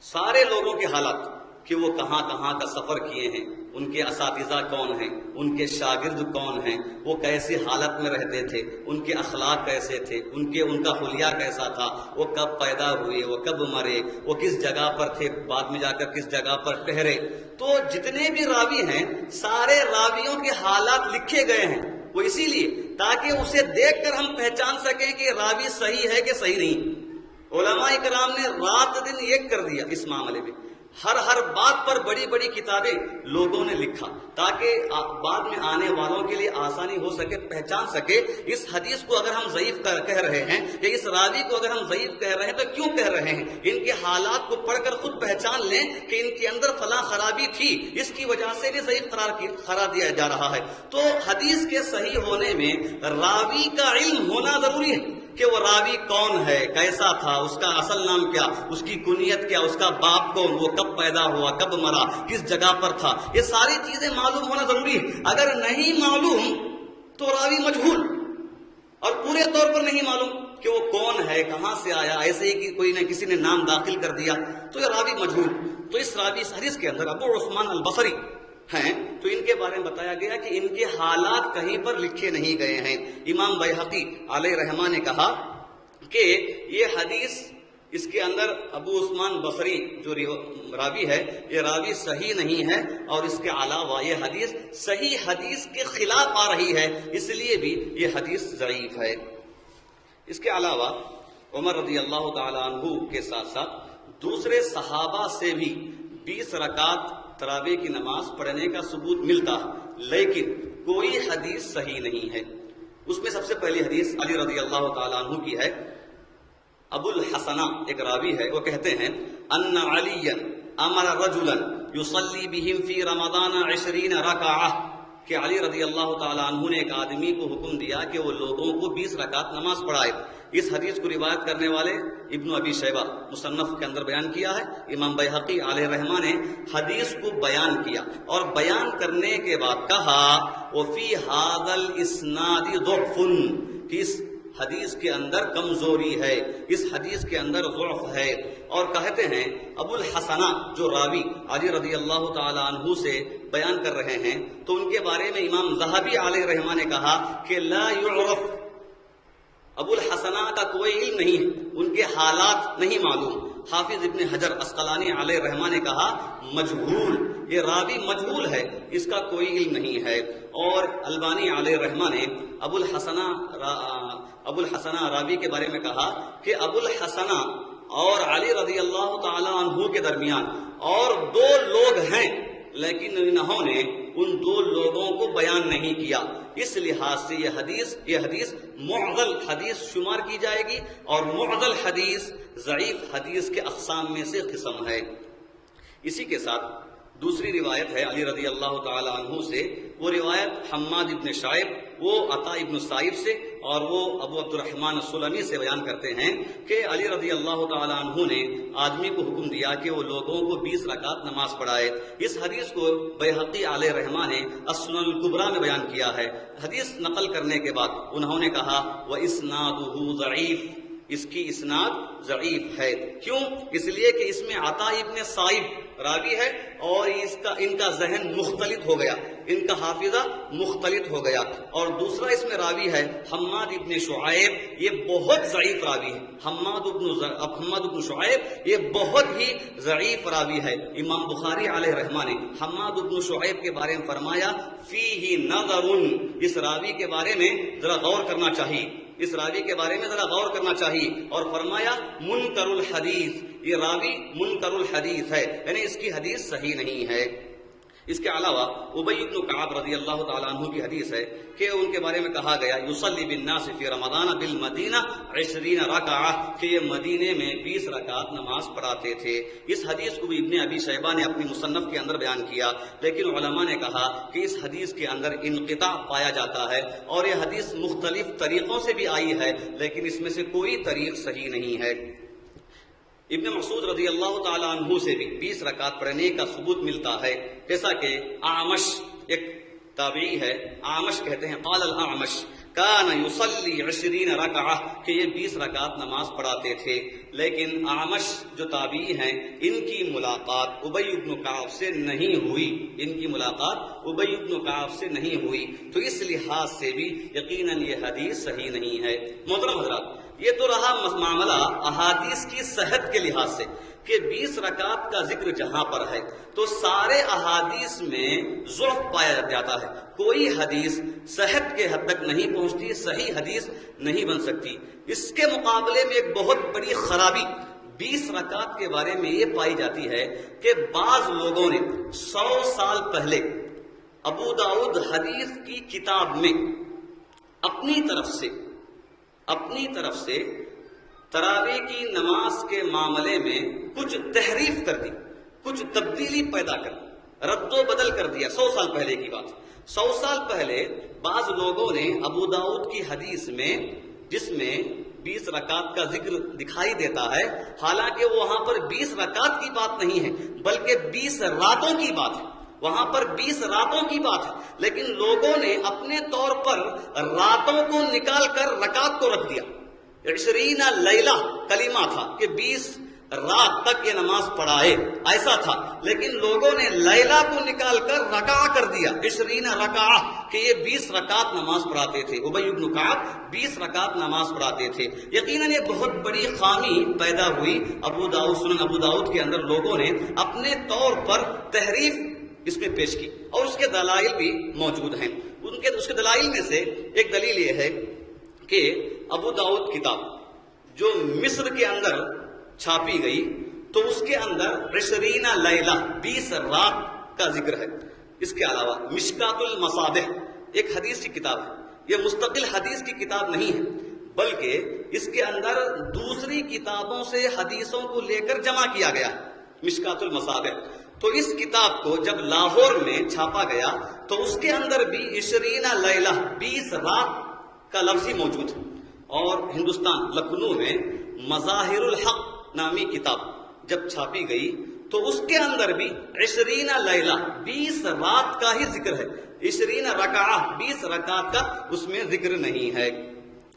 سارے لوگوں کے حالات کہ وہ کہاں کہاں کا سفر کیے ہیں، ان کے اساتذہ کون ہیں، ان کے شاگرد کون ہیں، وہ کیسی حالت میں رہتے تھے، ان کے اخلاق کیسے تھے، ان کا حلیہ کیسا تھا، وہ کب پیدا ہوئے، وہ کب مرے، وہ کس جگہ پر تھے، بعد میں جا کر کس جگہ پر ٹھہرے. تو جتنے بھی راوی ہیں سارے راویوں کے حالات لکھے گئے ہیں. وہ اسی لیے تاکہ اسے دیکھ کر ہم پہچان سکیں کہ راوی صحیح ہے کہ صحیح نہیں. علماء کرام نے رات دن ایک کر دیا اس معاملے میں ہر بات پر بڑی بڑی کتابیں لوگوں نے لکھا تاکہ بعد میں آنے والوں کے لیے آسانی ہو سکے، پہچان سکے اس حدیث کو اگر ہم ضعیف کہہ رہے ہیں یا اس راوی کو اگر ہم ضعیف کہہ رہے ہیں تو کیوں کہہ رہے ہیں، ان کے حالات کو پڑھ کر خود پہچان لیں کہ ان کے اندر فلاں خرابی تھی، اس کی وجہ سے بھی ضعیف قرار دیا جا رہا ہے۔ تو حدیث کے صحیح ہونے میں راوی کا علم ہونا ضروری ہے کہ وہ راوی کون ہے، کیسا تھا، اس کا اصل نام کیا، اس کی کنیت کیا، اس کا باپ کون، وہ کب پیدا ہوا، کب مرا، کس جگہ پر تھا، یہ ساری چیزیں معلوم ہونا ضروری ہے۔ اگر نہیں معلوم تو راوی مجہول، اور پورے طور پر نہیں معلوم کہ وہ کون ہے، کہاں سے آیا، ایسے ہی کہ کوئی نہ کسی نے نام داخل کر دیا تو یہ راوی مجہول۔ تو اس راوی حدیث کے اندر ابو عثمان البصری ہیں، تو ان کے بارے میں بتایا گیا کہ ان کے حالات کہیں پر لکھے نہیں گئے ہیں۔ امام بیہقی علیہ رحمہ نے کہا کہ یہ حدیث، اس کے اندر ابو عثمان بصری جو راوی ہے یہ راوی صحیح نہیں ہے، اور اس کے علاوہ یہ حدیث صحیح حدیث کے خلاف آ رہی ہے، اس لیے بھی یہ حدیث ضعیف ہے۔ اس کے علاوہ عمر رضی اللہ تعالی عنہ کے ساتھ ساتھ دوسرے صحابہ سے بھی 20 رکعت تراویح کی نماز پڑھنے کا ثبوت ملتا، لیکن کوئی حدیث صحیح نہیں ہے۔ اس میں سب سے پہلی حدیث علی رضی اللہ تعالی عنہ کی ہے۔ ابو الحسنہ ایک راوی ہے، وہ کہتے ہیں ان علی امر رجلا یصلی بہم فی رمضان 20 رکعہ، کہ علی رضی اللہ تعالی عنہ نے ایک آدمی کو حکم دیا کہ وہ لوگوں کو 20 رکعت نماز پڑھائے۔ اس حدیث کو روایت کرنے والے ابن ابی شیبہ مصنف کے اندر بیان کیا ہے۔ امام بیہقی علیہ رحمہ نے حدیث کو بیان کیا، اور بیان کرنے کے بعد کہا وفی ھذا الاسناد ضعف، کہ اس حدیث کے اندر کمزوری ہے، اس حدیث کے اندر ضعف ہے۔ اور کہتے ہیں ابو الحسنہ جو راوی علی رضی اللہ تعالی عنہ سے بیان کر رہے ہیں، تو ان کے بارے میں امام ذہبی علیہ رحمہ نے کہا کہ لا یعرف، ابو الحسنہ کا کوئی علم نہیں ہے، ان کے حالات نہیں معلوم۔ حافظ ابن حجر عسقلانی علیہ رحمہ نے کہا مجہول، یہ راوی مجہول ہے، اس کا کوئی علم نہیں ہے۔ اور البانی علیہ رحمہ نے ابو الحسنہ راوی کے بارے میں کہا کہ ابو الحسنہ اور علی رضی اللہ تعالی عنہ کے درمیان اور 2 لوگ ہیں، لیکن انہوں نے ان 2 لوگوں کو بیان نہیں کیا، اس لحاظ سے یہ حدیث معضل حدیث شمار کی جائے گی، اور معضل حدیث ضعیف حدیث کے اقسام میں سے قسم ہے۔ اسی کے ساتھ دوسری روایت ہے علی رضی اللہ تعالی عنہ سے، وہ روایت حماد ابن شعیب وہ عطا ابن سائب سے اور وہ ابو عبد الرحمن السلمی سے بیان کرتے ہیں کہ علی رضی اللہ تعالی عنہ نے آدمی کو حکم دیا کہ وہ لوگوں کو 20 رکعت نماز پڑھائے۔ اس حدیث کو بیہقی علیہ رحمہ نے السنن الکبریٰ میں بیان کیا ہے۔ حدیث نقل کرنے کے بعد انہوں نے کہا وَإِسْنَادُهُ ضَعِيفٌ، اس کی اسناد ضعیف ہے۔ کیوں؟ اس لیے کہ اس میں عطا ابن سائب راوی ہے، اور ان کا ذہن مختلط ہو گیا، ان کا حافظہ مختلط ہو گیا۔ اور دوسرا اس میں راوی ہے حماد ابن شعیب، یہ بہت ضعیف راوی ہے۔ حماد ابن شعیب یہ بہت ہی ضعیف راوی ہے۔ امام بخاری علیہ رحمہ نے حماد ابن شعیب کے بارے میں فرمایا فیہ نظر، اس راوی کے بارے میں ذرا غور کرنا چاہیے، اس راوی کے بارے میں ذرا غور کرنا چاہیے، اور فرمایا منکر الحدیث، یہ راوی منکر الحدیث ہے، یعنی اس کی حدیث صحیح نہیں ہے۔ اس کے علاوہ ابی بن کعب رضی اللہ تعالی عنہ کی حدیث ہے کہ ان کے بارے میں کہا گیا یصلی بالناس فی رمضان بالمدینہ 20 رکعہ، کہ یہ مدینے میں 20 رکعت نماز پڑھاتے تھے۔ اس حدیث کو بھی ابن ابی شیبہ نے اپنی مصنف کے اندر بیان کیا، لیکن علماء نے کہا کہ اس حدیث کے اندر انقطاع پایا جاتا ہے، اور یہ حدیث مختلف طریقوں سے بھی آئی ہے، لیکن اس میں سے کوئی طریق صحیح نہیں ہے۔ ابن مسعود رضی اللہ تعالی عنہ سے بھی 20 رکعت پڑھنے کا ثبوت ملتا ہے، جیسا کہ اعمش ایک تابعی ہے، اعمش کہتے ہیں قال الاعمش کان یصلی 20 رکعہ، کہ یہ 20 رکعت نماز پڑھاتے تھے۔ لیکن اعمش جو تابعی ہیں ان کی ملاقات ابی بن کعب سے نہیں ہوئی، ان کی ملاقات ابی بن کعب سے نہیں ہوئی، تو اس لحاظ سے بھی یقیناً یہ حدیث صحیح نہیں ہے۔ محترم حضرات، یہ تو رہا معاملہ احادیث کی صحت کے لحاظ سے کہ 20 رکعت کا ذکر جہاں پر ہے تو سارے احادیث میں ضعف پایا جاتا ہے، کوئی حدیث صحت کے حد تک نہیں پہنچتی، صحیح حدیث نہیں بن سکتی۔ اس کے مقابلے میں ایک بہت بڑی خرابی 20 رکعت کے بارے میں یہ پائی جاتی ہے کہ بعض لوگوں نے 100 سال پہلے ابو داؤد حدیث کی کتاب میں اپنی طرف سے تراویح کی نماز کے معاملے میں کچھ تحریف کر دی، کچھ تبدیلی پیدا کر دی، رد و بدل کر دیا۔ 100 سال پہلے کی بات، 100 سال پہلے بعض لوگوں نے ابو داؤد کی حدیث میں، جس میں 20 رکعت کا ذکر دکھائی دیتا ہے، حالانکہ وہاں پر 20 رکعت کی بات نہیں ہے بلکہ 20 راتوں کی بات ہے، وہاں پر 20 راتوں کی بات ہے، لیکن لوگوں نے اپنے طور پر راتوں کو نکال کر رکعت کو رکھ دیا۔ 20 لیلہ کلمہ تھا کہ 20 رات تک یہ نماز پڑھائے، ایسا تھا، لیکن لوگوں نے لیلہ کو نکال کر رکعہ کر دیا، 20 رکعہ، کہ یہ 20 رکعت نماز پڑھاتے تھے۔ ابی بن کعب 20 رکعت نماز پڑھاتے تھے۔ یقیناً یہ بہت بڑی خامی پیدا ہوئی سنن ابو داؤد کے اندر، لوگوں نے اپنے طور پر تحریف اس میں پیش کی، اور اس کے دلائل بھی موجود ہیں۔ اس کے دلائل میں سے ایک دلیل یہ ہے کہ ابو داؤد کتاب جو مصر کے اندر چھاپی گئی تو اس کے اندر 20 لیلہ 20 رات کا ذکر ہے۔ اس کے علاوہ مشکات المصابیح ایک حدیث کی کتاب ہے، یہ مستقل حدیث کی کتاب نہیں ہے بلکہ اس کے اندر دوسری کتابوں سے حدیثوں کو لے کر جمع کیا گیا ہے، مشکات المصابیح۔ تو اس کتاب کو جب لاہور میں چھاپا گیا تو اس کے اندر بھی 20 لیلہ 20 رات کا لفظ ہی موجود ہے، اور ہندوستان لکھنؤ میں مظاہر الحق نامی کتاب جب چھاپی گئی تو اس کے اندر بھی 20 لیلہ 20 رات کا ہی ذکر ہے، 20 رکعہ 20 رکعت کا اس میں ذکر نہیں ہے۔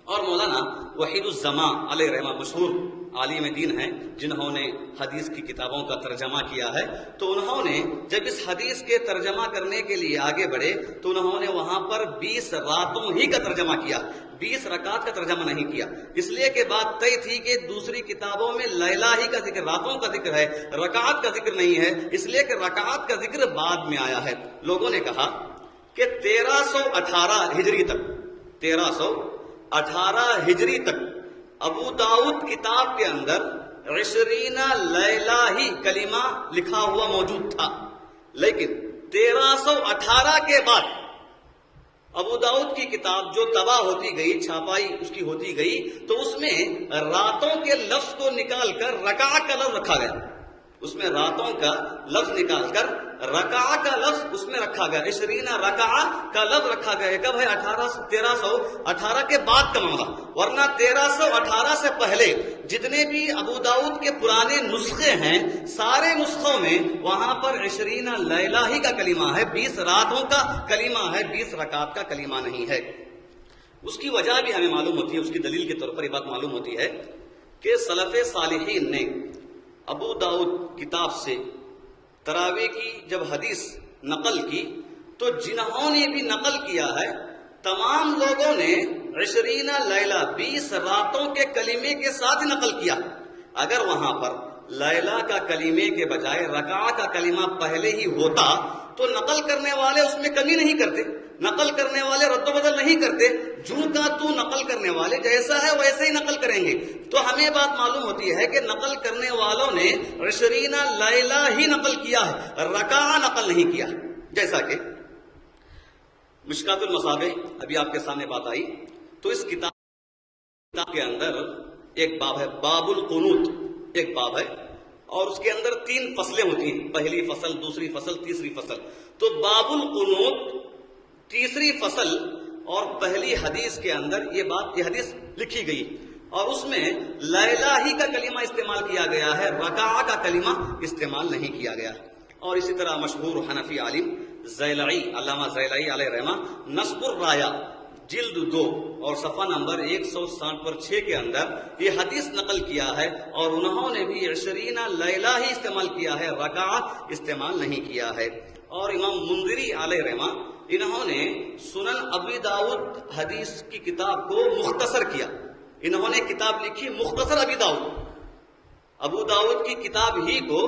اور مولانا وحید الزمان علیہ رحمہ مشہور عالم دین ہیں، جنہوں نے حدیث کی کتابوں کا ترجمہ کیا ہے، تو انہوں نے جب اس حدیث کے ترجمہ کرنے کے لیے آگے بڑھے تو انہوں نے وہاں پر 20 راتوں ہی کا ترجمہ کیا، 20 رکعت کا ترجمہ نہیں کیا، اس لیے کہ بات طے تھی کہ دوسری کتابوں میں لیلہ ہی کا ذکر، راتوں کا ذکر ہے، رکعت کا ذکر نہیں ہے، اس لیے کہ رکعت کا ذکر بعد میں آیا ہے۔ لوگوں نے کہا کہ 1318 ہجری تک 1318 ہجری تک ابو داؤد کتاب کے اندر 20 لیلہ ہی کلمہ لکھا ہوا موجود تھا، لیکن 1318 کے بعد ابو داؤد کی کتاب جو طبع ہوتی گئی، چھاپائی اس کی ہوتی گئی، تو اس میں راتوں کے لفظ کو نکال کر رکعہ کا لفظ رکھا گیا، اس میں راتوں کا لفظ نکال کر رکعہ کا لفظ اس میں رکھا گیا، 20 رکعہ کا لفظ رکھا گیا۔ کب ہے؟ 1318 کے بعد کا معاملہ، ورنہ 1318 سے پہلے جتنے بھی ابو داؤد کے پرانے نسخے ہیں، سارے نسخوں میں وہاں پر 20 لیلہ ہی کا کلمہ ہے، 20 راتوں کا کلمہ ہے، 20 رکعت کا کلمہ نہیں ہے۔ اس کی وجہ بھی ہمیں معلوم ہوتی ہے، اس کی دلیل کے طور پر یہ بات معلوم ہوتی ہے کہ سلف صالحین نے ابو داؤد کتاب سے تراویح کی جب حدیث نقل کی تو جنہوں نے بھی نقل کیا ہے تمام لوگوں نے 20 لیلہ 20 راتوں کے کلمے کے ساتھ نقل کیا۔ اگر وہاں پر لیلہ کا کلمے کے بجائے رکعہ کا کلمہ پہلے ہی ہوتا تو نقل کرنے والے اس میں کمی نہیں کرتے، نقل کرنے والے رد و بدل نہیں کرتے، جو کا تو نقل کرنے والے جیسا ہے ویسے ہی نقل کریں گے۔ تو ہمیں بات معلوم ہوتی ہے کہ نقل کرنے والوں نے 20 لیلہ ہی نقل کیا ہے، رکعہ نقل نہیں کیا، جیسا کہ مشکات المصابیح ابھی آپ کے سامنے بات آئی۔ تو اس کتاب کے اندر ایک باب ہے، باب القنوت، ایک باب ہے، اور اس کے اندر 3 فصلیں ہوتی ہیں، پہلی فصل، دوسری فصل، تیسری فصل۔ تو باب القنوت تیسری فصل اور پہلی حدیث کے اندر یہ حدیث لکھی گئی، اور اس میں لیلہ ہی کا کلمہ استعمال کیا گیا ہے، رکعہ کا کلمہ استعمال نہیں کیا گیا ہے۔ اور اسی طرح مشہور حنفی عالم زیلعی، علامہ زیلعی علیہ رحمہ، نصب الرایا جلد 2 اور صفحہ نمبر 160 پر 6 کے اندر یہ حدیث نقل کیا ہے، اور انہوں نے بھی 20 لیلہ ہی استعمال کیا ہے، رکعہ استعمال نہیں کیا ہے۔ اور امام منذری علیہ رحمہ، انہوں نے سنن ابی داؤد حدیث کی کتاب کو مختصر کیا، انہوں نے کتاب لکھی مختصر ابی داؤد، ابو داؤد کی کتاب ہی کو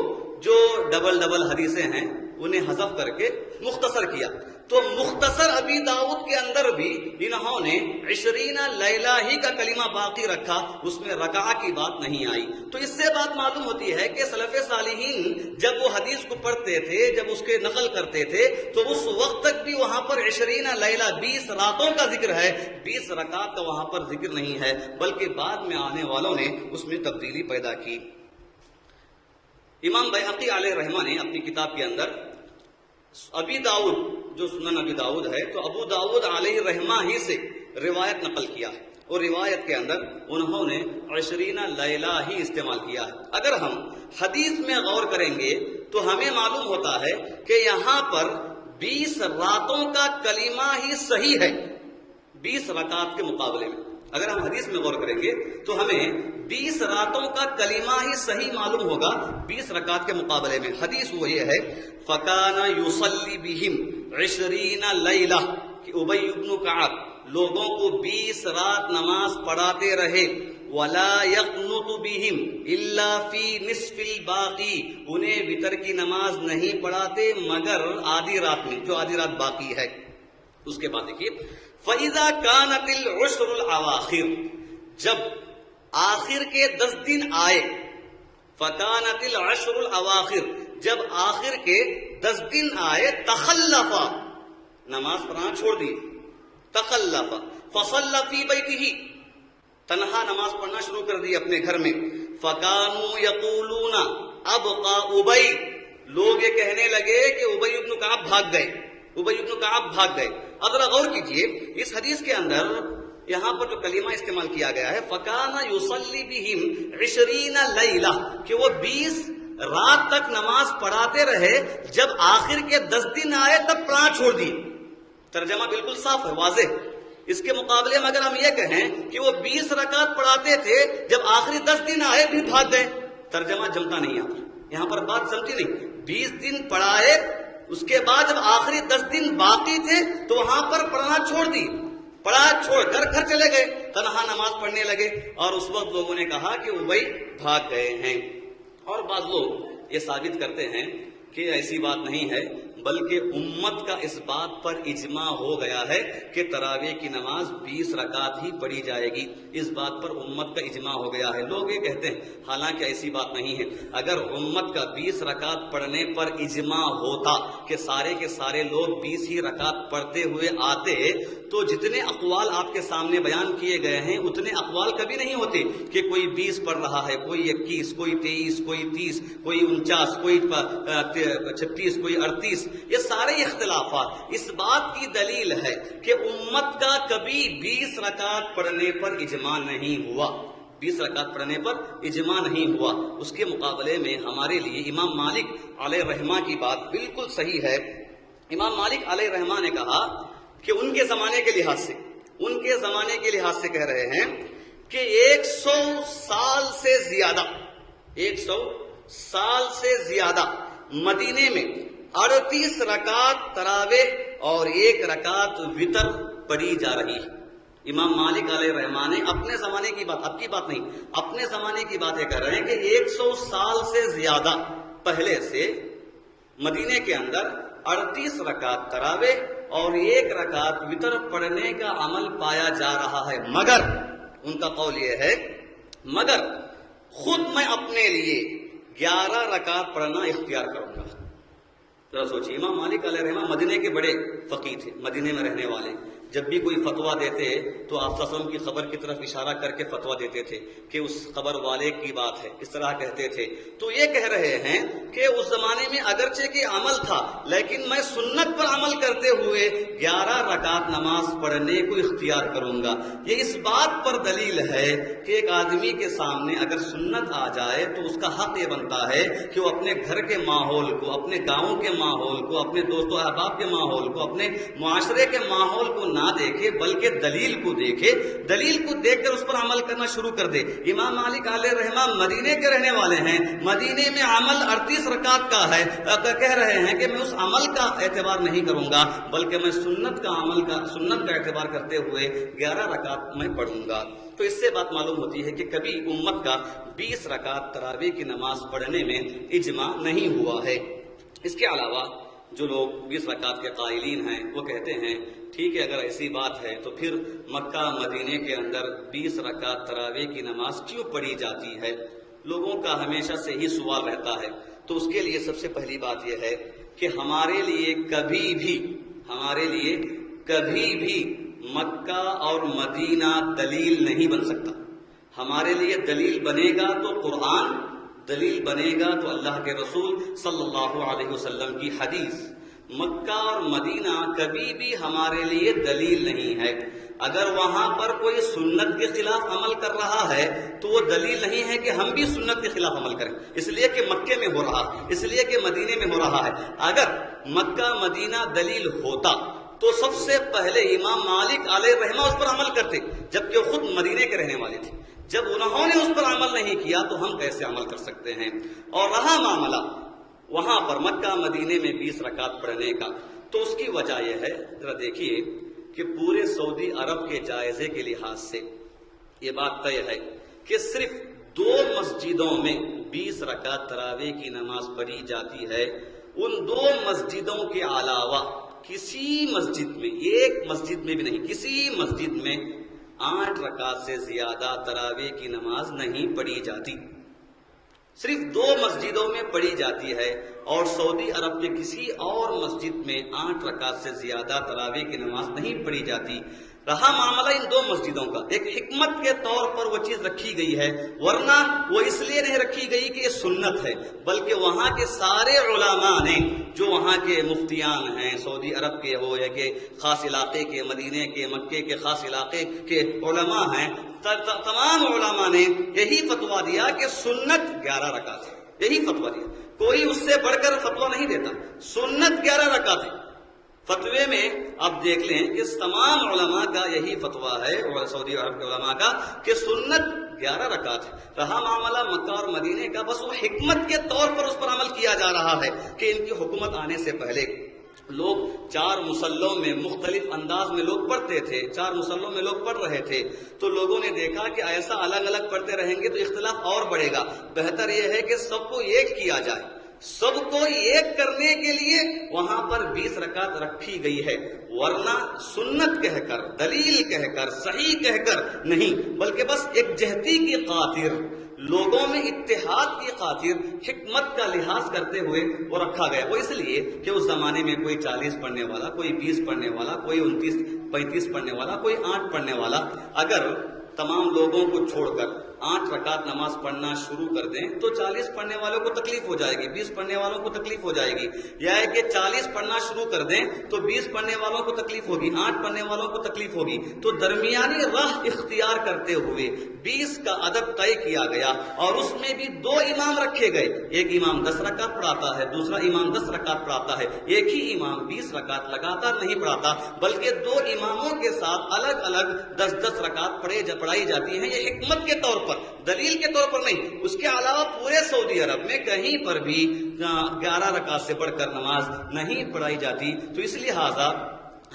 جو ڈبل حدیثیں ہیں، انہیں حذف کر کے مختصر کیا. تو مختصر ابی داؤد کے اندر بھی انہوں نے 20 لیلہ ہی کا کلمہ باقی رکھا، اس میں رکعہ کی بات نہیں آئی. تو اس سے بات معلوم ہوتی ہے کہ سلف صالحین جب وہ حدیث کو پڑھتے تھے، جب اس کے نقل کرتے تھے، تو اس وقت تک بھی وہاں پر 20 لیلہ 20 راتوں کا ذکر ہے، 20 رکعات کا وہاں پر ذکر نہیں ہے، بلکہ بعد میں آنے والوں نے اس میں تبدیلی پیدا کی. امام بیہقی علیہ رحمہ نے اپنی کتاب کے اندر ابی داؤد، جو سنن ابی داؤد ہے، تو ابو داؤد علیہ رحمہ ہی سے روایت نقل کیا ہے، اور روایت کے اندر انہوں نے 20 لیلہ ہی استعمال کیا ہے. اگر ہم حدیث میں غور کریں گے تو ہمیں معلوم ہوتا ہے کہ یہاں پر 20 راتوں کا کلمہ ہی صحیح ہے 20 رکعات کے مقابلے میں. اگر ہم حدیث میں غور کریں گے تو ہمیں 20 راتوں کا کلمہ ہی صحیح معلوم ہوگا 20 رکعات کے مقابلے میں. حدیث وہ یہ ہے فَكَانَ يُصَلِّ بِهِمْ 20 لیلہ کہ ابی بن کعب لوگوں کو 20 رات نماز پڑھاتے رہے. وَلَا يَقْنُتُ بِهِمْ إِلَّا فِي نِصْفِ الْبَاقِي انہیں وتر کی نماز نہیں پڑھاتے مگر آدھی رات میں، جو آدھی رات باقی ہے. اس کے بعد دیکھیے فَإِذَا كَانَتِ الْعُشْرُ الْأَوَاخِرُ جب آخر کے 10 دن آئے، فَكَانَتِ الْعُشْرُ الْأَوَاخِرُ جب آخر کے 10 دن آئے، تخلفا نماز پڑھنا چھوڑ دی، تخلفا فصلى فی بیتہ تنہا نماز پڑھنا شروع کر دی اپنے گھر میں. فَكَانُوا يَقُولُونَ أَبْقَى أُبَيْ لوگ یہ کہنے لگے کہ ابی بن کعب بھاگ گئے، ابی بن کعب بھاگ گئے. اب ذرا غور کیجئے اس حدیث کے اندر یہاں پر جو کلمہ استعمال کیا گیا ہے فَكَانَ يُصَلِّ بِهِمْ 20 لیلہ کہ وہ 20 رات تک نماز پڑھاتے رہے، جب آخر کے 10 دن آئے تب پڑھنا چھوڑ دی. ترجمہ بالکل صاف ہے، واضح. اس کے مقابلے میں اگر ہم یہ کہیں کہ وہ 20 رکعت پڑھاتے تھے، جب آخری 10 دن آئے بھی بھاگ گئے، ترجمہ جمتا نہیں یہاں پر بات سمجھی نہیں. 20 دن پڑھائے، اس کے بعد جب آخری 10 دن باقی تھے تو وہاں پر پڑھنا چھوڑ دی، پڑھا چھوڑ کر گھر چلے گئے، تنہا نماز پڑھنے لگے. اور اس وقت لوگوں نے کہا کہ ابی بھاگ گئے ہیں. اور بعض لوگ یہ ثابت کرتے ہیں کہ ایسی بات نہیں ہے، بلکہ امت کا اس بات پر اجماع ہو گیا ہے کہ تراویح کی نماز 20 رکعت ہی پڑھی جائے گی. اس بات پر امت کا اجماع ہو گیا ہے. لوگ یہ کہتے ہیں، حالانکہ ایسی بات نہیں ہے. اگر امت کا 20 رکعت پڑھنے پر اجماع ہوتا کہ سارے کے سارے لوگ 20 ہی رکعت پڑھتے ہوئے آتے تو جتنے اقوال آپ کے سامنے بیان کیے گئے ہیں اتنے اقوال کبھی نہیں ہوتے کہ کوئی 20 پڑھ رہا ہے، کوئی 21، کوئی 23، کوئی 30، کوئی 49، کوئی 36، کوئی 38. یہ سارے اختلافات اس بات کی دلیل ہے کہ امت کا کبھی 20 رکعت پڑھنے پر اجماع نہیں ہوا. 20 رکعت پڑھنے پر اجماع نہیں ہوا. اس کے مقابلے میں ہمارے لیے امام مالک علیہ رحمہ کی بات بالکل صحیح ہے. امام مالک علیہ رحمہ نے کہا کہ ان کے زمانے کے لحاظ سے کہہ رہے ہیں کہ 100 سال سے زیادہ مدینے میں 38 رکعت تراویح اور 1 رکعت وتر پڑھی جا رہی ہے. امام مالک علیہ رحمہ نے اپنے زمانے کی بات، اب کی بات نہیں، اپنے زمانے کی بات یہ کر رہے ہیں کہ 100 سال سے زیادہ پہلے سے مدینے کے اندر 38 رکعت تراویح اور 1 رکعت وتر پڑھنے کا عمل پایا جا رہا ہے. مگر ان کا قول یہ ہے، مگر خود میں اپنے لیے 11 رکعت پڑھنا اختیار کروں گا. ذرا سوچیے، امام مالک علیہ رحمہ مدینے کے بڑے فقیہ تھے، مدینے میں رہنے والے. جب بھی کوئی فتویٰ دیتے تو آپ صلی اللہ علیہ وسلم کی خبر کی طرف اشارہ کر کے فتویٰ دیتے تھے کہ اس خبر والے کی بات ہے، اس طرح کہتے تھے. تو یہ کہہ رہے ہیں کہ اس زمانے میں اگرچہ کہ عمل تھا لیکن میں سنت پر عمل کرتے ہوئے 11 رکعت نماز پڑھنے کو اختیار کروں گا. یہ اس بات پر دلیل ہے کہ ایک آدمی کے سامنے اگر سنت آ جائے تو اس کا حق یہ بنتا ہے کہ وہ اپنے گھر کے ماحول کو، اپنے گاؤں کے ماحول کو، اپنے دوست و احباب کے ماحول کو، اپنے معاشرے کے ماحول کو نہ دیکھے بلکہ دلیل کو دیکھے، دلیل کو دیکھ کر اس پر عمل کرنا شروع کر دے. امام مالک علیہ رحمہ مدینے کے رہنے والے ہیں، مدینے میں عمل 38 رکعت کا ہے. کہہ رہے ہیں کہ میں اس عمل کا اعتبار نہیں کروں گا بلکہ میں سنت کا اعتبار کرتے ہوئے 11 رکعت میں پڑھوں گا. تو اس سے بات معلوم ہوتی ہے کہ کبھی امت کا 20 رکعت تراویح کی نماز پڑھنے میں اجماع نہیں ہوا ہے. اس کے علاوہ جو لوگ 20 رکعت کے قائلین ہیں وہ کہتے ہیں ٹھیک ہے اگر ایسی بات ہے تو پھر مکہ مدینے کے اندر 20 رکعت تراویح کی نماز کیوں پڑھی جاتی ہے؟ لوگوں کا ہمیشہ سے ہی سوال رہتا ہے. تو اس کے لیے سب سے پہلی بات یہ ہے کہ ہمارے لیے کبھی بھی مکہ اور مدینہ دلیل نہیں بن سکتا. ہمارے لیے دلیل بنے گا تو قرآن، دلیل بنے گا تو اللہ کے رسول صلی اللہ علیہ وسلم کی حدیث. مکہ اور مدینہ کبھی بھی ہمارے لیے دلیل نہیں ہے. اگر وہاں پر کوئی سنت کے خلاف عمل کر رہا ہے تو وہ دلیل نہیں ہے کہ ہم بھی سنت کے خلاف عمل کریں، اس لیے کہ مکے میں ہو رہا، اس لیے کہ مدینے میں ہو رہا ہے. اگر مکہ مدینہ دلیل ہوتا تو سب سے پہلے امام مالک علیہ رحمہ اس پر عمل کرتے، جبکہ وہ خود مدینے کے رہنے والے تھے. جب انہوں نے اس پر عمل نہیں کیا تو ہم کیسے عمل کر سکتے ہیں؟ اور رہا معاملہ وہاں پر مکہ مدینے میں 20 رکعت پڑھنے کا، تو اس کی وجہ یہ ہے، ذرا دیکھیے کہ پورے سعودی عرب کے جائزے کے لحاظ سے یہ بات طے ہے کہ صرف 2 مسجدوں میں 20 رکعت تراویح کی نماز پڑھی جاتی ہے. ان 2 مسجدوں کے علاوہ کسی مسجد میں، ایک مسجد میں بھی نہیں، کسی مسجد میں 8 رکعت سے زیادہ تراویح کی نماز نہیں پڑھی جاتی. صرف 2 مسجدوں میں پڑھی جاتی ہے اور سعودی عرب کے کسی اور مسجد میں 8 رکعت سے زیادہ تراویح کی نماز نہیں پڑھی جاتی. رہا معاملہ ان 2 مسجدوں کا، ایک حکمت کے طور پر وہ چیز رکھی گئی ہے، ورنہ وہ اس لیے نہیں رکھی گئی کہ یہ سنت ہے، بلکہ وہاں کے سارے علماء نے، جو وہاں کے مفتیان ہیں سعودی عرب کے ہو یا کہ خاص علاقے کے، مدینے کے، مکے کے خاص علاقے کے علماء ہیں، تمام علماء نے یہی فتویٰ دیا کہ سنت 11 رکعت ہے. یہی فتویٰ دیا، کوئی اس سے بڑھ کر فتویٰ نہیں دیتا. سنت 11 رکعت ہے. فتوے میں آپ دیکھ لیں کہ تمام علماء کا یہی فتویٰ ہے، اور سعودی عرب کے علماء کا، کہ سنت 11 رکعت ہے. رہا معاملہ مکہ اور مدینے کا، بس وہ حکمت کے طور پر اس پر عمل کیا جا رہا ہے کہ ان کی حکومت آنے سے پہلے لوگ 4 مصلوں میں مختلف انداز میں لوگ پڑھتے تھے، 4 مصلوں میں لوگ پڑھ رہے تھے. تو لوگوں نے دیکھا کہ ایسا الگ الگ پڑھتے رہیں گے تو اختلاف اور بڑھے گا، بہتر یہ ہے کہ سب کو ایک کیا جائے. سب کو ایک کرنے کے لیے وہاں پر 20 رکعت رکھی گئی ہے، ورنہ سنت کہہ کر، دلیل کہہ کر، صحیح کہہ کر نہیں، بلکہ بس ایک جہتی کی خاطر، لوگوں میں اتحاد کی خاطر، حکمت کا لحاظ کرتے ہوئے وہ رکھا گیا. وہ اس لیے کہ اس زمانے میں کوئی 40 پڑھنے والا، کوئی 20 پڑھنے والا، کوئی 29 35 پڑھنے والا، کوئی 8 پڑھنے والا، اگر تمام لوگوں کو چھوڑ کر 8 رکعت نماز پڑھنا شروع کر دیں تو 40 پڑھنے والوں کو تکلیف ہو جائے گی، 20 پڑھنے والوں کو تکلیف ہو جائے گی. یا ہے کہ 40 پڑھنا شروع کر دیں تو 20 پڑھنے والوں کو تکلیف ہوگی، 8 پڑھنے والوں کو تکلیف ہوگی. تو درمیانی راہ اختیار کرتے ہوئے 20 کا عدد طے کیا گیا، اور اس میں بھی 2 امام رکھے گئے. ایک امام 10 رکعت پڑھاتا ہے، دوسرا امام 10 رکعت پڑھاتا ہے. ایک ہی امام 20 رکعت لگاتار نہیں پڑھاتا، بلکہ 2 اماموں کے ساتھ الگ الگ 10 رکعت پڑھائی جاتی ہیں. یہ حکمت کے طور پر، دلیل کے طور پر نہیں. اس کے علاوہ پورے سعودی عرب میں کہیں پر بھی 11 رکعت سے بڑھ کر نماز نہیں پڑھائی جاتی. تو اس لہٰذا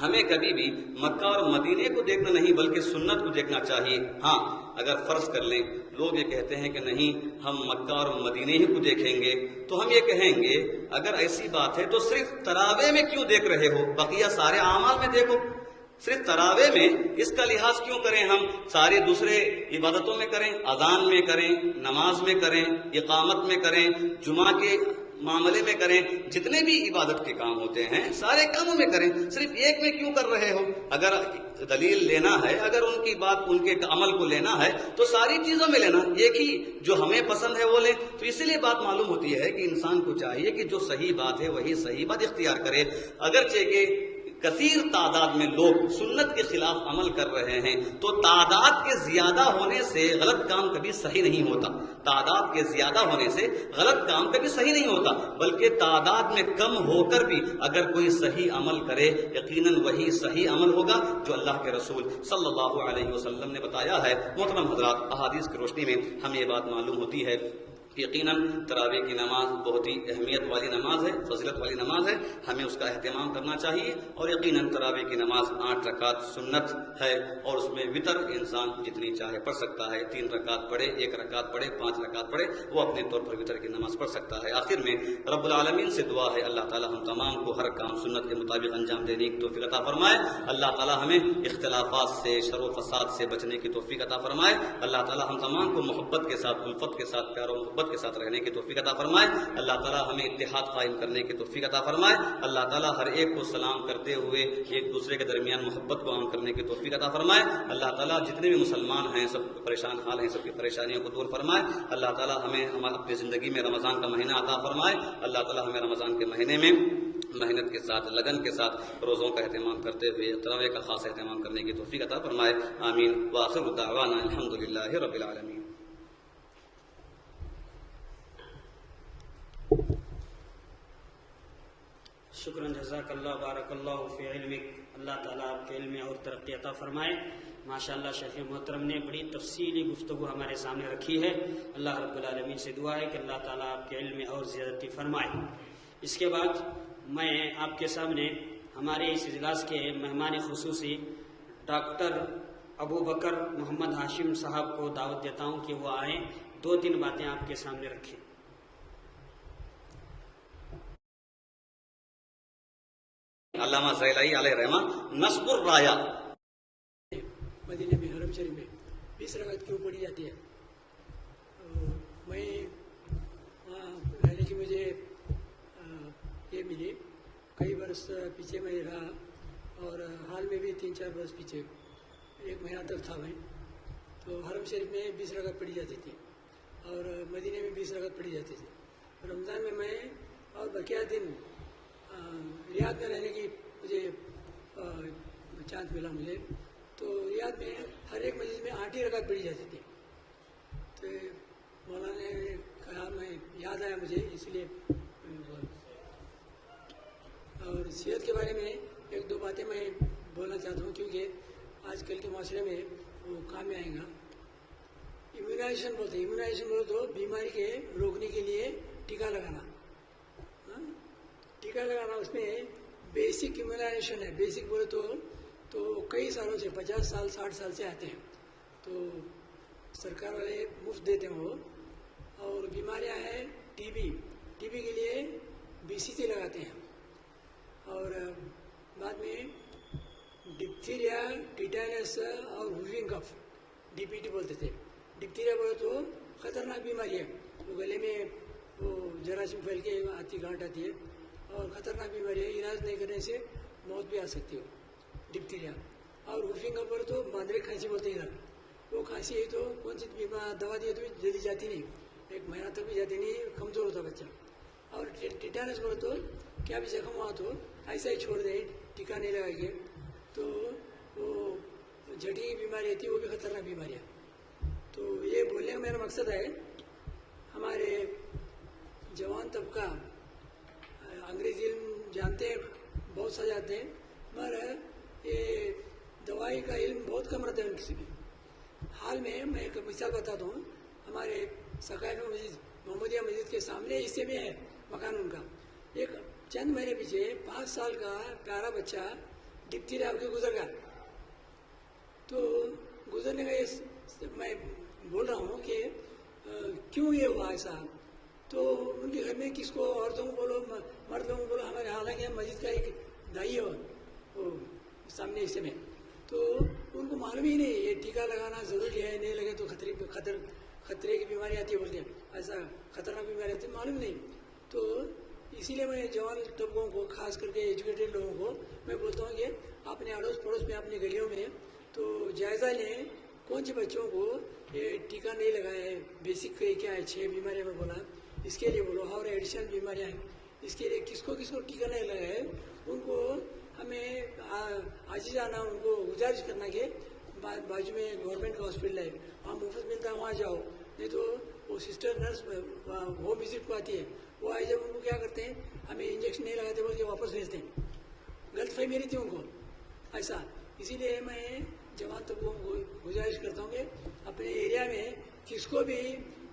ہمیں کبھی بھی مکہ اور مدینے کو دیکھنا نہیں بلکہ سنت کو دیکھنا چاہیے. ہاں اگر فرض کر لیں لوگ یہ کہتے ہیں کہ نہیں ہم مکہ اور مدینے ہی کو دیکھیں گے، تو ہم یہ کہیں گے اگر ایسی بات ہے تو صرف تراویح میں کیوں دیکھ رہے ہو؟ بقیہ سارے اعمال میں دیکھو. صرف تراویح میں اس کا لحاظ کیوں کریں؟ ہم سارے دوسرے عبادتوں میں کریں، اذان میں کریں، نماز میں کریں، اقامت میں کریں، جمعہ کے معاملے میں کریں، جتنے بھی عبادت کے کام ہوتے ہیں سارے کاموں میں کریں. صرف ایک میں کیوں کر رہے ہو؟ اگر دلیل لینا ہے، اگر ان کی بات، ان کے عمل کو لینا ہے تو ساری چیزوں میں لینا، ایک ہی جو ہمیں پسند ہے وہ لیں. تو اسی لیے بات معلوم ہوتی ہے کہ انسان کو چاہیے کہ جو صحیح بات ہے وہی صحیح بات اختیار کرے. اگرچہ کہ کثیر تعداد میں لوگ سنت کے خلاف عمل کر رہے ہیں، تو تعداد کے زیادہ ہونے سے غلط کام کبھی صحیح نہیں ہوتا. تعداد کے زیادہ ہونے سے غلط کام کبھی صحیح نہیں ہوتا، بلکہ تعداد میں کم ہو کر بھی اگر کوئی صحیح عمل کرے یقیناً وہی صحیح عمل ہوگا جو اللہ کے رسول صلی اللہ علیہ وسلم نے بتایا ہے. محترم حضرات، احادیث کی روشنی میں ہمیں یہ بات معلوم ہوتی ہے یقیناً تراویح کی نماز بہت ہی اہمیت والی نماز ہے، فضیلت والی نماز ہے، ہمیں اس کا اہتمام کرنا چاہیے. اور یقیناً تراویح کی نماز 8 رکعت سنت ہے، اور اس میں وطر انسان جتنی چاہے پڑھ سکتا ہے. 3 رکعت پڑھے، 1 رکعت پڑھے، 5 رکعت پڑھے، وہ اپنے طور پر وطر کی نماز پڑھ سکتا ہے. آخر میں رب العالمین سے دعا ہے اللہ تعالی ہم تمام کو ہر کام سنت کے مطابق انجام دینے کی توفیق عطا فرمائے. اللہ تعالی ہمیں اختلافات سے، شر و فساد سے بچنے کی توفیق عطا فرمائے. اللہ تعالی ہم تمام کو محبت کے ساتھ، الفت کے ساتھ، پیار و محبت کے ساتھ رہنے کی توفیق عطا فرمائے. اللہ تعالی ہمیں اتحاد قائم کرنے کی توفیق عطا فرمائے. اللہ تعالی ہر ایک کو سلام کرتے ہوئے ایک دوسرے کے درمیان محبت کو عام کرنے کی توفیق عطا فرمائے. اللہ تعالی جتنے بھی مسلمان ہیں، سب پریشان حال ہیں، سب کی پریشانیوں کو دور فرمائے. اللہ تعالی ہمیں اپنی زندگی میں رمضان کا مہینہ عطا فرمائے. اللہ تعالی ہمیں رمضان کے مہینے میں محنت کے ساتھ، لگن کے ساتھ روزوں کا اہتمام کرتے ہوئے تراویح کا خاص اہتمام کرنے کی توفیق عطا فرمائے. آمین. وآخر دعوانا الحمدللہ رب العالمین. شکراً، جزاک اللہ، بارک اللہ فی علمک. اللہ تعالیٰ آپ کے علم میں اور ترقی عطا فرمائے. ماشاءاللہ شیخ محترم نے بڑی تفصیلی گفتگو ہمارے سامنے رکھی ہے. اللہ رب العالمین سے دعا ہے کہ اللہ تعالیٰ آپ کے علم میں اور زیادتی فرمائے. اس کے بعد میں آپ کے سامنے ہمارے اس اجلاس کے مہمان خصوصی ڈاکٹر ابو بکر محمد ہاشم صاحب کو دعوت دیتا ہوں کہ وہ آئیں، 2-3 باتیں آپ کے سامنے رکھیں. علامہ زیلائی علیہ رحمہ نصب الرایا. مدینے میں حرم شریف میں 20 رکعت کیوں پڑھی جاتی ہے؟ میں وہاں رہنے کی مجھے یہ ملی، کئی برس پیچھے میں رہا، اور حال میں بھی 3-4 برس پیچھے 1 مہینہ تک تھا میں. تو حرم شریف میں 20 رکعت پڑھی جاتی تھی، اور مدینے میں 20 رکعت پڑھی جاتی تھی. رمضان میں اور بقیہ دن ریاض میں رہنے کی مجھے چانس ملا مجھے. تو ریاض میں ہر ایک مسجد میں 8 ہی رکعت پڑھی جاتی تھی. تو مولانا نے کہا، میں یاد آیا مجھے، اس لیے. اور صحت کے بارے میں 1-2 باتیں میں بولنا چاہتا ہوں، کیونکہ آج کل کے معاشرے میں وہ کام میں آئے گا. امیونائزیشن بولتے ہیں. امیونائزیشن بولے تو بیماری کے روکنے کے لیے ٹیکہ لگانا. ٹیکہ لگانا اس میں بیسک امیونائزیشن ہے. بیسک بولے تو کئی سالوں سے، 50 سال 60 سال سے آتے ہیں. تو سرکار والے مفت دیتے ہیں وہ. اور بیماریاں ہیں ٹی بی کے لیے BCG لگاتے ہیں. اور بعد میں ڈپتھیریا، ٹیٹانس اور ووفنگ کف، DPT بولتے تھے. ڈپتھیریا بولے تو خطرناک بیماری ہے، وہ گلے میں وہ جراثیم پھیل کے آتی، گانٹ آتی ہے، اور خطرناک بیماری ہے. علاج نہیں کرنے سے موت بھی آ سکتی ہو، ڈپتھیریا. اور ووفنگ کف پر تو باندرے کھانسی بولتے ہیں. وہ کھانسی ہے تو کون سی دوا دی تو جلدی جاتی نہیں، 1 مہینہ تک بھی جاتی نہیں، کمزور ہوتا بچہ. اور ٹیٹانس بولے تو کیا بھی زخم ہوا تو ایسا ہی چھوڑ دے، ٹیکہ نہیں لگائے گے تو وہ جھٹی کی بیماری ہوتی ہے، وہ بھی خطرناک بیماری ہے. تو یہ بولنے کا میرا مقصد ہے، ہمارے جوان طبقہ انگریزی علم جانتے ہیں، بہت سا جانتے ہیں، مگر یہ دوائی کا علم بہت کم رہتا ہے ان کسی بھی. حال میں ایک مثال بتاتا ہوں. ہمارے ثقافی مسجد، محمدیہ مسجد کے سامنے حصے میں ہے مکان ان کا. ایک چند مہینے پیچھے 5 سال کا پیارا بچہ ڈپتھیریا کے گزر گیا. تو گزرنے کا میں بول رہا ہوں کہ کیوں یہ ہوا ایسا. تو ان کے گھر میں کس کو، عورتوں کو بولو، مردوں کو بولو، ہمارے حالانکہ مسجد کا ایک دائی ہے وہ سامنے حصے میں، تو ان کو معلوم ہی نہیں یہ ٹیکہ لگانا ضروری ہے، نہیں لگے تو خطرے کی بیماری آتی ہے بولتے ہیں، ایسا خطرناک بیماری آتی ہے، معلوم نہیں. تو اسی لیے میں جوان طبقوں کو، خاص کر کے ایجوکیٹڈ لوگوں کو میں بولتا ہوں کہ اپنے اڑوس پڑوس میں، اپنے گلیوں میں تو جائزہ لیں کون سے بچوں کو یہ ٹیکہ نہیں لگایا ہے. بیسک کیا ہے، 6 بیماریاں میں بولا، اس کے لیے بولو، اور ایڈیشنل بیماریاں ہیں، اس کے لیے کس کو ٹیکہ نہیں لگایا ہے ان کو ہمیں عاجزانہ ان کو گزارش کرنا کہ بازو میں گورنمنٹ کا ہاسپٹل ہے، وہاں مفت ملتا ہے، وہاں جاؤ. نہیں تو وہ سسٹر نرس ہوم وزٹ کو آتی ہے، وہ آئے جب ان کو کیا کرتے ہیں، ہمیں انجیکشن نہیں لگاتے بول کے واپس بھیجتے ہیں. غلط فہمی رہتی ہے ان کو ایسا. اسی لیے میں جوان طبقوں کو گزارش کرتا ہوں کہ اپنے ایریا میں کس کو بھی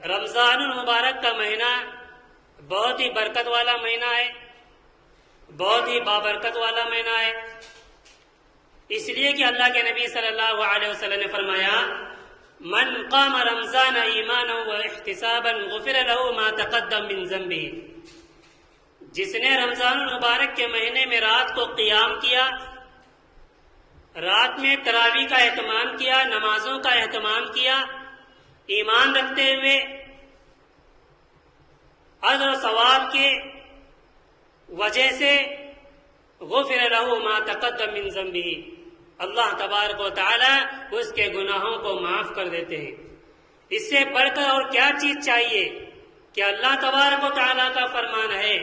رمضان المبارک کا مہینہ بہت ہی برکت والا مہینہ ہے، بہت ہی بابرکت والا مہینہ ہے، اس لیے کہ اللہ کے نبی صلی اللہ علیہ وسلم نے فرمایا من قام رمضان ایمانا واحتسابا غفر له ما تقدم من ذنبه، جس نے رمضان المبارک کے مہینے میں رات کو قیام کیا، رات میں تراویح کا اہتمام کیا، نمازوں کا اہتمام کیا، ایمان رکھتے ہوئے اجر و ثواب کے وجہ سے غفر له ما تقدم من ذنبه، اللہ تبارک و تعالی اس کے گناہوں کو معاف کر دیتے ہیں۔ اس سے بڑھ کر اور کیا چیز چاہیے کہ اللہ تبارک و تعالی کا فرمان ہے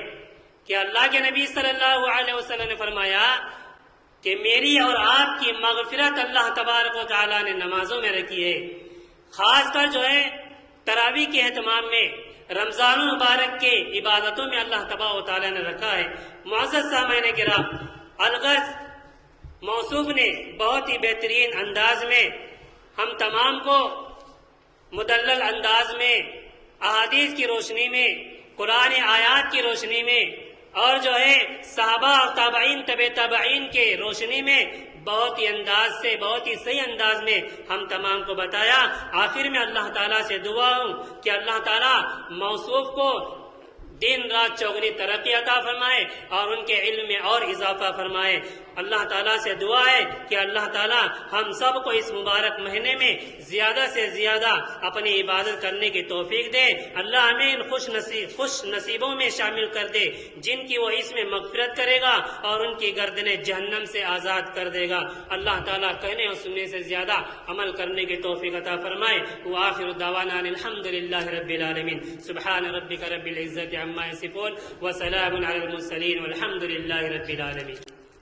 کہ اللہ کے نبی صلی اللہ علیہ وسلم نے فرمایا کہ میری اور آپ کی مغفرت اللہ تبارک و تعالی نے نمازوں میں رکھی ہے، خاص کر جو ہے تراویح کے اہتمام میں، رمضان المبارک کے عبادتوں میں اللہ تبارک و تعالی نے رکھا ہے۔ معزز سامعین کرام، الغرض موصوف نے بہت ہی بہترین انداز میں ہم تمام کو مدلل انداز میں، احادیث کی روشنی میں، قرآن آیات کی روشنی میں، اور جو ہے صحابہ اور تابعین طبع تابعین کے روشنی میں بہت ہی انداز سے، بہت ہی صحیح انداز میں ہم تمام کو بتایا۔ آخر میں اللہ تعالیٰ سے دعا ہوں کہ اللہ تعالیٰ موصوف کو دن رات چوگنی ترقی عطا فرمائے اور ان کے علم میں اور اضافہ فرمائے۔ اللہ تعالیٰ سے دعا ہے کہ اللہ تعالیٰ ہم سب کو اس مبارک مہینے میں زیادہ سے زیادہ اپنی عبادت کرنے کی توفیق دے۔ اللہ ہمیں ان خوش نصیبوں میں شامل کر دے جن کی وہ اس میں مغفرت کرے گا اور ان کی گردنیں جہنم سے آزاد کر دے گا۔ اللہ تعالیٰ کہنے اور سننے سے زیادہ عمل کرنے کی توفیق عطا فرمائے۔ وآخر دعوانا الحمد للہ رب العالمین۔ سبحان ربک رب العزت عما یصفون وسلام علی المرسلین والحمد للہ رب العالمین۔